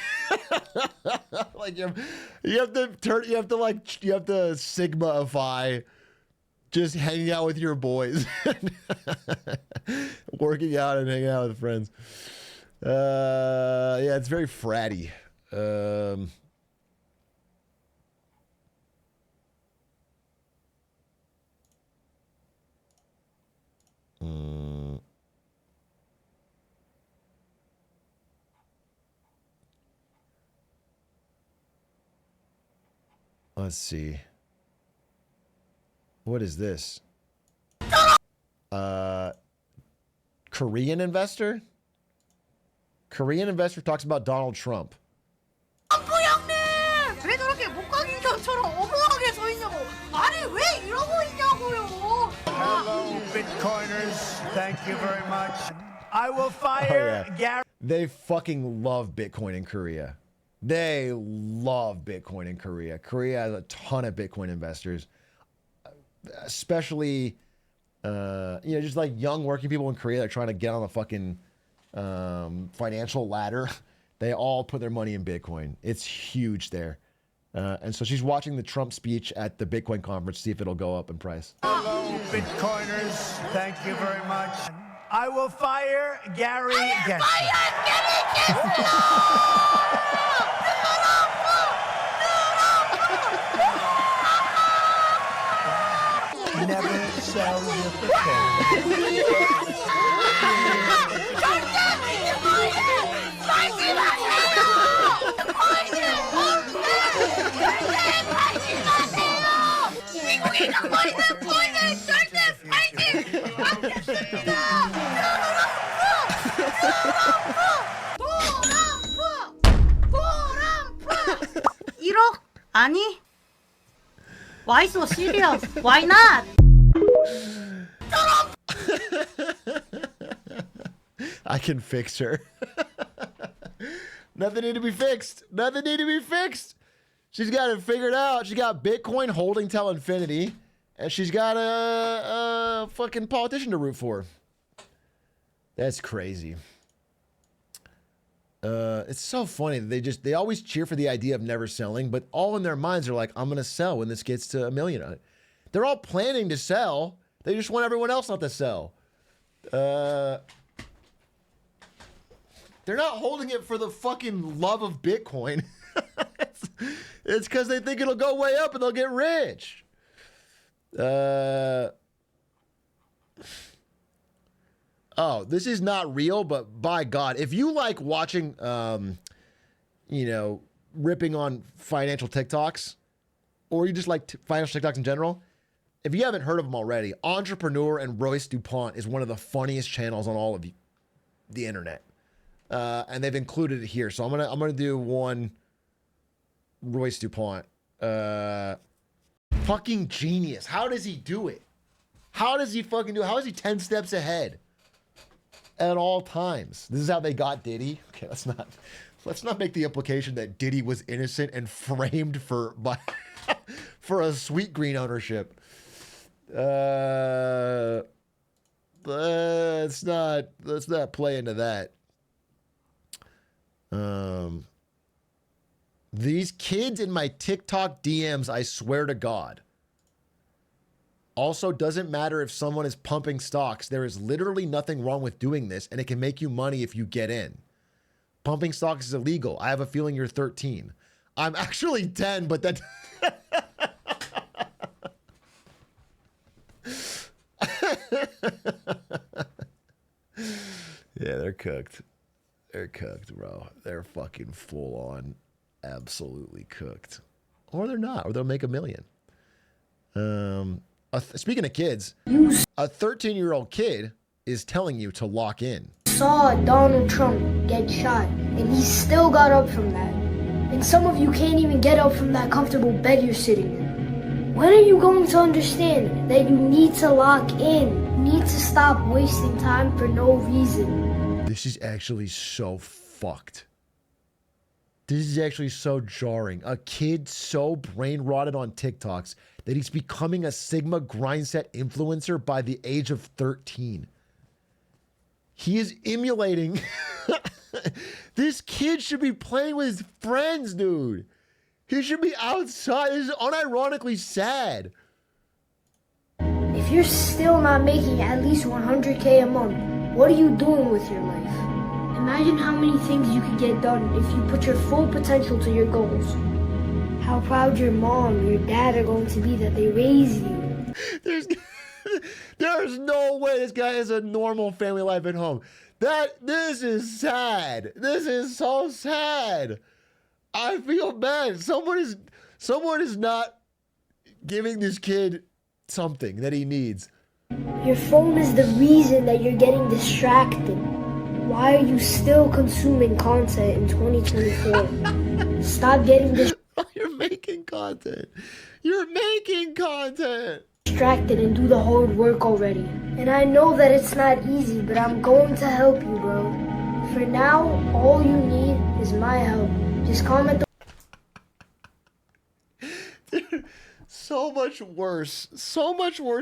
Like you have to sigmaify just hanging out with your boys, working out and hanging out with friends. Yeah, it's very fratty. Let's see. What is this? Korean investor? Korean investor talks about Donald Trump. 왜 저렇게 목각인형처럼 어머하게 서 있냐고. 아니 왜 이러고 있냐고요. Hello, Bitcoiners. Thank you very much. I will fire Gary. They fucking love Bitcoin in Korea. They love Bitcoin in Korea. Korea has a ton of Bitcoin investors, especially, just like young working people in Korea that are trying to get on the fucking financial ladder. They all put their money in Bitcoin. It's huge there. And so she's watching the Trump speech at the Bitcoin conference, see if it'll go up in price. Hello, Bitcoiners. Thank you very much. I will fire Gary Gensler. Never sell your pretend. 아니? Why so serious? Why not? I can fix her. Nothing need to be fixed. Nothing need to be fixed. She's got it figured out. She got Bitcoin holding till infinity. and she's got a fucking politician to root for. That's crazy. It's so funny that they always cheer for the idea of never selling, but all in their minds are like, I'm gonna sell when this gets to $1 million. They're all planning to sell. They just want everyone else not to sell. They're not holding it for the fucking love of Bitcoin. It's because they think it'll go way up and they'll get rich. Oh, this is not real, but by God, if you like watching, ripping on financial TikToks, or you just like financial TikToks in general, if you haven't heard of them already, Entrepreneur and Royce DuPont is one of the funniest channels on all of the internet, and they've included it here. So I'm gonna do one Royce DuPont. Fucking genius! How does he do it? How does he fucking do it? How is he 10 steps ahead at all times? This is how they got Diddy. Okay, let's not make the implication that Diddy was innocent and framed for a Sweet Green ownership. Let's not play into that. These kids in my TikTok DMs, I swear to God. Also, doesn't matter if someone is pumping stocks. There is literally nothing wrong with doing this, and it can make you money if you get in. Pumping stocks is illegal. I have a feeling you're 13. I'm actually 10, but that... Yeah, they're cooked. They're cooked, bro. They're fucking full on, absolutely cooked. Or they're not, or they'll make $1 million. Speaking of kids, a 13-year-old kid is telling you to lock in. Saw Donald Trump get shot, and he still got up from that. And some of you can't even get up from that comfortable bed you're sitting in. When are you going to understand that you need to lock in? You need to stop wasting time for no reason. This is actually so fucked. This is actually so jarring. A kid so brain rotted on TikToks that he's becoming a Sigma grindset influencer by the age of 13. He is emulating. This kid should be playing with his friends, dude. He should be outside. This is unironically sad. If you're still not making at least 100K a month, what are you doing with your life? Imagine how many things you could get done if you put your full potential to your goals. How proud your mom, your dad are going to be that they raised you. There's no way this guy has a normal family life at home. This is sad. This is so sad. I feel bad. Someone is not giving this kid something that he needs. Your phone is the reason that you're getting distracted. Why are you still consuming content in 2024? Stop getting You're making content. You're making content. Distracted and do the hard work already. And I know that it's not easy, but I'm going to help you, bro. For now, all you need is my help. Just comment. Dude, so much worse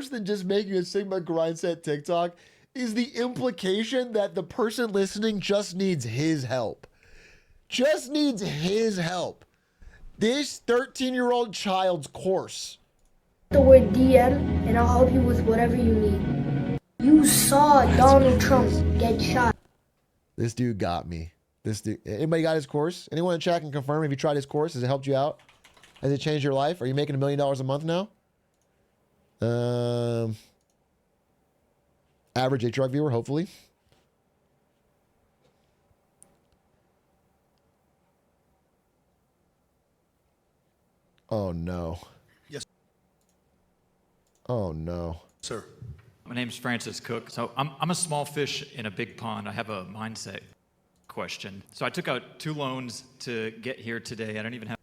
than just making a Sigma grindset TikTok is the implication that the person listening just needs his help. Just needs his help. This 13-year-old child's course. The word DM, and I'll help you with whatever you need. You saw Donald Trump get shot. This dude got me. Anybody got his course? Anyone in chat can confirm if you tried his course? Has it helped you out? Has it changed your life? Are you making $1 million a month now? Average Atrioc viewer, hopefully. Oh no. Yes. Oh no. Sir. My name's Francis Cook. So I'm a small fish in a big pond. I have a mindset question. So I took out 2 loans to get here today. I don't even have.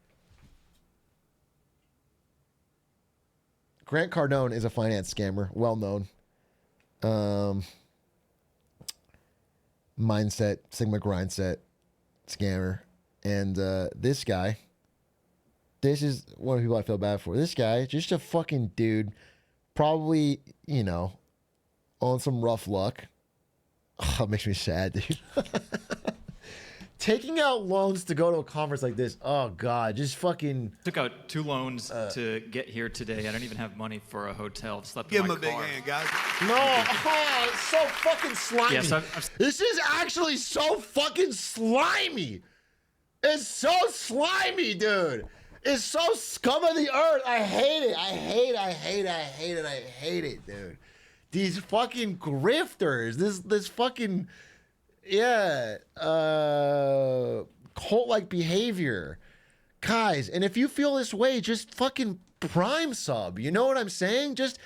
Grant Cardone is a finance scammer, well known. Mindset, Sigma grindset scammer. And this guy, this is one of the people I feel bad for. This guy, just a fucking dude probably, you know, on some rough luck. Oh, it makes me sad, dude. Taking out loans to go to a conference like this, oh God, just fucking. Took out 2 loans to get here today. I don't even have money for a hotel. Slept Give in him my a car. big hand, guys. No, oh, it's so fucking slimy. Yes, This is actually so fucking slimy. It's so slimy, dude. It's so scum of the earth. I hate it. I hate it, dude. These fucking grifters. This fucking, yeah, cult-like behavior. Guys, and if you feel this way, just fucking prime sub. You know what I'm saying? Just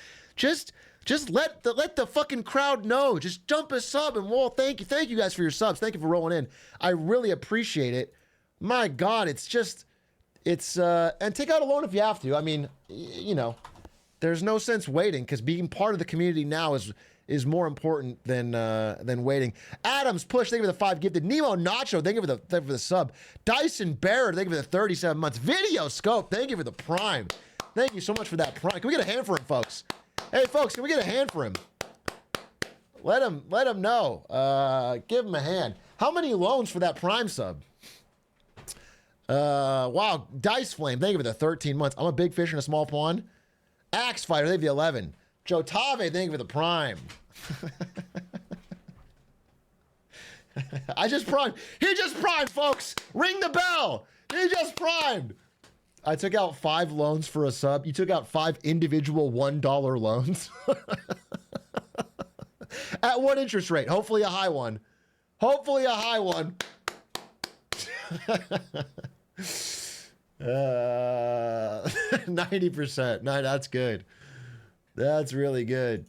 let the fucking crowd know. Just jump a sub and we'll thank you guys for your subs. Thank you for rolling in. I really appreciate it. My God, and take out a loan if you have to. I mean, you know, there's no sense waiting because being part of the community now is more important than waiting. Adams Push, thank you for the 5 gifted. Nemo Nacho, thank you for the sub. Dyson Barrett, thank you for the 37 months. Video Scope, thank you for the prime. Thank you so much for that prime. Can we get a hand for him, folks? Hey, folks, can we get a hand for him? Let him know. Give him a hand. How many loans for that prime sub? Wow, Dice Flame, thank you for the 13 months. I'm a big fish in a small pond. Axe Fighter, thank you for the 11. Joe Tave, thank you for the prime. I just primed. He just primed, folks. Ring the bell. He just primed. I took out 5 loans for a sub. You took out 5 individual $1 loans. At what interest rate? Hopefully a high one. 90%. No, that's good. That's really good.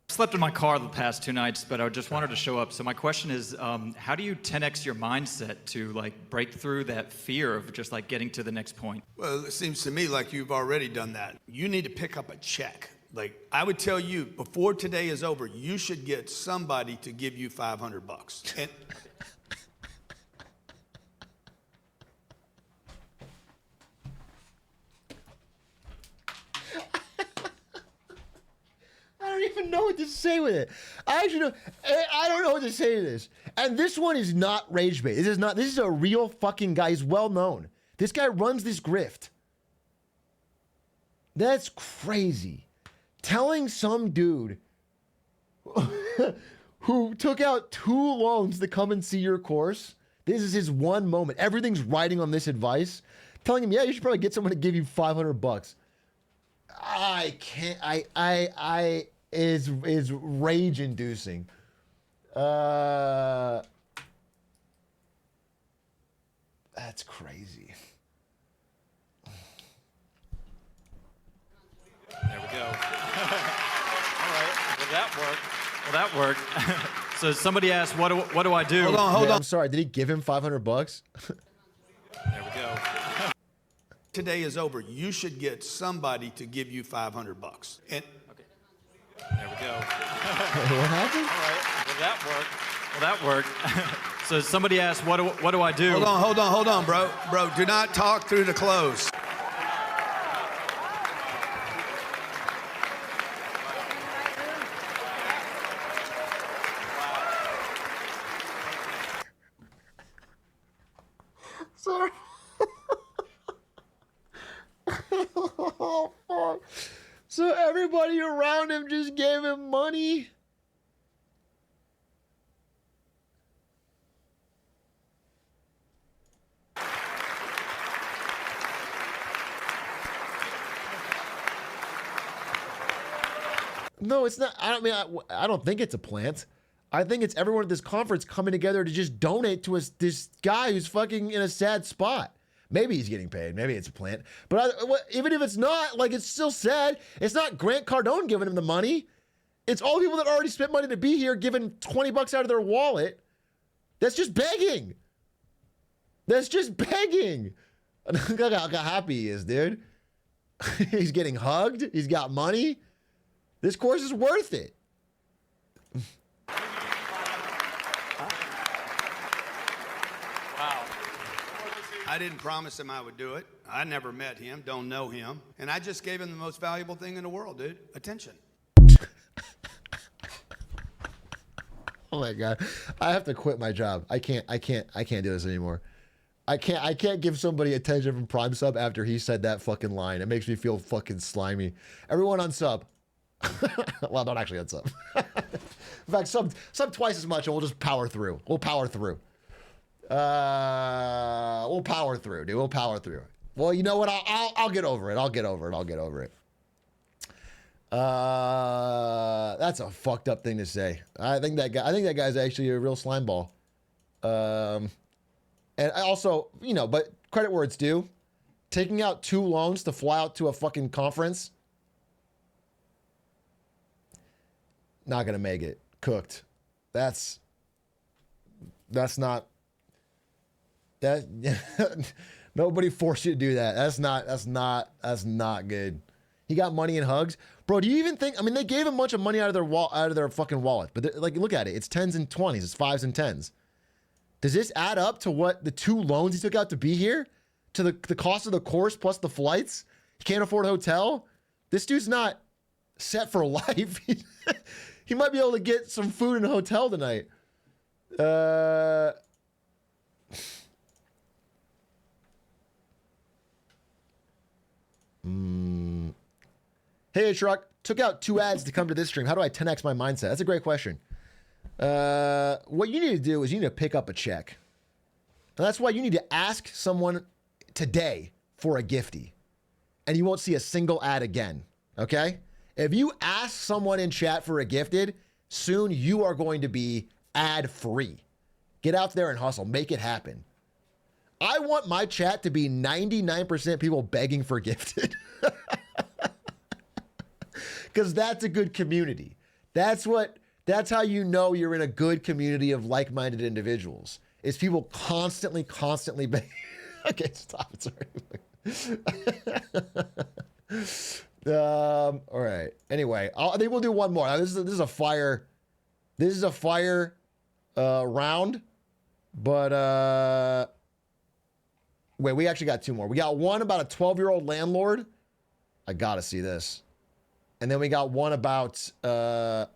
Slept in my car the past 2 nights, but I just wanted to show up. So my question is, how do you 10x your mindset to like break through that fear of just like getting to the next point? Well, it seems to me like you've already done that. You need to pick up a check. Like, I would tell you, before today is over, you should get somebody to give you $500. And I don't even know what to say with it. I don't know what to say to this. And this one is not rage bait. This is a real fucking guy. He's well known. This guy runs this grift. That's crazy. Telling some dude who took out 2 loans to come and see your course, this is his one moment. Everything's riding on this advice. Telling him, yeah, you should probably get someone to give you $500. I can't. Is rage inducing. That's crazy. There we go. All right. Well, that worked. So somebody asked, what do I do? Hold on. I'm sorry. Did he give him $500? There we go. today is over, you should get somebody to give you $500. And there we go. What happened? All right. Well, that worked. So somebody asked, what do I do? Hold on, bro. Bro, do not talk through the close. Sorry. Oh, fuck. So everybody around him just gave him money? No, it's not. I don't think it's a plant. I think it's everyone at this conference coming together to just donate to this guy who's fucking in a sad spot. Maybe he's getting paid. Maybe it's a plant. But even if it's not, like, it's still sad. It's not Grant Cardone giving him the money. It's all the people that already spent money to be here giving $20 out of their wallet. That's just begging. That's just begging. Look how happy he is, dude. He's getting hugged. He's got money. This course is worth it. I didn't promise him I would do it. I never met him, don't know him. And I just gave him the most valuable thing in the world, dude. Attention. Oh my God. I have to quit my job. I can't do this anymore. I can't give somebody attention from Prime Sub after he said that fucking line. It makes me feel fucking slimy. Everyone on sub. Well, don't actually on sub. In fact, sub twice as much and we'll just power through. We'll power through. We'll power through, dude. We'll power through. Well, you know what? I'll get over it. I'll get over it. That's a fucked up thing to say. I think that guy's actually a real slime ball. And I also, you know, but credit where it's due. Taking out 2 loans to fly out to a fucking conference. Not gonna make it. Cooked. That's not. That nobody forced you to do that. That's not good. He got money in hugs, bro. Do you even think? I mean, they gave him a bunch of money out of their fucking wallet, but like, look at it. It's 10s and 20s. It's 5s and 10s. Does this add up to what the 2 loans he took out to be here? To the cost of the course plus the flights? He can't afford a hotel. This dude's not set for life. He might be able to get some food in a hotel tonight. Hey, Atrioc, took out 2 ads to come to this stream. How do I 10x my mindset? That's a great question. What you need to do is you need to pick up a check. And that's why you need to ask someone today for a gifty. And you won't see a single ad again. Okay? If you ask someone in chat for a gifted, soon you are going to be ad free. Get out there and hustle. Make it happen. I want my chat to be 99% people begging for gifted. Because that's a good community. That's how you know you're in a good community of like-minded individuals. It's people constantly begging. Okay, stop. Sorry. All right. Anyway, I think we'll do one more. This is a fire. This is a fire round, but wait, we actually got 2 more. We got one about a 12-year-old landlord. I gotta see this. And then we got one about I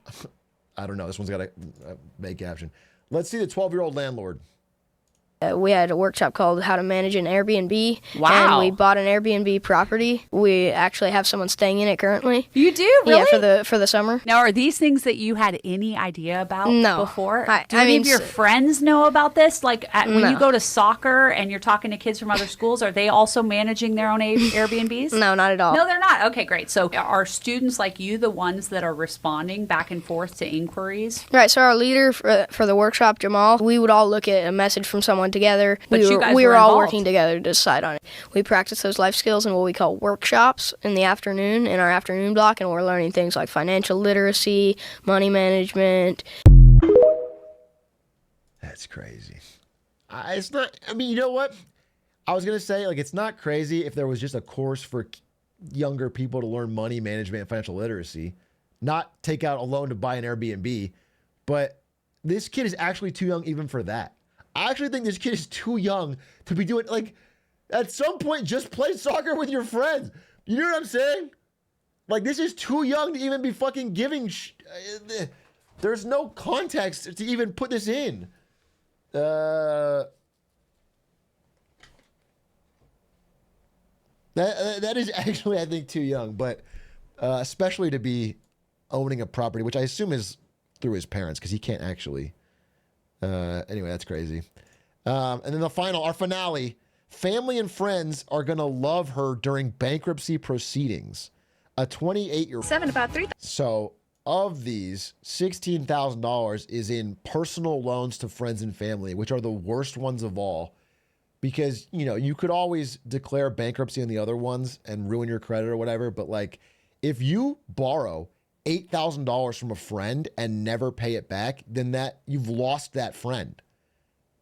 don't know. This one's got a vague caption. Let's see the 12-year-old landlord. We had a workshop called How to Manage an Airbnb. Wow. And we bought an Airbnb property. We actually have someone staying in it currently. You do? Really? Yeah, for the summer. Now, are these things that you had any idea about before? Do I any mean, of your friends know about this? Like when No. you go to soccer and you're talking to kids from other schools, are they also managing their own Airbnbs? No, not at all. No, they're not. Okay, great. So are students like you the ones that are responding back and forth to inquiries? Right, so our leader for the workshop, Jamal, we would all look at a message from someone together. But you guys we were were all involved. working together to decide on it. We practice those life skills in what we call workshops in the afternoon, in our afternoon block, and we're learning things like financial literacy, money management. That's crazy. It's not, I mean, you know what? I was going to say, like, it's not crazy if there was just a course for younger people to learn money management and financial literacy, not take out a loan to buy an Airbnb. But this kid is actually too young even for that. I actually think this kid is too young to be doing, like, at some point, just play soccer with your friends. You know what I'm saying? Like, this is too young to even be fucking giving. There's no context to even put this in. That is actually, I think, too young, but especially to be owning a property, which I assume is through his parents, because he can't actually. Anyway, that's crazy. And then our finale, family and friends are going to love her during bankruptcy proceedings. A 28-year-old. 7 about 3. So of these, $16,000 is in personal loans to friends and family, which are the worst ones of all. Because, you know, you could always declare bankruptcy on the other ones and ruin your credit or whatever. But like, if you borrow $8,000 from a friend and never pay it back, then you've lost that friend.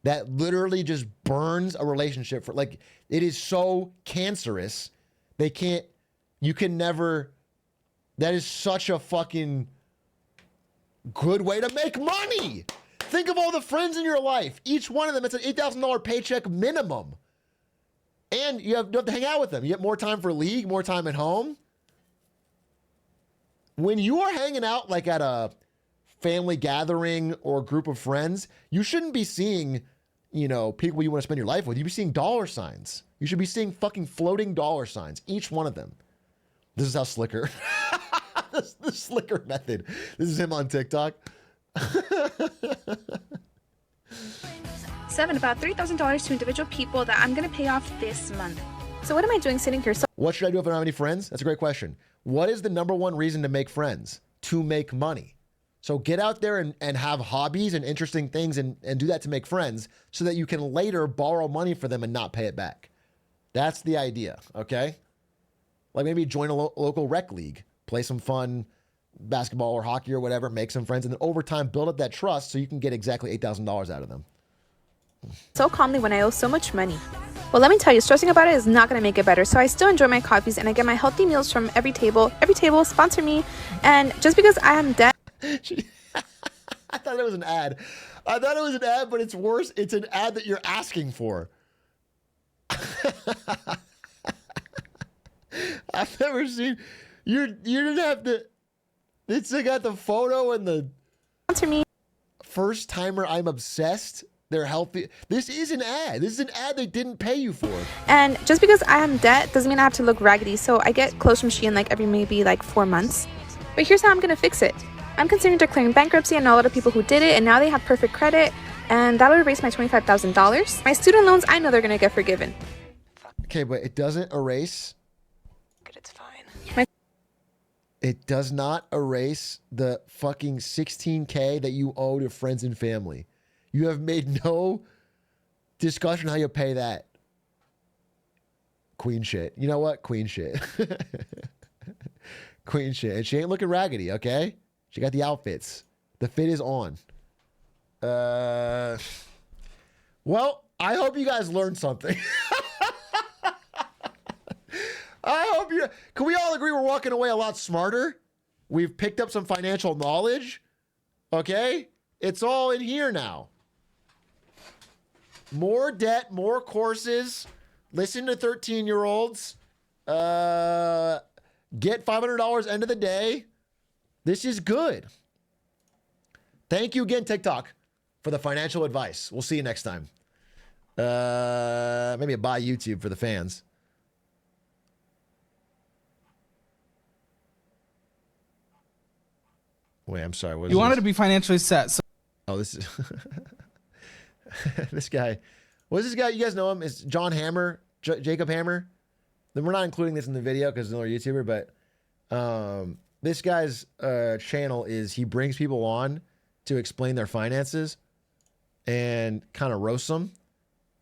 That literally just burns a relationship for, like, it is so cancerous. You can never, that is such a fucking good way to make money. Think of all the friends in your life. Each one of them, it's an $8,000 paycheck minimum. And you have to hang out with them. You get more time for league, more time at home. When you are hanging out like at a family gathering or group of friends, you shouldn't be seeing, people you want to spend your life with. You'd be seeing dollar signs. You should be seeing fucking floating dollar signs, each one of them. This is how Slicker, the Slicker method. This is him on TikTok. Seven, about $3,000 to individual people that I'm going to pay off this month. So what am I doing sitting here? What should I do if I don't have any friends? That's a great question. What is the number one reason to make friends? To make money. So get out there and have hobbies and interesting things and do that to make friends so that you can later borrow money for them and not pay it back. That's the idea, okay? Like maybe join a local rec league, play some fun basketball or hockey or whatever, make some friends, and then over time build up that trust so you can get exactly $8,000 out of them. So calmly when I owe so much money. Well, let me tell you, stressing about it is not going to make it better. So I still enjoy my coffees and I get my healthy meals from every table. Every table sponsor me. And just because I am dead. I thought it was an ad. But it's worse. It's an ad that you're asking for. I've never seen. You didn't have to. It's got the photo and the. Sponsor me. First timer, I'm obsessed. They're healthy. This is an ad. This is an ad they didn't pay you for. And just because I am debt doesn't mean I have to look raggedy. So I get clothes from Shein like every maybe 4 months. But here's how I'm going to fix it. I'm considering declaring bankruptcy. I know a lot of people who did it and now they have perfect credit. And that'll erase my $25,000. My student loans, I know they're going to get forgiven. Okay, but it doesn't erase. But it's fine. It does not erase the fucking $16K that you owe to friends and family. You have made no discussion how you pay that. Queen shit. You know what? Queen shit. Queen shit. And she ain't looking raggedy, okay? She got the outfits. The fit is on. Well, I hope you guys learned something. I hope you... Can we all agree we're walking away a lot smarter? We've picked up some financial knowledge. Okay? It's all in here now. More debt, more courses. Listen to 13-year-olds. Get $500 end of the day. This is good. Thank you again, TikTok, for the financial advice. We'll see you next time. Maybe a buy YouTube for the fans. Wait, I'm sorry. You wanted to be financially set. So oh, this is this guy. What's this guy? You guys know him? It's John Hammer, Jacob Hammer. Then we're not including this in the video because he's another YouTuber, but this guy's channel is he brings people on to explain their finances and kind of roast them.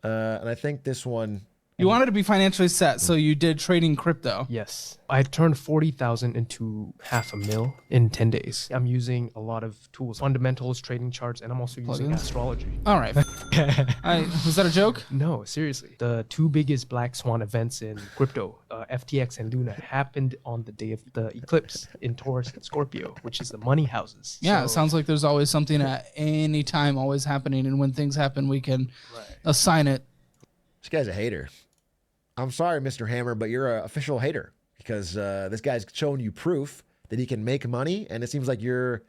And I think this one. you wanted to be financially set, so you did trading crypto. Yes. I turned 40,000 into $500,000 in 10 days. I'm using a lot of tools, fundamentals, trading charts, and I'm also using astrology. All right. Was that a joke? No, seriously. The two biggest black swan events in crypto, FTX and Luna, happened on the day of the eclipse in Taurus and Scorpio, which is the money houses. Yeah, it sounds like there's always something at any time always happening, and when things happen, we can assign it. This guy's a hater. I'm sorry, Mr. Hammer, but you're an official hater because this guy's showing you proof that he can make money, and it seems like you're,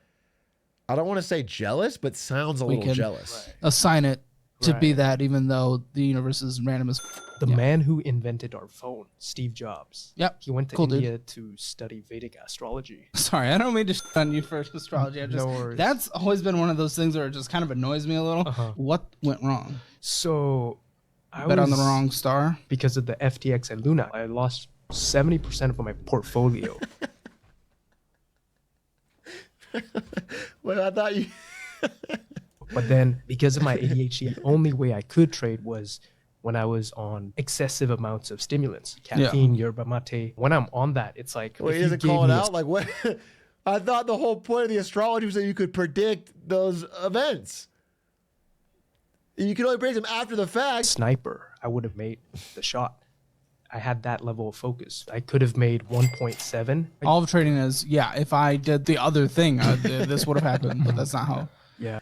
I don't want to say jealous, but sounds a little jealous. Assign it to be that, even though the universe is random as. The man who invented our phone, Steve Jobs. Yep. He went to India to study Vedic astrology. Sorry, I don't mean to shit on you for astrology. No worries. That's always been one of those things where it just kind of annoys me a little. What went wrong? So I bet on the was- wrong star. Because of the FTX and Luna, I lost 70% of my portfolio. Well, I thought you. But then, because of my ADHD, the only way I could trade was when I was on excessive amounts of stimulants, caffeine, yerba mate. When I'm on that, it's like. Wait, if he you doesn't gave call it me a out? Like what? I thought the whole point of the astrology was that you could predict those events. You can only predict them after the fact. sniper, I would have made the shot. I had that level of focus. I could have made 1.7. All of trading is, yeah, if I did the other thing, this would have happened, but that's not how. Yeah.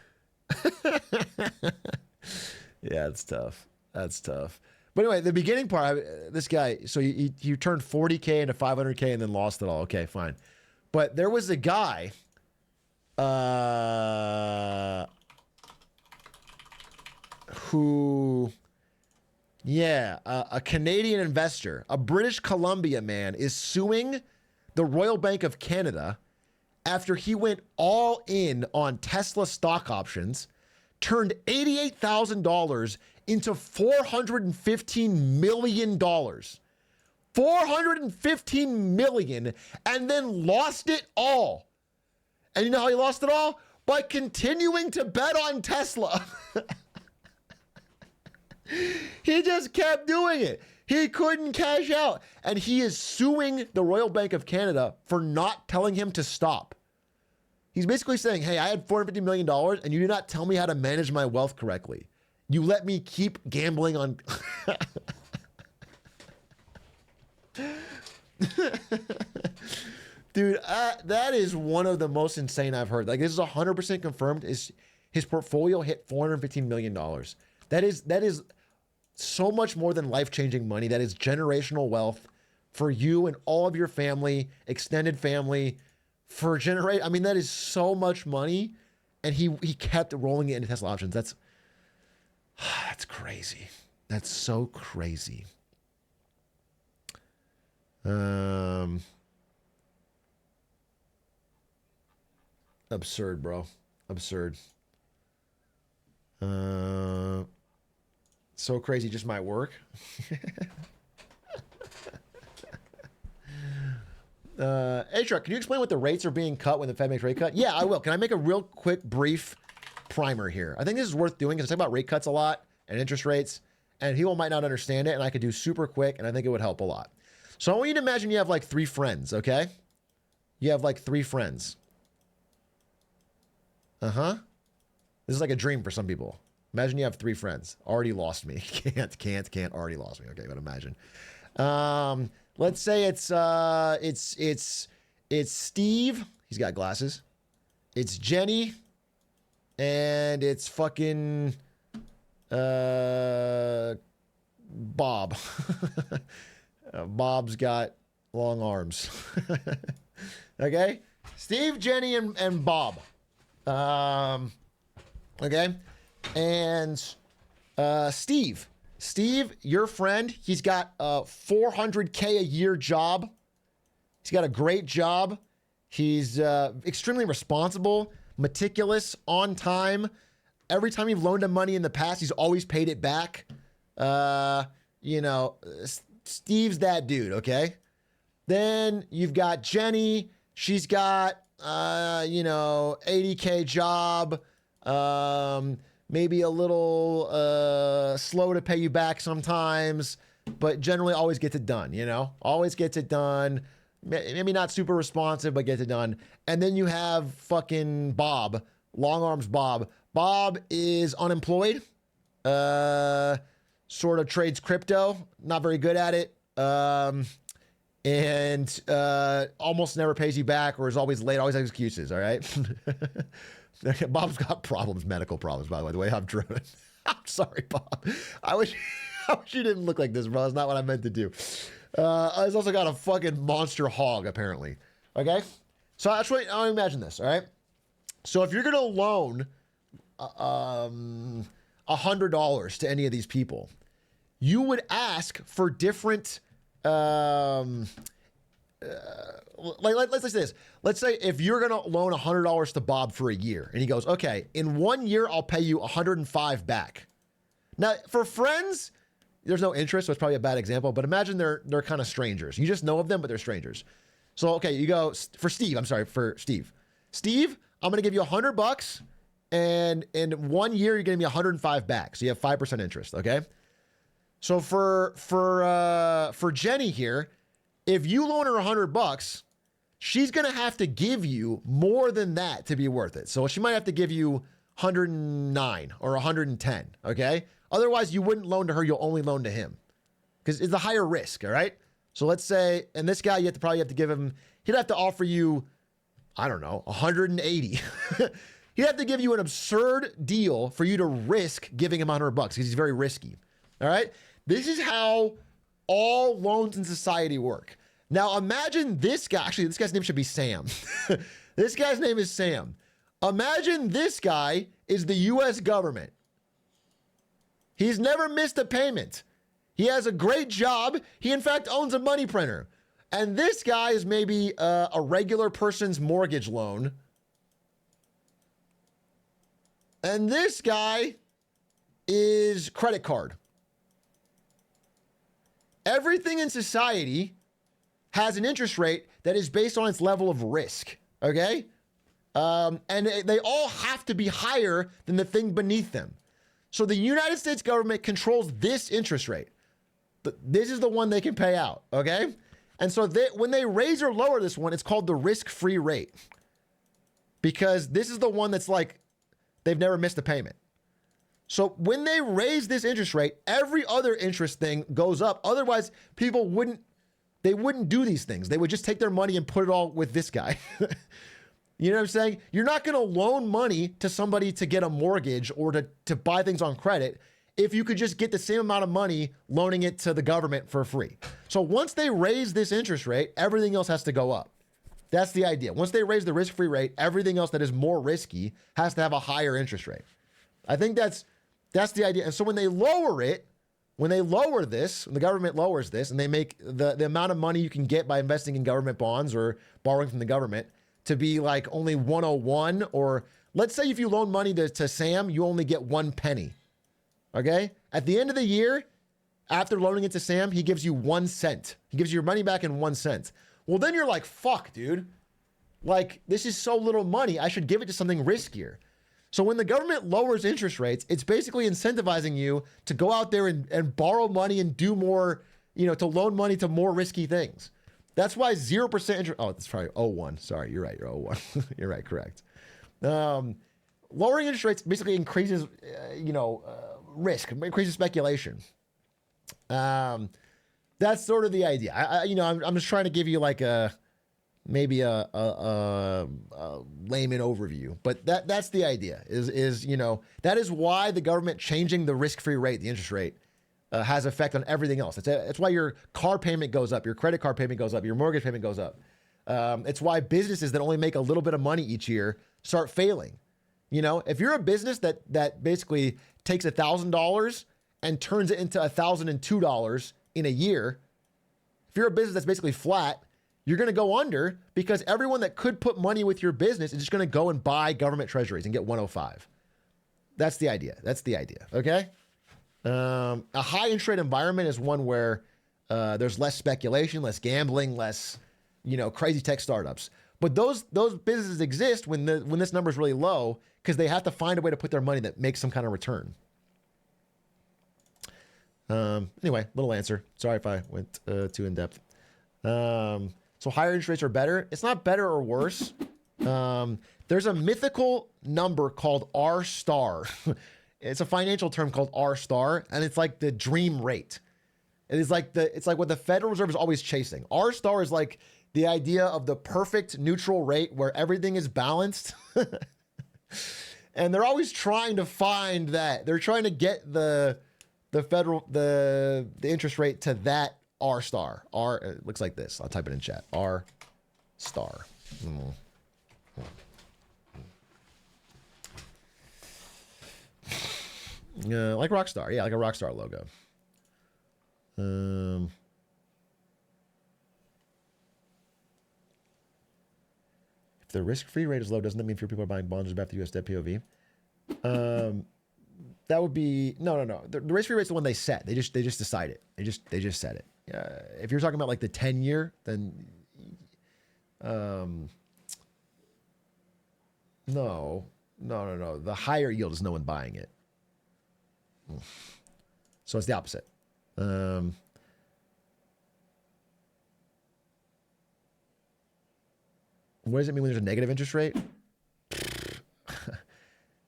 Yeah, it's tough. That's tough. But anyway, the beginning part, this guy, so he turned 40K into 500K and then lost it all. Okay, fine. But there was a guy who, a Canadian investor, a British Columbia man, is suing the Royal Bank of Canada after he went all in on Tesla stock options, turned $88,000 into $415 million. $415 million, and then lost it all. And you know how he lost it all? By continuing to bet on Tesla. He just kept doing it. He couldn't cash out. And he is suing the Royal Bank of Canada for not telling him to stop. He's basically saying, hey, I had $450 million and you did not tell me how to manage my wealth correctly. You let me keep gambling on... Dude, that is one of the most insane I've heard. Like, this is 100% confirmed. His portfolio hit $415 million. That is so much more than life-changing money. That is generational wealth for you and all of your family, extended family, I mean, that is so much money. And he kept rolling it into Tesla options. That's crazy. That's so crazy. Absurd, bro. Absurd. So crazy, just might work. Atrioc, can you explain what the rates are being cut when the Fed makes rate cut? Yeah, I will. Can I make a real quick, brief primer here? I think this is worth doing because I talk about rate cuts a lot and interest rates, and people might not understand it, and I could do super quick, and I think it would help a lot. So I want you to imagine you have like 3 friends, okay? You have like 3 friends. Uh-huh. This is like a dream for some people. Imagine you have 3 friends. Already lost me. Can't. Already lost me. Okay, but imagine. Let's say it's Steve. He's got glasses. It's Jenny. And it's fucking Bob. Bob's got long arms. Okay? Steve, Jenny, and Bob. Okay? And Steve, your friend, he's got a $400K a year job. He's got a great job. He's extremely responsible, meticulous, on time. Every time you've loaned him money in the past, he's always paid it back. Steve's that dude, okay? Then you've got Jenny. She's got, $80K job. Maybe a little slow to pay you back sometimes, but generally always gets it done, Always gets it done. Maybe not super responsive, but gets it done. And then you have fucking Bob, long arms Bob. Bob is unemployed, sort of trades crypto, not very good at it, and almost never pays you back or is always late, always has excuses, all right? Bob's got problems, medical problems, by the way I'm driven. I'm sorry, Bob. I wish you didn't look like this, bro. That's not what I meant to do. He's also got a fucking monster hog, apparently. Okay? So I want to imagine this, all right? So if you're going to loan $100 to any of these people, you would ask for different... let's say this. Let's say if you're going to loan $100 to Bob for a year, and he goes, okay, in 1 year, I'll pay you 105 back. Now, for friends, there's no interest, so it's probably a bad example, but imagine they're kind of strangers. You just know of them, but they're strangers. So, okay, you go for Steve. Steve, I'm going to give you $100, and in 1 year, you're going to give me 105 back. So you have 5% interest, okay? So for Jenny here, if you loan her $100, she's going to have to give you more than that to be worth it. So she might have to give you 109 or 110, okay? Otherwise, you wouldn't loan to her, you'll only loan to him because it's a higher risk, all right? So let's say, and this guy, probably have to give him, he'd have to offer you, I don't know, 180. He'd have to give you an absurd deal for you to risk giving him $100 because he's very risky, all right? This is how all loans in society work. Now imagine this guy. Actually, this guy's name should be Sam. This guy's name is Sam. Imagine this guy is the US government. He's never missed a payment. He has a great job. He, in fact, owns a money printer. And this guy is maybe a regular person's mortgage loan. And this guy is credit card. Everything in society has an interest rate that is based on its level of risk, okay? And they all have to be higher than the thing beneath them. So the United States government controls this interest rate. This is the one they can pay out, okay? And so when they raise or lower this one, it's called the risk-free rate. Because this is the one that's like, they've never missed a payment. So when they raise this interest rate, every other interest thing goes up. Otherwise, people wouldn't do these things. They would just take their money and put it all with this guy. You know what I'm saying? You're not going to loan money to somebody to get a mortgage or to buy things on credit if you could just get the same amount of money loaning it to the government for free. So once they raise this interest rate, everything else has to go up. That's the idea. Once they raise the risk-free rate, everything else that is more risky has to have a higher interest rate. I think that's the idea. And so when they lower it, when they lower this, when the government lowers this, and they make the amount of money you can get by investing in government bonds or borrowing from the government to be like only 101, or let's say if you loan money to Sam, you only get 1 penny. Okay? At the end of the year, after loaning it to Sam, he gives you 1 cent. He gives you your money back in 1 cent. Well, then you're like, fuck, dude. Like, this is so little money. I should give it to something riskier. So when the government lowers interest rates, it's basically incentivizing you to go out there and borrow money and do more, to loan money to more risky things. That's why 0% interest. Oh, it's probably 0.1. Sorry, you're right. You're 0.1. You're right. Correct. Lowering interest rates basically increases, risk, increases speculation. That's sort of the idea. I'm just trying to give you like maybe a layman overview, but that's the idea. That is why the government changing the risk-free rate, the interest rate, has effect on everything else. It's why your car payment goes up, your credit card payment goes up, your mortgage payment goes up. It's why businesses that only make a little bit of money each year start failing. If you're a business that basically takes $1,000 and turns it into $1,002 in a year, if you're a business that's basically flat, you're going to go under because everyone that could put money with your business is just going to go and buy government treasuries and get 105. That's the idea. Okay? A high interest rate environment is one where there's less speculation, less gambling, less, crazy tech startups. But those businesses exist when this number is really low because they have to find a way to put their money that makes some kind of return. Anyway, little answer. Sorry if I went too in depth. So higher interest rates are better. It's not better or worse. There's a mythical number called R star. It's a financial term called R star, and it's like the dream rate. It's like what the Federal Reserve is always chasing. R star is like the idea of the perfect neutral rate where everything is balanced. And they're always trying to find that. They're trying to get the interest rate to that R star. R, it looks like this. I'll type it in chat. R star. Like Rockstar. Yeah, like a Rockstar logo. If the risk-free rate is low, doesn't that mean fewer people are buying bonds back to US debt POV? That would be no. The risk-free rate's the one they set. They just decide it. They just set it. If you're talking about like the 10-year, then no. The higher yield is no one buying it. So it's the opposite. What does it mean when there's a negative interest rate?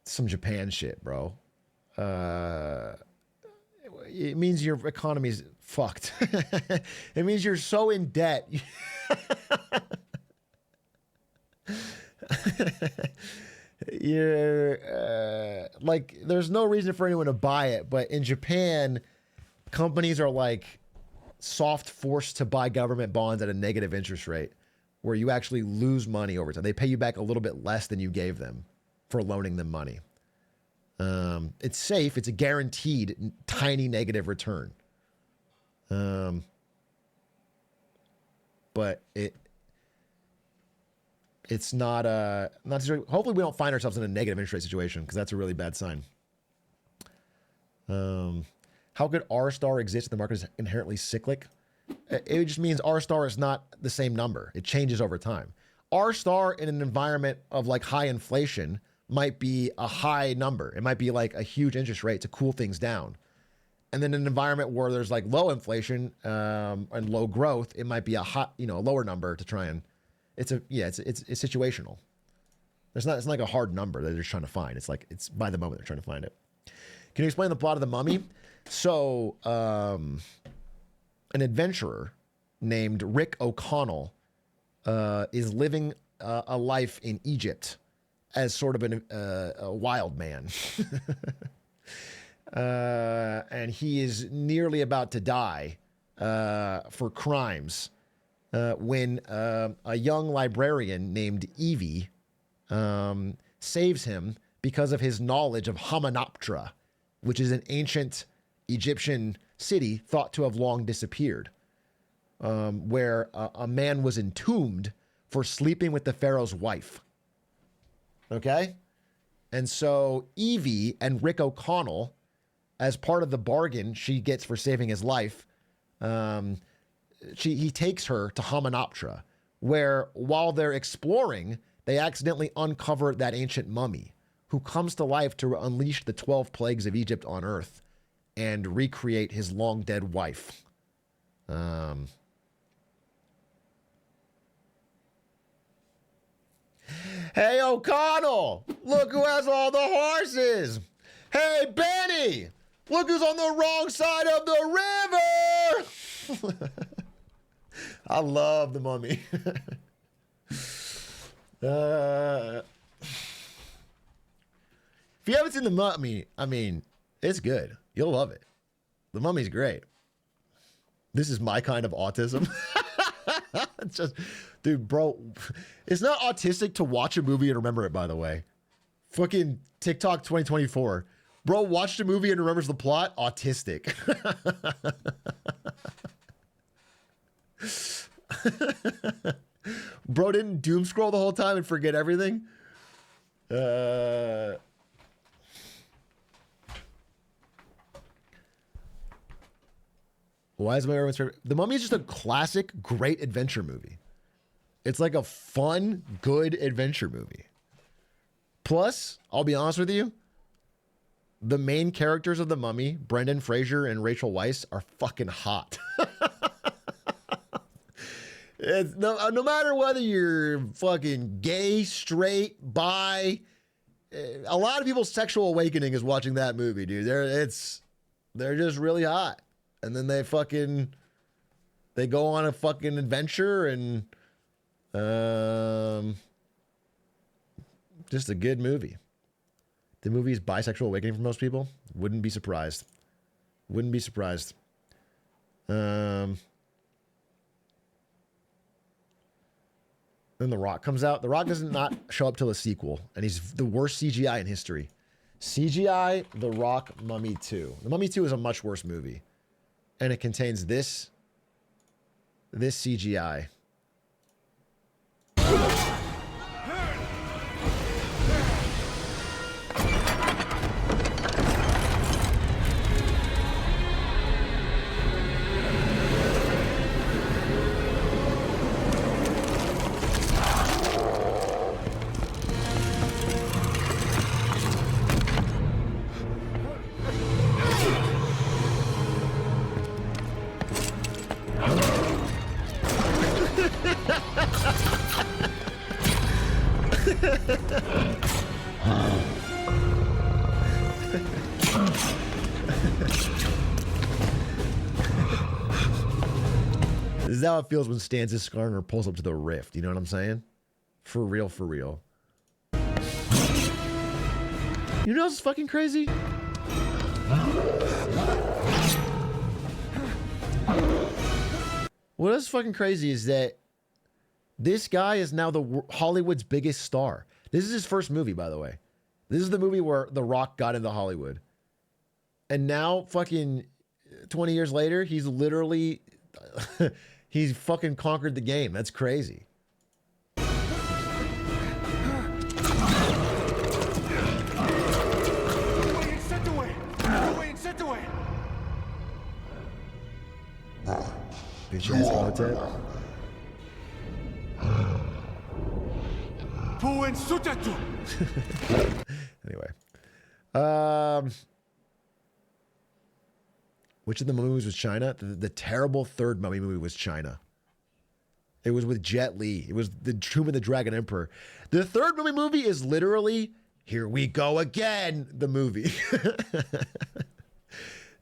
Some Japan shit, bro. It means your economy's fucked. It means you're so in debt. You're like, there's no reason for anyone to buy it, but in Japan, companies are like soft forced to buy government bonds at a negative interest rate where you actually lose money over time. They pay you back a little bit less than you gave them for loaning them money. It's safe. It's a guaranteed tiny negative return. But it's not hopefully we don't find ourselves in a negative interest rate situation because that's a really bad sign. How could R star exist if the market is inherently cyclic? It just means R star is not the same number. It changes over time. R star in an environment of like high inflation might be a high number. It might be like a huge interest rate to cool things down. And then in an environment where there's like low inflation and low growth, it might be a hot, a lower number to try and it's situational. It's not like a hard number that they're just trying to find. It's like it's by the moment they're trying to find it. Can you explain the plot of The Mummy? So an adventurer named Rick O'Connell is living a life in Egypt as sort of a wild man. And he is nearly about to die for crimes when a young librarian named Evie saves him because of his knowledge of Hamunaptra, which is an ancient Egyptian city thought to have long disappeared, where a man was entombed for sleeping with the pharaoh's wife. Okay? And so Evie and Rick O'Connell, as part of the bargain she gets for saving his life, he takes her to Hamunaptra, where while they're exploring, they accidentally uncover that ancient mummy who comes to life to unleash the 12 plagues of Egypt on earth and recreate his long dead wife. Hey, O'Connell, look who has all the horses. Hey, Benny, look who's on the wrong side of the river. I love The Mummy. If you haven't seen The Mummy, I mean, it's good. You'll love it. The Mummy's great. This is my kind of autism. It's just, dude, bro, it's not autistic to watch a movie and remember it, by the way. Fucking TikTok 2024. Bro watched a movie and remembers the plot. Autistic. Bro didn't doom scroll the whole time and forget everything. Why is my everyone's favorite? The Mummy is just a classic, great adventure movie. It's like a fun, good adventure movie. Plus, I'll be honest with you, the main characters of The Mummy, Brendan Fraser and Rachel Weisz, are fucking hot. It's no matter whether you're fucking gay, straight, bi, a lot of people's sexual awakening is watching that movie, dude. They're just really hot. And then they go on a fucking adventure and just a good movie. The movie is bisexual awakening for most people. Wouldn't be surprised. Wouldn't be surprised. Then The Rock comes out. The Rock does not show up till a sequel, and he's the worst CGI in history. CGI, The Rock, Mummy 2. The Mummy 2 is a much worse movie. And it contains this CGI. This is how it feels when Stan's Skarner pulls up to the rift. You know what I'm saying? For real, for real. You know what's fucking crazy? What is fucking crazy is that this guy is now Hollywood's biggest star. This is his first movie, by the way. This is the movie where The Rock got into Hollywood. And now, fucking 20 years later, he's literally, he's fucking conquered the game. That's crazy. Bitch ass Hotep. Anyway. Which of the movies was China? The terrible third Mummy movie was China. It was with Jet Li. It was the Tomb of the Dragon Emperor. The third Mummy movie is literally, here we go again, the movie.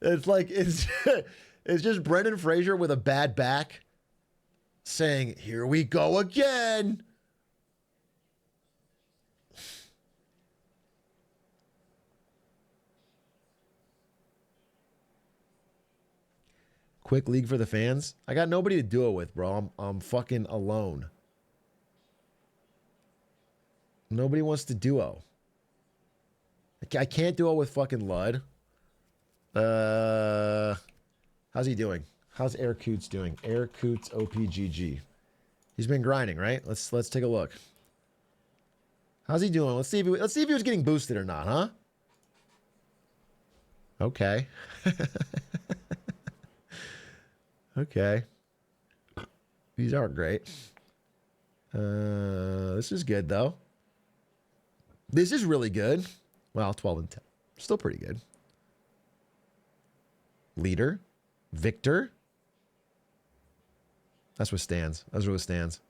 It's like, it's just Brendan Fraser with a bad back saying, here we go again. Quick league for the fans. I got nobody to do it with, bro. I'm fucking alone. Nobody wants to duo. I can't duo with fucking Lud. How's he doing? How's Air Coots doing? Air Coots OPGG. He's been grinding, right? Let's take a look. How's he doing? Let's see if he was getting boosted or not, huh? Okay. Okay. These aren't great. This is good, though. This is really good. Well, 12 and 10. Still pretty good. Leader. Victor. That's what stands. That's what stands.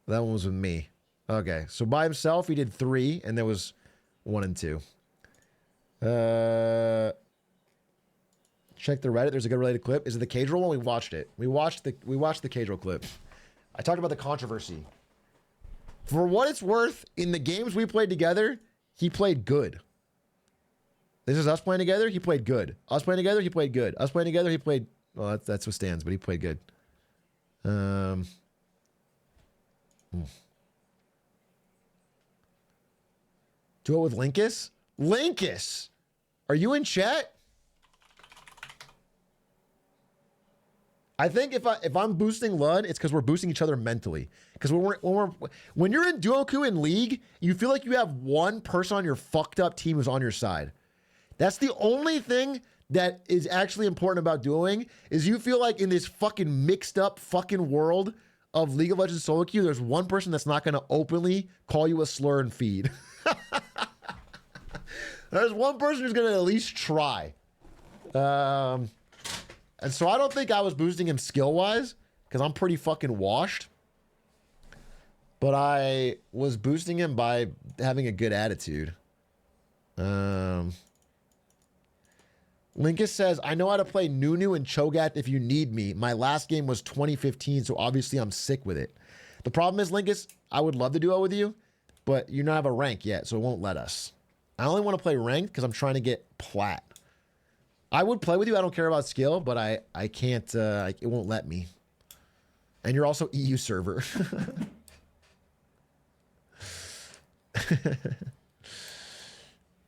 That one was with me. Okay. So by himself, he did 3, and there was 1 and 2. Check the Reddit. There's a good related clip. Is it the cage roll one? We watched it. We watched the cage roll clip. I talked about the controversy. For what it's worth, in the games we played together, he played good. This is us playing together. He played good. Us playing together. He played good. Us playing together. He played. Well, that's what stands, but he played good. Do it with Linkus. Linkus, are you in chat? I think if I'm boosting Lud, it's because we're boosting each other mentally. Because when you're in Duoku in League, you feel like you have one person on your fucked up team who's on your side. That's the only thing that is actually important about duoing, is you feel like in this fucking mixed up fucking world of League of Legends solo queue, there's one person that's not going to openly call you a slur and feed. There's one person who's going to at least try. And so I don't think I was boosting him skill-wise, because I'm pretty fucking washed. But I was boosting him by having a good attitude. Linkus says, I know how to play Nunu and Cho'Gath if you need me. My last game was 2015, so obviously I'm sick with it. The problem is, Linkus, I would love to duo with you, but you don't have a rank yet, so it won't let us. I only want to play ranked because I'm trying to get plat. I would play with you. I don't care about skill, but I can't, it won't let me. And you're also EU server.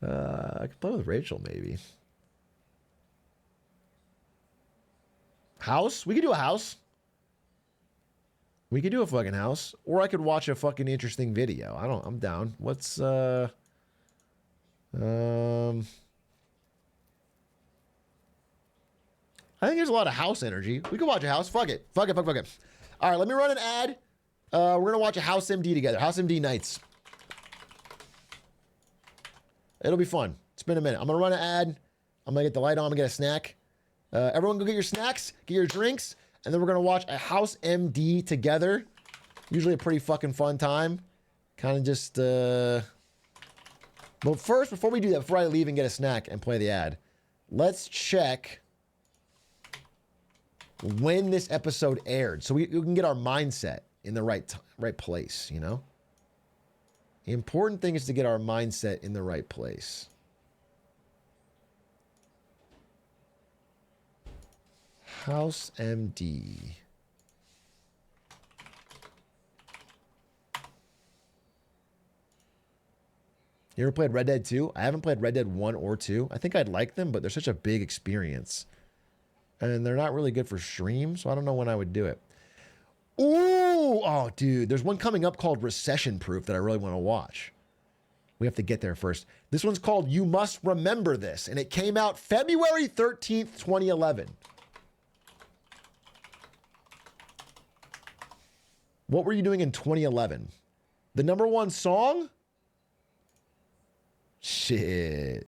I could play with Rachel, maybe. House? We could do a house. We could do a fucking house. Or I could watch a fucking interesting video. I'm down. What's, I think there's a lot of house energy. We could watch a house. Fuck it. Fuck it. All right, let me run an ad. We're going to watch a House MD together. House MD nights. It'll be fun. It's been a minute. I'm going to run an ad. I'm going to get the light on and get a snack. Everyone go get your snacks, get your drinks, and then we're going to watch a House MD together. Usually a pretty fucking fun time. Kind of just, But first, before we do that, before I leave and get a snack and play the ad, let's check when this episode aired, so we can get our mindset in the right place, you know? The important thing is to get our mindset in the right place. House MD. You ever played Red Dead 2? I haven't played Red Dead 1 or 2. I think I'd like them, but they're such a big experience. And they're not really good for stream, so I don't know when I would do it. Ooh! Oh, dude. There's one coming up called Recession Proof that I really want to watch. We have to get there first. This one's called You Must Remember This, and it came out February 13th, 2011. What were you doing in 2011? The #1 song? Shit.